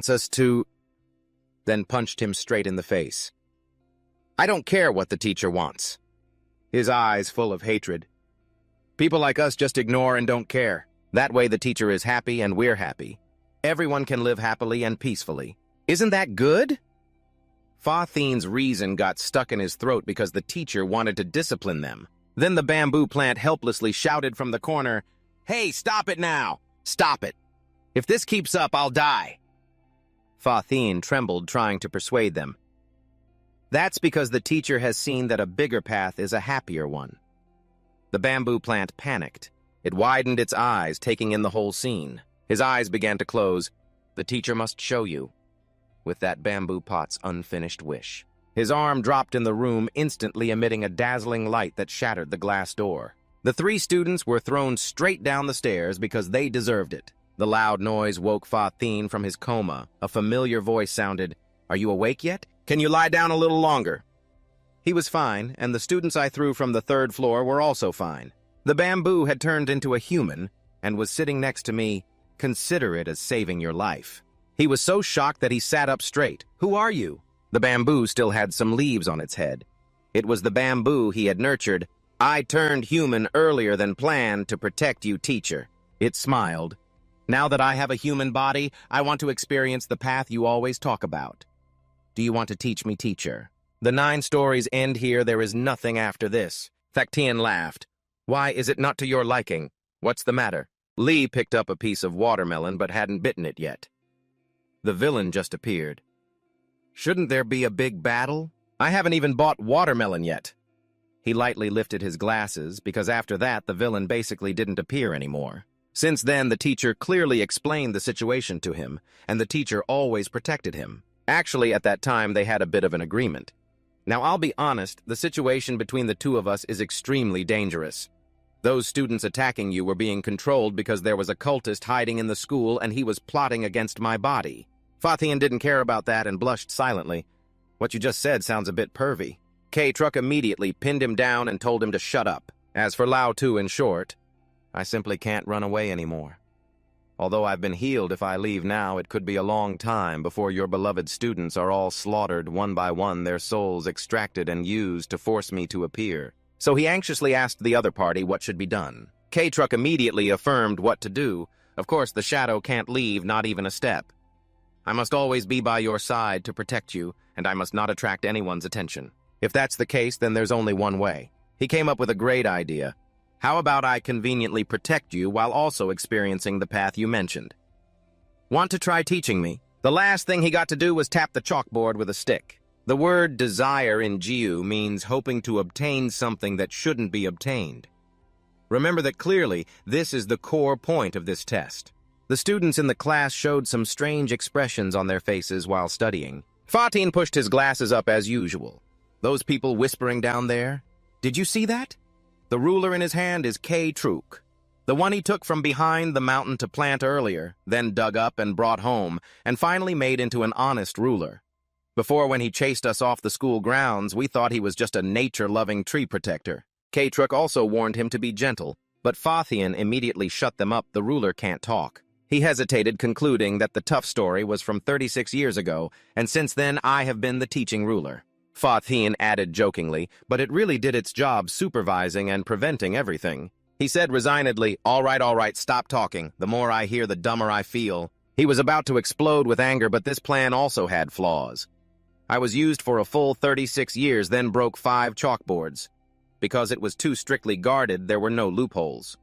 Speaker 1: us to, then punched him straight in the face. I don't care what the teacher wants. His eyes full of hatred. People like us just ignore and don't care. That way the teacher is happy and we're happy. Everyone can live happily and peacefully. Isn't that good? Fa Thien's reason got stuck in his throat because the teacher wanted to discipline them. Then the bamboo plant helplessly shouted from the corner, "Hey, stop it now! Stop it! If this keeps up, I'll die!" Fa Thien trembled, trying to persuade them. That's because the teacher has seen that a bigger path is a happier one. The bamboo plant panicked. It widened its eyes, taking in the whole scene. His eyes began to close. The teacher must show you. With that bamboo pot's unfinished wish. His arm dropped in the room, instantly emitting a dazzling light that shattered the glass door. The 3 students were thrown straight down the stairs because they deserved it. The loud noise woke Fa Thien from his coma. A familiar voice sounded, "Are you awake yet? Can you lie down a little longer?" He was fine, and the students I threw from the 3rd floor were also fine. The bamboo had turned into a human and was sitting next to me. Consider it as saving your life. He was so shocked that he sat up straight. "Who are you?" The bamboo still had some leaves on its head. It was the bamboo he had nurtured. "I turned human earlier than planned to protect you, teacher." It smiled. "Now that I have a human body, I want to experience the path you always talk about. Do you want to teach me, teacher? The 9 stories end here. There is nothing after this." Fa Thien laughed. "Why is it not to your liking? What's the matter?" Lee picked up a piece of watermelon but hadn't bitten it yet. The villain just appeared. "Shouldn't there be a big battle? I haven't even bought watermelon yet." He lightly lifted his glasses, because after that the villain basically didn't appear anymore. Since then, the teacher clearly explained the situation to him, and the teacher always protected him. Actually, at that time, they had a bit of an agreement. Now, I'll be honest, the situation between the 2 of us is extremely dangerous. Those students attacking you were being controlled because there was a cultist hiding in the school and he was plotting against my body. Fa Thien didn't care about that and blushed silently. "What you just said sounds a bit pervy." K-Truck immediately pinned him down and told him to shut up. As for Lao Tu, in short, I simply can't run away anymore. Although I've been healed, if I leave now, it could be a long time before your beloved students are all slaughtered one by one, their souls extracted and used to force me to appear. So he anxiously asked the other party what should be done. K-Truck immediately affirmed what to do. Of course, the shadow can't leave, not even a step. I must always be by your side to protect you, and I must not attract anyone's attention. If that's the case, then there's only one way. He came up with a great idea. How about I conveniently protect you while also experiencing the path you mentioned? Want to try teaching me? The last thing he got to do was tap the chalkboard with a stick. The word desire in Jiu means hoping to obtain something that shouldn't be obtained. Remember that clearly, this is the core point of this test. The students in the class showed some strange expressions on their faces while studying. Fa Thien pushed his glasses up as usual. Those people whispering down there? Did you see that? The ruler in his hand is K-Truk, the one he took from behind the mountain to plant earlier, then dug up and brought home, and finally made into an honest ruler. Before, when he chased us off the school grounds, we thought he was just a nature-loving tree protector. K-Truk also warned him to be gentle, but Fa Thien immediately shut them up. The ruler can't talk. He hesitated, concluding that the tough story was from 36 years ago, and since then I have been the teaching ruler. Fa Thien added jokingly, but it really did its job supervising and preventing everything. He said resignedly, all right, stop talking. The more I hear, the dumber I feel." He was about to explode with anger, but this plan also had flaws. I was used for a full 36 years, then broke 5 chalkboards. Because it was too strictly guarded, there were no loopholes.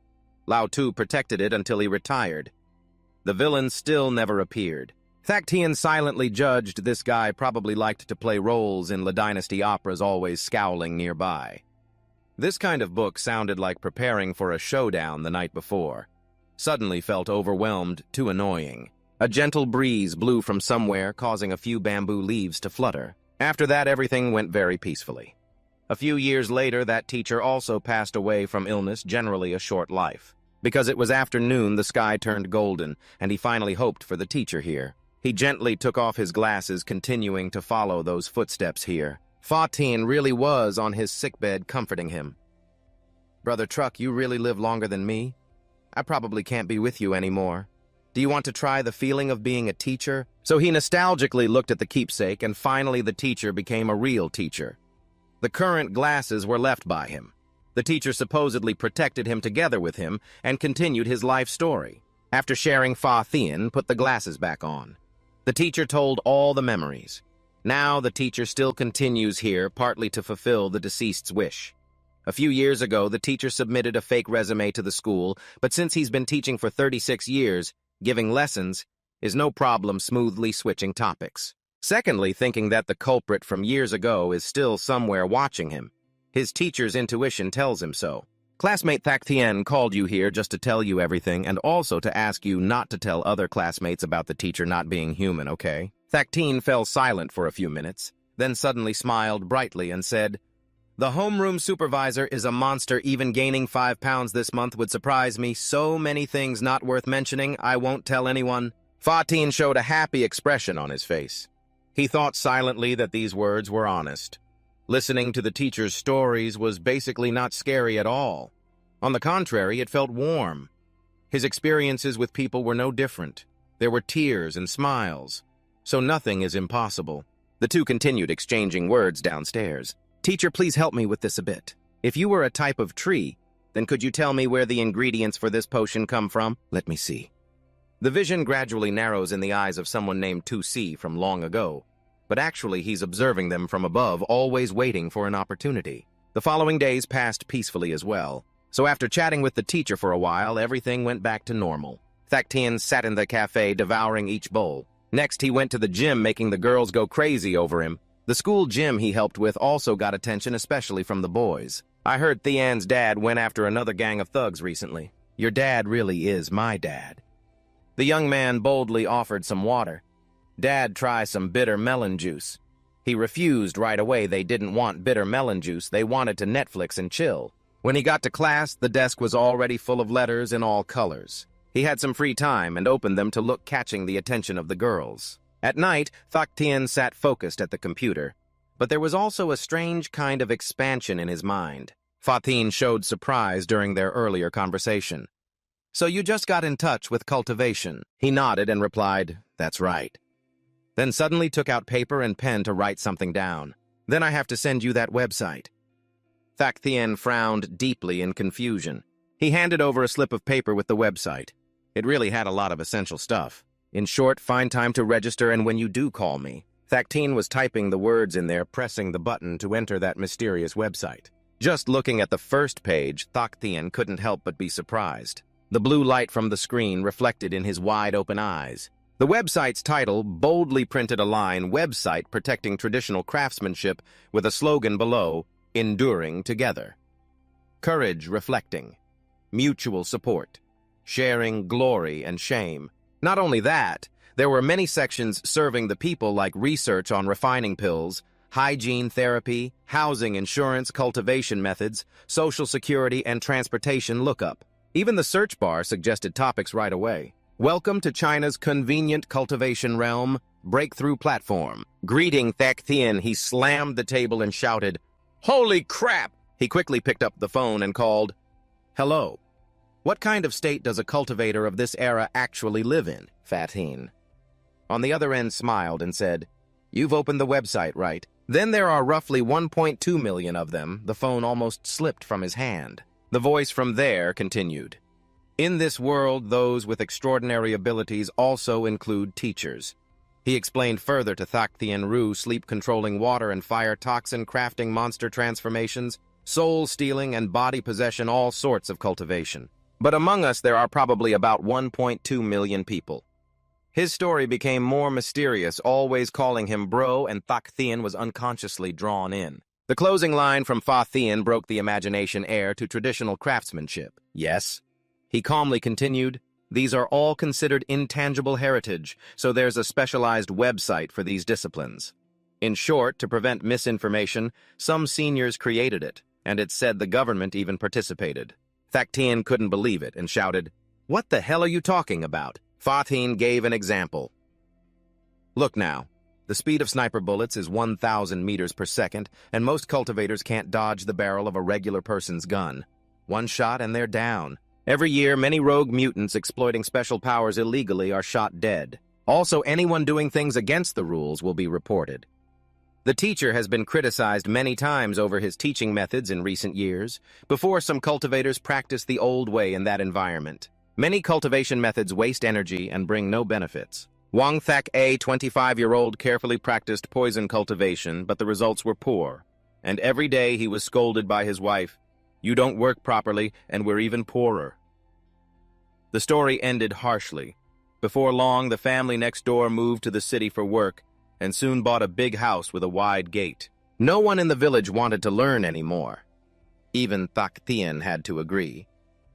Speaker 1: Lao Tu protected it until he retired. The villain still never appeared. Fa Thien silently judged this guy probably liked to play roles in La Dynasty operas, always scowling nearby. This kind of book sounded like preparing for a showdown the night before. Suddenly felt overwhelmed, too annoying. A gentle breeze blew from somewhere, causing a few bamboo leaves to flutter. After that, everything went very peacefully. A few years later, that teacher also passed away from illness, generally a short life. Because it was afternoon, the sky turned golden, and he finally hoped for the teacher here. He gently took off his glasses, continuing to follow those footsteps here. Fa Thien really was on his sickbed comforting him. "Brother Truck, you really live longer than me. I probably can't be with you anymore. Do you want to try the feeling of being a teacher?" So he nostalgically looked at the keepsake, and finally the teacher became a real teacher. The current glasses were left by him. The teacher supposedly protected him together with him and continued his life story. After sharing, Fa Thien put the glasses back on. The teacher told all the memories. Now the teacher still continues here, partly to fulfill the deceased's wish. A few years ago, the teacher submitted a fake resume to the school, but since he's been teaching for 36 years, giving lessons is no problem smoothly switching topics. Secondly, thinking that the culprit from years ago is still somewhere watching him. His teacher's intuition tells him so. Classmate Thak Thien called you here just to tell you everything and also to ask you not to tell other classmates about the teacher not being human, okay? Thak Thien fell silent for a few minutes, then suddenly smiled brightly and said, "The homeroom supervisor is a monster. Even gaining 5 pounds this month would surprise me. So many things not worth mentioning. I won't tell anyone." Fa Thien showed a happy expression on his face. He thought silently that these words were honest. Listening to the teacher's stories was basically not scary at all. On the contrary, it felt warm. His experiences with people were no different. There were tears and smiles. So nothing is impossible. The two continued exchanging words downstairs. "Teacher, please help me with this a bit. If you were a type of tree, then could you tell me where the ingredients for this potion come from? Let me see." The vision gradually narrows in the eyes of someone named 2C from long ago, but actually he's observing them from above, always waiting for an opportunity. The following days passed peacefully as well, so after chatting with the teacher for a while, everything went back to normal. Thak Thien sat in the cafe devouring each bowl. Next, he went to the gym, making the girls go crazy over him. The school gym he helped with also got attention, especially from the boys. "I heard Thien's dad went after another gang of thugs recently. Your dad really is my dad." The young man boldly offered some water. "Dad, try some bitter melon juice." He refused right away. They didn't want bitter melon juice. They wanted to Netflix and chill. When he got to class, the desk was already full of letters in all colors. He had some free time and opened them to look, catching the attention of the girls. At night, Thak Thien sat focused at the computer, but there was also a strange kind of expansion in his mind. Fa Thien showed surprise during their earlier conversation. "So you just got in touch with cultivation?" He nodded and replied, "That's right." Then suddenly took out paper and pen to write something down. "Then I have to send you that website." Thak Thien frowned deeply in confusion. He handed over a slip of paper with the website. It really had a lot of essential stuff. "In short, find time to register, and when you do call me." Thak Thien was typing the words in there, pressing the button to enter that mysterious website. Just looking at the first page, Thak Thien couldn't help but be surprised. The blue light from the screen reflected in his wide-open eyes. The website's title boldly printed a line, "Website Protecting Traditional Craftsmanship," with a slogan below, "Enduring Together." Courage reflecting. Mutual support. Sharing glory and shame. Not only that, there were many sections serving the people, like research on refining pills, hygiene therapy, housing insurance, cultivation methods, social security, and transportation lookup. Even the search bar suggested topics right away. "Welcome to China's convenient cultivation realm, breakthrough platform." Greeting Thak Thien, he slammed the table and shouted, "Holy crap!" He quickly picked up the phone and called, "Hello. What kind of state does a cultivator of this era actually live in?" Fa Thien on the other end smiled and said, "You've opened the website, right? Then there are roughly 1.2 million of them." The phone almost slipped from his hand. The voice from there continued, "In this world, those with extraordinary abilities also include teachers." He explained further to Thak Thien Ru, sleep-controlling water and fire toxin, crafting monster transformations, soul-stealing and body possession, all sorts of cultivation. But among us, there are probably about 1.2 million people. His story became more mysterious, always calling him bro, and Thak Thien was unconsciously drawn in. The closing line from Fa Thien broke the imagination heir to traditional craftsmanship. "Yes," he calmly continued, "these are all considered intangible heritage, so there's a specialized website for these disciplines. In short, to prevent misinformation, some seniors created it, and it's said the government even participated." Thak Thien couldn't believe it and shouted, "What the hell are you talking about?" Fa Thien gave an example. "Look now, the speed of sniper bullets is 1,000 meters per second, and most cultivators can't dodge the barrel of a regular person's gun. One shot and they're down. Every year, many rogue mutants exploiting special powers illegally are shot dead. Also, anyone doing things against the rules will be reported. The teacher has been criticized many times over his teaching methods in recent years. Before, some cultivators practiced the old way in that environment. Many cultivation methods waste energy and bring no benefits. Wang Thak, a 25-year-old, carefully practiced poison cultivation, but the results were poor. And every day he was scolded by his wife. "You don't work properly, and we're even poorer." The story ended harshly. Before long, the family next door moved to the city for work, and soon bought a big house with a wide gate. No one in the village wanted to learn anymore. Even Thak Thien had to agree.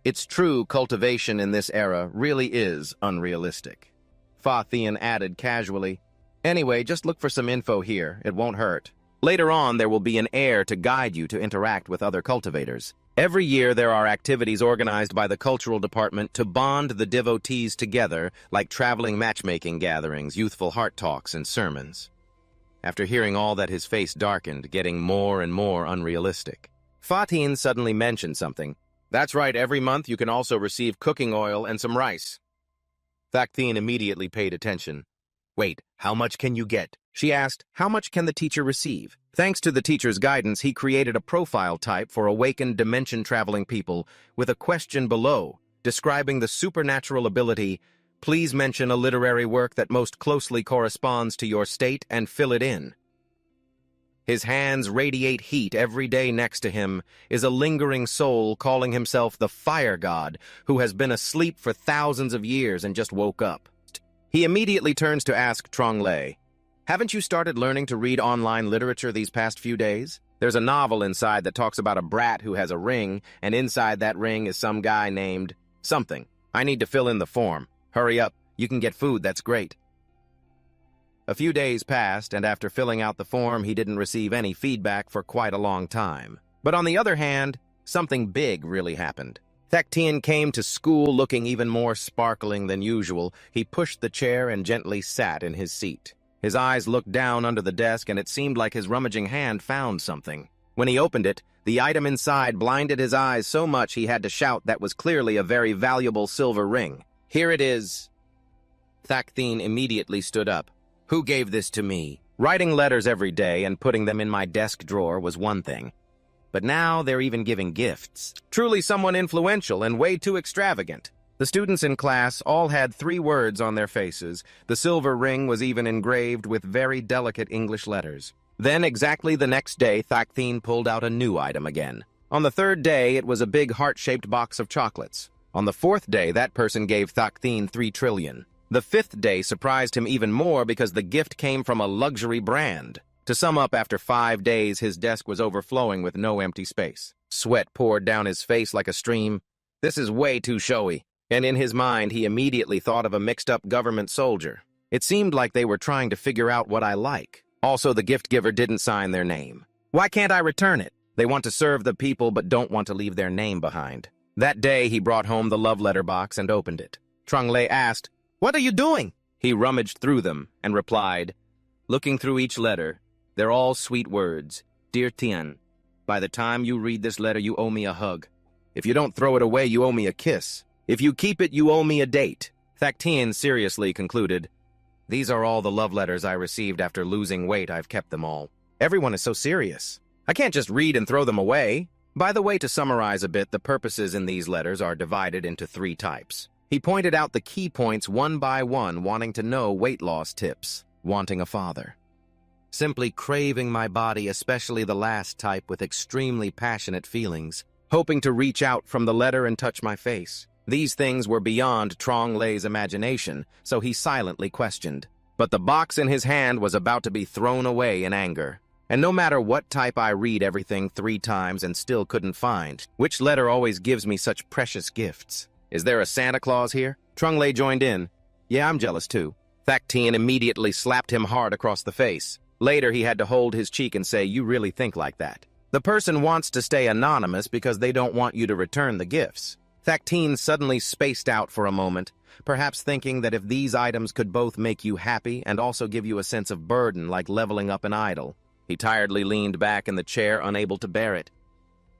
Speaker 1: It's true, cultivation in this era really is unrealistic. Fa Thien added casually, "Anyway, just look for some info here, it won't hurt. Later on, there will be an heir to guide you to interact with other cultivators. Every year, there are activities organized by the cultural department to bond the devotees together, like traveling matchmaking gatherings, youthful heart talks, and sermons." After hearing all that, his face darkened, getting more and more unrealistic. Fa Thien suddenly mentioned something. "That's right, every month you can also receive cooking oil and some rice." Thak Thien immediately paid attention. "Wait, how much can you get?" She asked. "How much can the teacher receive?" Thanks to the teacher's guidance, he created a profile type for awakened dimension-traveling people with a question below, describing the supernatural ability. "Please mention a literary work that most closely corresponds to your state and fill it in." His hands radiate heat every day. Next to him is a lingering soul calling himself the Fire God, who has been asleep for thousands of years and just woke up. He immediately turns to ask Trong Lei, "Haven't you started learning to read online literature these past few days? There's a novel inside that talks about a brat who has a ring, and inside that ring is some guy named something. I need to fill in the form. Hurry up, you can get food, that's great." A few days passed, and after filling out the form, he didn't receive any feedback for quite a long time. But on the other hand, something big really happened. Thak Thien came to school looking even more sparkling than usual. He pushed the chair and gently sat in his seat. His eyes looked down under the desk, and it seemed like his rummaging hand found something. When he opened it, the item inside blinded his eyes so much he had to shout that was clearly a very valuable silver ring. "Here it is." Thak Thien immediately stood up. "Who gave this to me?" Writing letters every day and putting them in my desk drawer was one thing. But now they're even giving gifts. Truly someone influential and way too extravagant. The students in class all had 3 words on their faces. The silver ring was even engraved with very delicate English letters. Then, exactly the next day, Thak Thien pulled out a new item again. On the 3rd day, it was a big heart-shaped box of chocolates. On the 4th day, that person gave Thak Thien 3 trillion. The 5th day surprised him even more because the gift came from a luxury brand. To sum up, after 5 days, his desk was overflowing with no empty space. Sweat poured down his face like a stream. This is way too showy. And in his mind, he immediately thought of a mixed-up government soldier. It seemed like they were trying to figure out what I like. Also, the gift giver didn't sign their name. Why can't I return it? They want to serve the people but don't want to leave their name behind. That day, he brought home the love letter box and opened it. Trong Lei asked, "What are you doing?" He rummaged through them and replied, looking through each letter, "They're all sweet words. Dear Thien, by the time you read this letter, you owe me a hug. If you don't throw it away, you owe me a kiss. If you keep it, you owe me a date." Thak Thien seriously concluded, "These are all the love letters I received after losing weight. I've kept them all. Everyone is so serious. I can't just read and throw them away." By the way, to summarize a bit, the purposes in these letters are divided into 3 types. He pointed out the key points one by one, wanting to know weight loss tips, wanting a father, simply craving my body, especially the last type with extremely passionate feelings, hoping to reach out from the letter and touch my face. These things were beyond Trong Lei's imagination, so he silently questioned. But the box in his hand was about to be thrown away in anger. And no matter what type, I read everything 3 times and still couldn't find. Which letter always gives me such precious gifts? Is there a Santa Claus here? Trong Lei joined in. Yeah, I'm jealous too. Thak Thien immediately slapped him hard across the face. Later, he had to hold his cheek and say, "You really think like that?" The person wants to stay anonymous because they don't want you to return the gifts. Thak Thien suddenly spaced out for a moment, perhaps thinking that if these items could both make you happy and also give you a sense of burden like leveling up an idol. He tiredly leaned back in the chair, unable to bear it.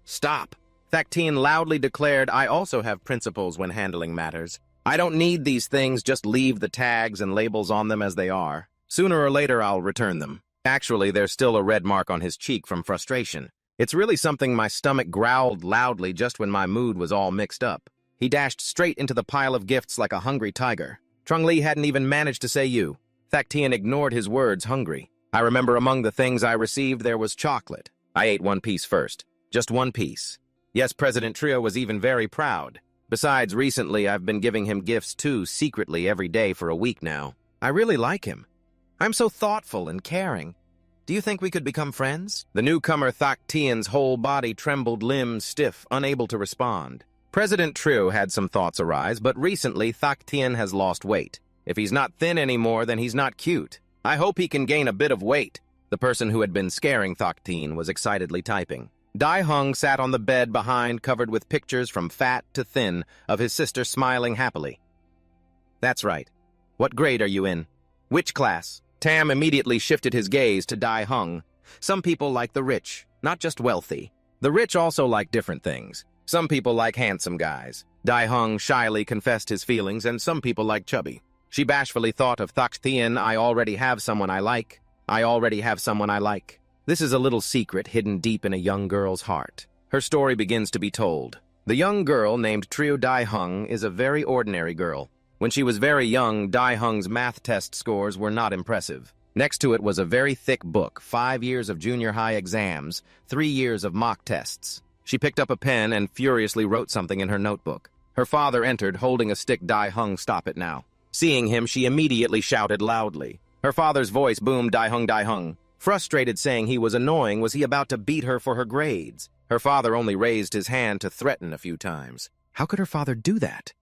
Speaker 1: "Stop!" Thak Thien loudly declared, "I also have principles when handling matters. I don't need these things, just leave the tags and labels on them as they are. Sooner or later, I'll return them." Actually, there's still a red mark on his cheek from frustration. It's really something my stomach growled loudly just when my mood was all mixed up. He dashed straight into the pile of gifts like a hungry tiger. Trung Lee hadn't even managed to say you. Thak Tien ignored his words, hungry. I remember among the things I received there was chocolate. I ate one piece first. Just one piece. Yes, President Trio was even very proud. Besides, recently I've been giving him gifts too, secretly every day for a week now. I really like him. I'm so thoughtful and caring. Do you think we could become friends? The newcomer Thak Tien's whole body trembled, limbs stiff, unable to respond. President Trio had some thoughts arise, but recently Thak Tien has lost weight. If he's not thin anymore, then he's not cute. I hope he can gain a bit of weight. The person who had been scaring Thak Tien was excitedly typing. Dai Hung sat on the bed behind, covered with pictures from fat to thin of his sister smiling happily. That's right. What grade are you in? Which class? Tam immediately shifted his gaze to Dai Hung. Some people like the rich, not just wealthy. The rich also like different things. Some people like handsome guys. Dai Hung shyly confessed his feelings, and some people like chubby. She bashfully thought of Thak Tien. I already have someone I like. I already have someone I like. This is a little secret hidden deep in a young girl's heart. Her story begins to be told. The young girl named Trio Dai Hung is a very ordinary girl. When she was very young, Dai Hung's math test scores were not impressive. Next to it was a very thick book, 5 years of junior high exams, 3 years of mock tests. She picked up a pen and furiously wrote something in her notebook. Her father entered, holding a stick. Dai Hung, stop it now. Seeing him, she immediately shouted loudly. Her father's voice boomed, Dai Hung, Dai Hung. Frustrated, saying he was annoying, was he about to beat her for her grades? Her father only raised his hand to threaten a few times. How could her father do that?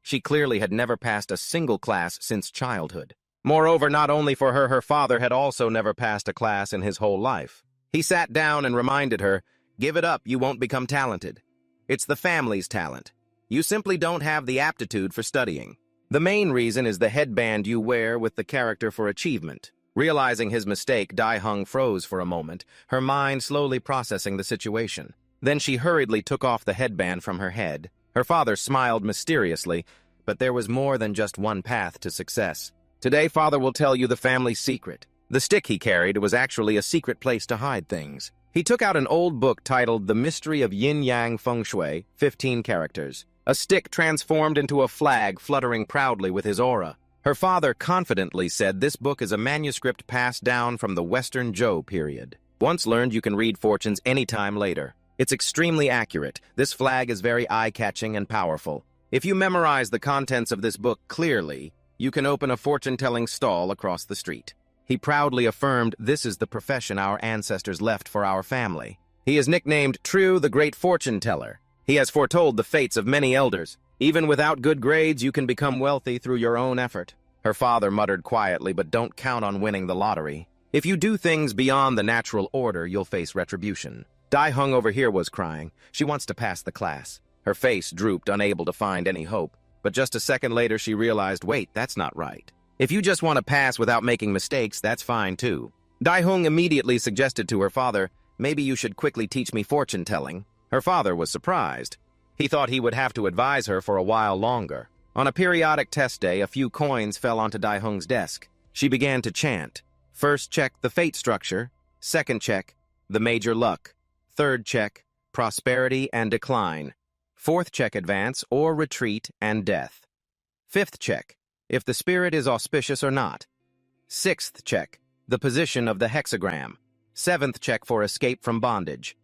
Speaker 1: She clearly had never passed a single class since childhood. Moreover, not only for her father had also never passed a class in his whole life. He sat down and reminded her, give it up, you won't become talented. It's the family's talent. You simply don't have the aptitude for studying. The main reason is the headband you wear with the character for achievement. Realizing his mistake, Dai Hung froze for a moment, her mind slowly processing the situation. Then she hurriedly took off the headband from her head. Her father smiled mysteriously, but there was more than just one path to success. Today, father will tell you the family's secret. The stick he carried was actually a secret place to hide things. He took out an old book titled The Mystery of Yin-Yang Feng Shui, 15 characters. A stick transformed into a flag fluttering proudly with his aura. Her father confidently said this book is a manuscript passed down from the Western Zhou period. Once learned, you can read fortunes anytime later. It's extremely accurate. This flag is very eye-catching and powerful. If you memorize the contents of this book clearly, you can open a fortune-telling stall across the street. He proudly affirmed this is the profession our ancestors left for our family. He is nicknamed Trio the Great Fortune Teller. He has foretold the fates of many elders. Even without good grades, you can become wealthy through your own effort. Her father muttered quietly, but don't count on winning the lottery. If you do things beyond the natural order, you'll face retribution. Dai Hung over here was crying. She wants to pass the class. Her face drooped, unable to find any hope. But just a second later, she realized, wait, that's not right. If you just want to pass without making mistakes, that's fine too. Dai Hung immediately suggested to her father, maybe you should quickly teach me fortune-telling. Her father was surprised. He thought he would have to advise her for a while longer. On a periodic test day, a few coins fell onto Dai Hung's desk. She began to chant. First check, the fate structure. Second check, the major luck. Third check, prosperity and decline. Fourth check, advance or retreat and death. Fifth check, if the spirit is auspicious or not. Sixth check, the position of the hexagram. Seventh check for escape from bondage.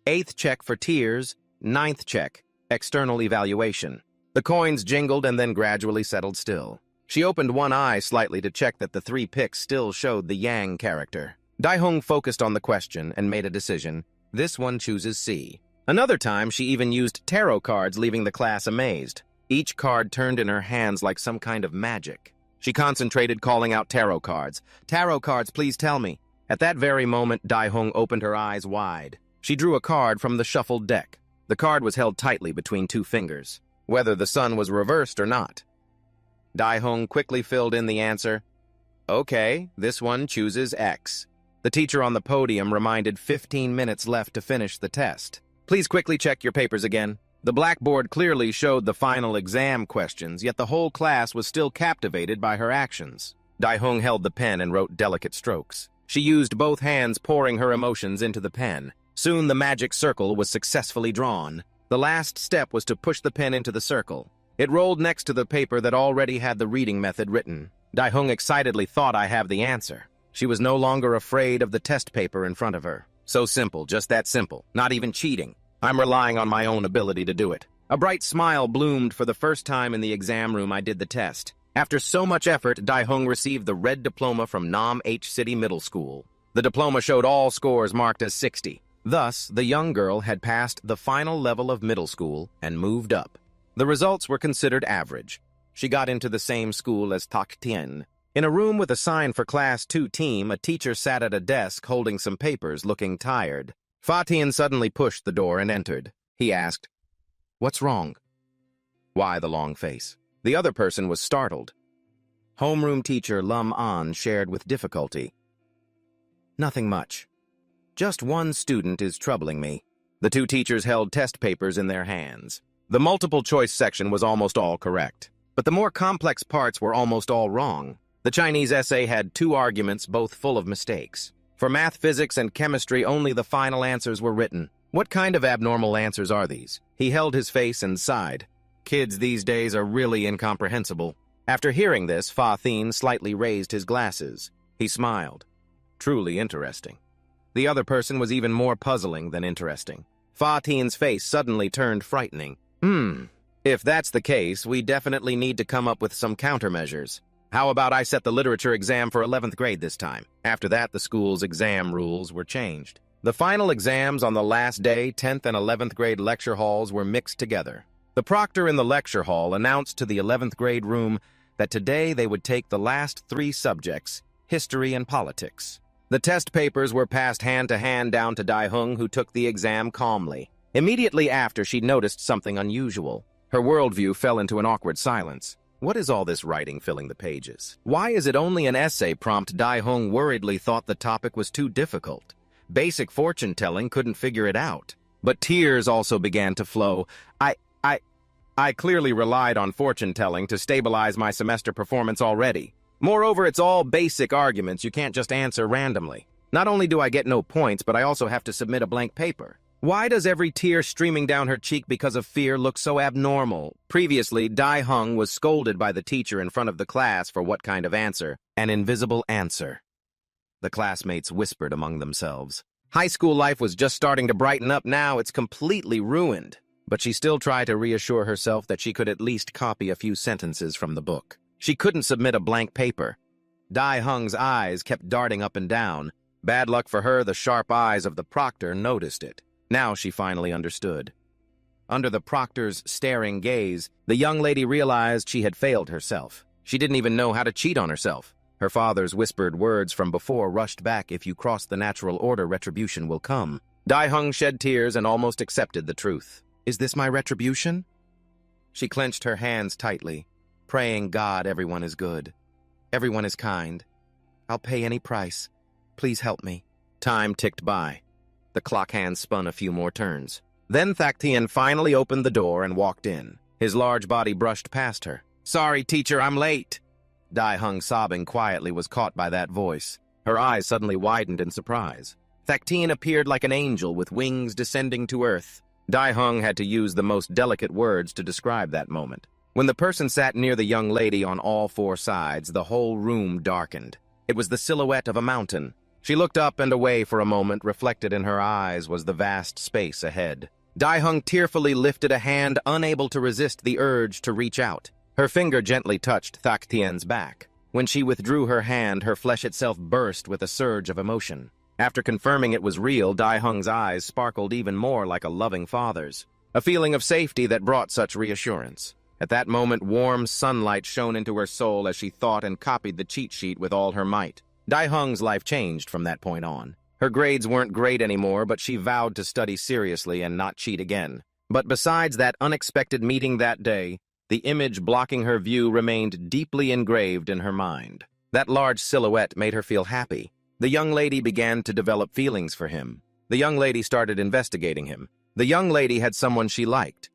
Speaker 1: Eighth check for tears. Ninth check, external evaluation. The coins jingled and then gradually settled still. She opened one eye slightly to check that the 3 picks still showed the Yang character. Dai Hung focused on the question and made a decision. This one chooses C. Another time, she even used tarot cards, leaving the class amazed. Each card turned in her hands like some kind of magic. She concentrated, calling out tarot cards. Tarot cards, please tell me. At that very moment, Dai Hung opened her eyes wide. She drew a card from the shuffled deck. The card was held tightly between 2 fingers, whether the sun was reversed or not. Dai Hung quickly filled in the answer. Okay, this one chooses X. The teacher on the podium reminded 15 minutes left to finish the test. Please quickly check your papers again. The blackboard clearly showed the final exam questions, yet the whole class was still captivated by her actions. Dai Hung held the pen and wrote delicate strokes. She used both hands, pouring her emotions into the pen. Soon the magic circle was successfully drawn. The last step was to push the pen into the circle. It rolled next to the paper that already had the reading method written. Dae-hung excitedly thought, I have the answer. She was no longer afraid of the test paper in front of her. So simple, just that simple. Not even cheating. I'm relying on my own ability to do it. A bright smile bloomed for the first time in the exam room. I did the test. After so much effort, Dae-hung received the red diploma from Nam H City Middle School. The diploma showed all scores marked as 60. Thus, the young girl had passed the final level of middle school and moved up. The results were considered average. She got into the same school as Tak Tien. In a room with a sign for Class 2 team, a teacher sat at a desk holding some papers, looking tired. Fa Tien suddenly pushed the door and entered. He asked, "What's wrong?" "Why the long face?" The other person was startled. Homeroom teacher Lum An shared with difficulty. "Nothing much. Just one student is troubling me." The two teachers held test papers in their hands. The multiple-choice section was almost all correct, but the more complex parts were almost all wrong. The Chinese essay had 2 arguments, both full of mistakes. For math, physics, and chemistry, only the final answers were written. What kind of abnormal answers are these? He held his face and sighed. Kids these days are really incomprehensible. After hearing this, Fa Tien slightly raised his glasses. He smiled. Truly interesting. The other person was even more puzzling than interesting. Fa Tien's face suddenly turned frightening. If that's the case, we definitely need to come up with some countermeasures. How about I set the literature exam for 11th grade this time? After that, the school's exam rules were changed. The final exams on the last day, 10th and 11th grade lecture halls were mixed together. The proctor in the lecture hall announced to the 11th grade room that today they would take the last 3 subjects, history and politics. The test papers were passed hand to hand down to Dae-hung, who took the exam calmly. Immediately after, she noticed something unusual. Her worldview fell into an awkward silence. What is all this writing filling the pages? Why is it only an essay prompt? Dae-hung worriedly thought the topic was too difficult. Basic fortune-telling couldn't figure it out. But tears also began to flow. I clearly relied on fortune-telling to stabilize my semester performance already. Moreover, it's all basic arguments you can't just answer randomly. Not only do I get no points, but I also have to submit a blank paper. Why does every tear streaming down her cheek because of fear look so abnormal? Previously, Dae-hung was scolded by the teacher in front of the class for what kind of answer? An invisible answer. The classmates whispered among themselves. High school life was just starting to brighten up. Now it's completely ruined. But she still tried to reassure herself that she could at least copy a few sentences from the book. She couldn't submit a blank paper. Dae-hung's eyes kept darting up and down. Bad luck for her, the sharp eyes of the proctor noticed it. Now she finally understood. Under the proctor's staring gaze, the young lady realized she had failed herself. She didn't even know how to cheat on herself. Her father's whispered words from before rushed back. If you cross the natural order, retribution will come. Dae-hung shed tears and almost accepted the truth. Is this my retribution? She clenched her hands tightly, praying, God, everyone is good. Everyone is kind. I'll pay any price. Please help me. Time ticked by. The clock hand spun a few more turns. Then Tak Tien finally opened the door and walked in. His large body brushed past her. Sorry, teacher, I'm late. Dae-hung, sobbing quietly, was caught by that voice. Her eyes suddenly widened in surprise. Tak Tien appeared like an angel with wings descending to earth. Dae-hung had to use the most delicate words to describe that moment. When the person sat near the young lady on all 4 sides, the whole room darkened. It was the silhouette of a mountain. She looked up and away for a moment. Reflected in her eyes was the vast space ahead. Dae-hung tearfully lifted a hand, unable to resist the urge to reach out. Her finger gently touched Tak Tien's back. When she withdrew her hand, her flesh itself burst with a surge of emotion. After confirming it was real, Dae-hung's eyes sparkled even more like a loving father's. A feeling of safety that brought such reassurance. At that moment, warm sunlight shone into her soul as she thought and copied the cheat sheet with all her might. Dae-hung's life changed from that point on. Her grades weren't great anymore, but she vowed to study seriously and not cheat again. But besides that unexpected meeting that day, the image blocking her view remained deeply engraved in her mind. That large silhouette made her feel happy. The young lady began to develop feelings for him. The young lady started investigating him. The young lady had someone she liked.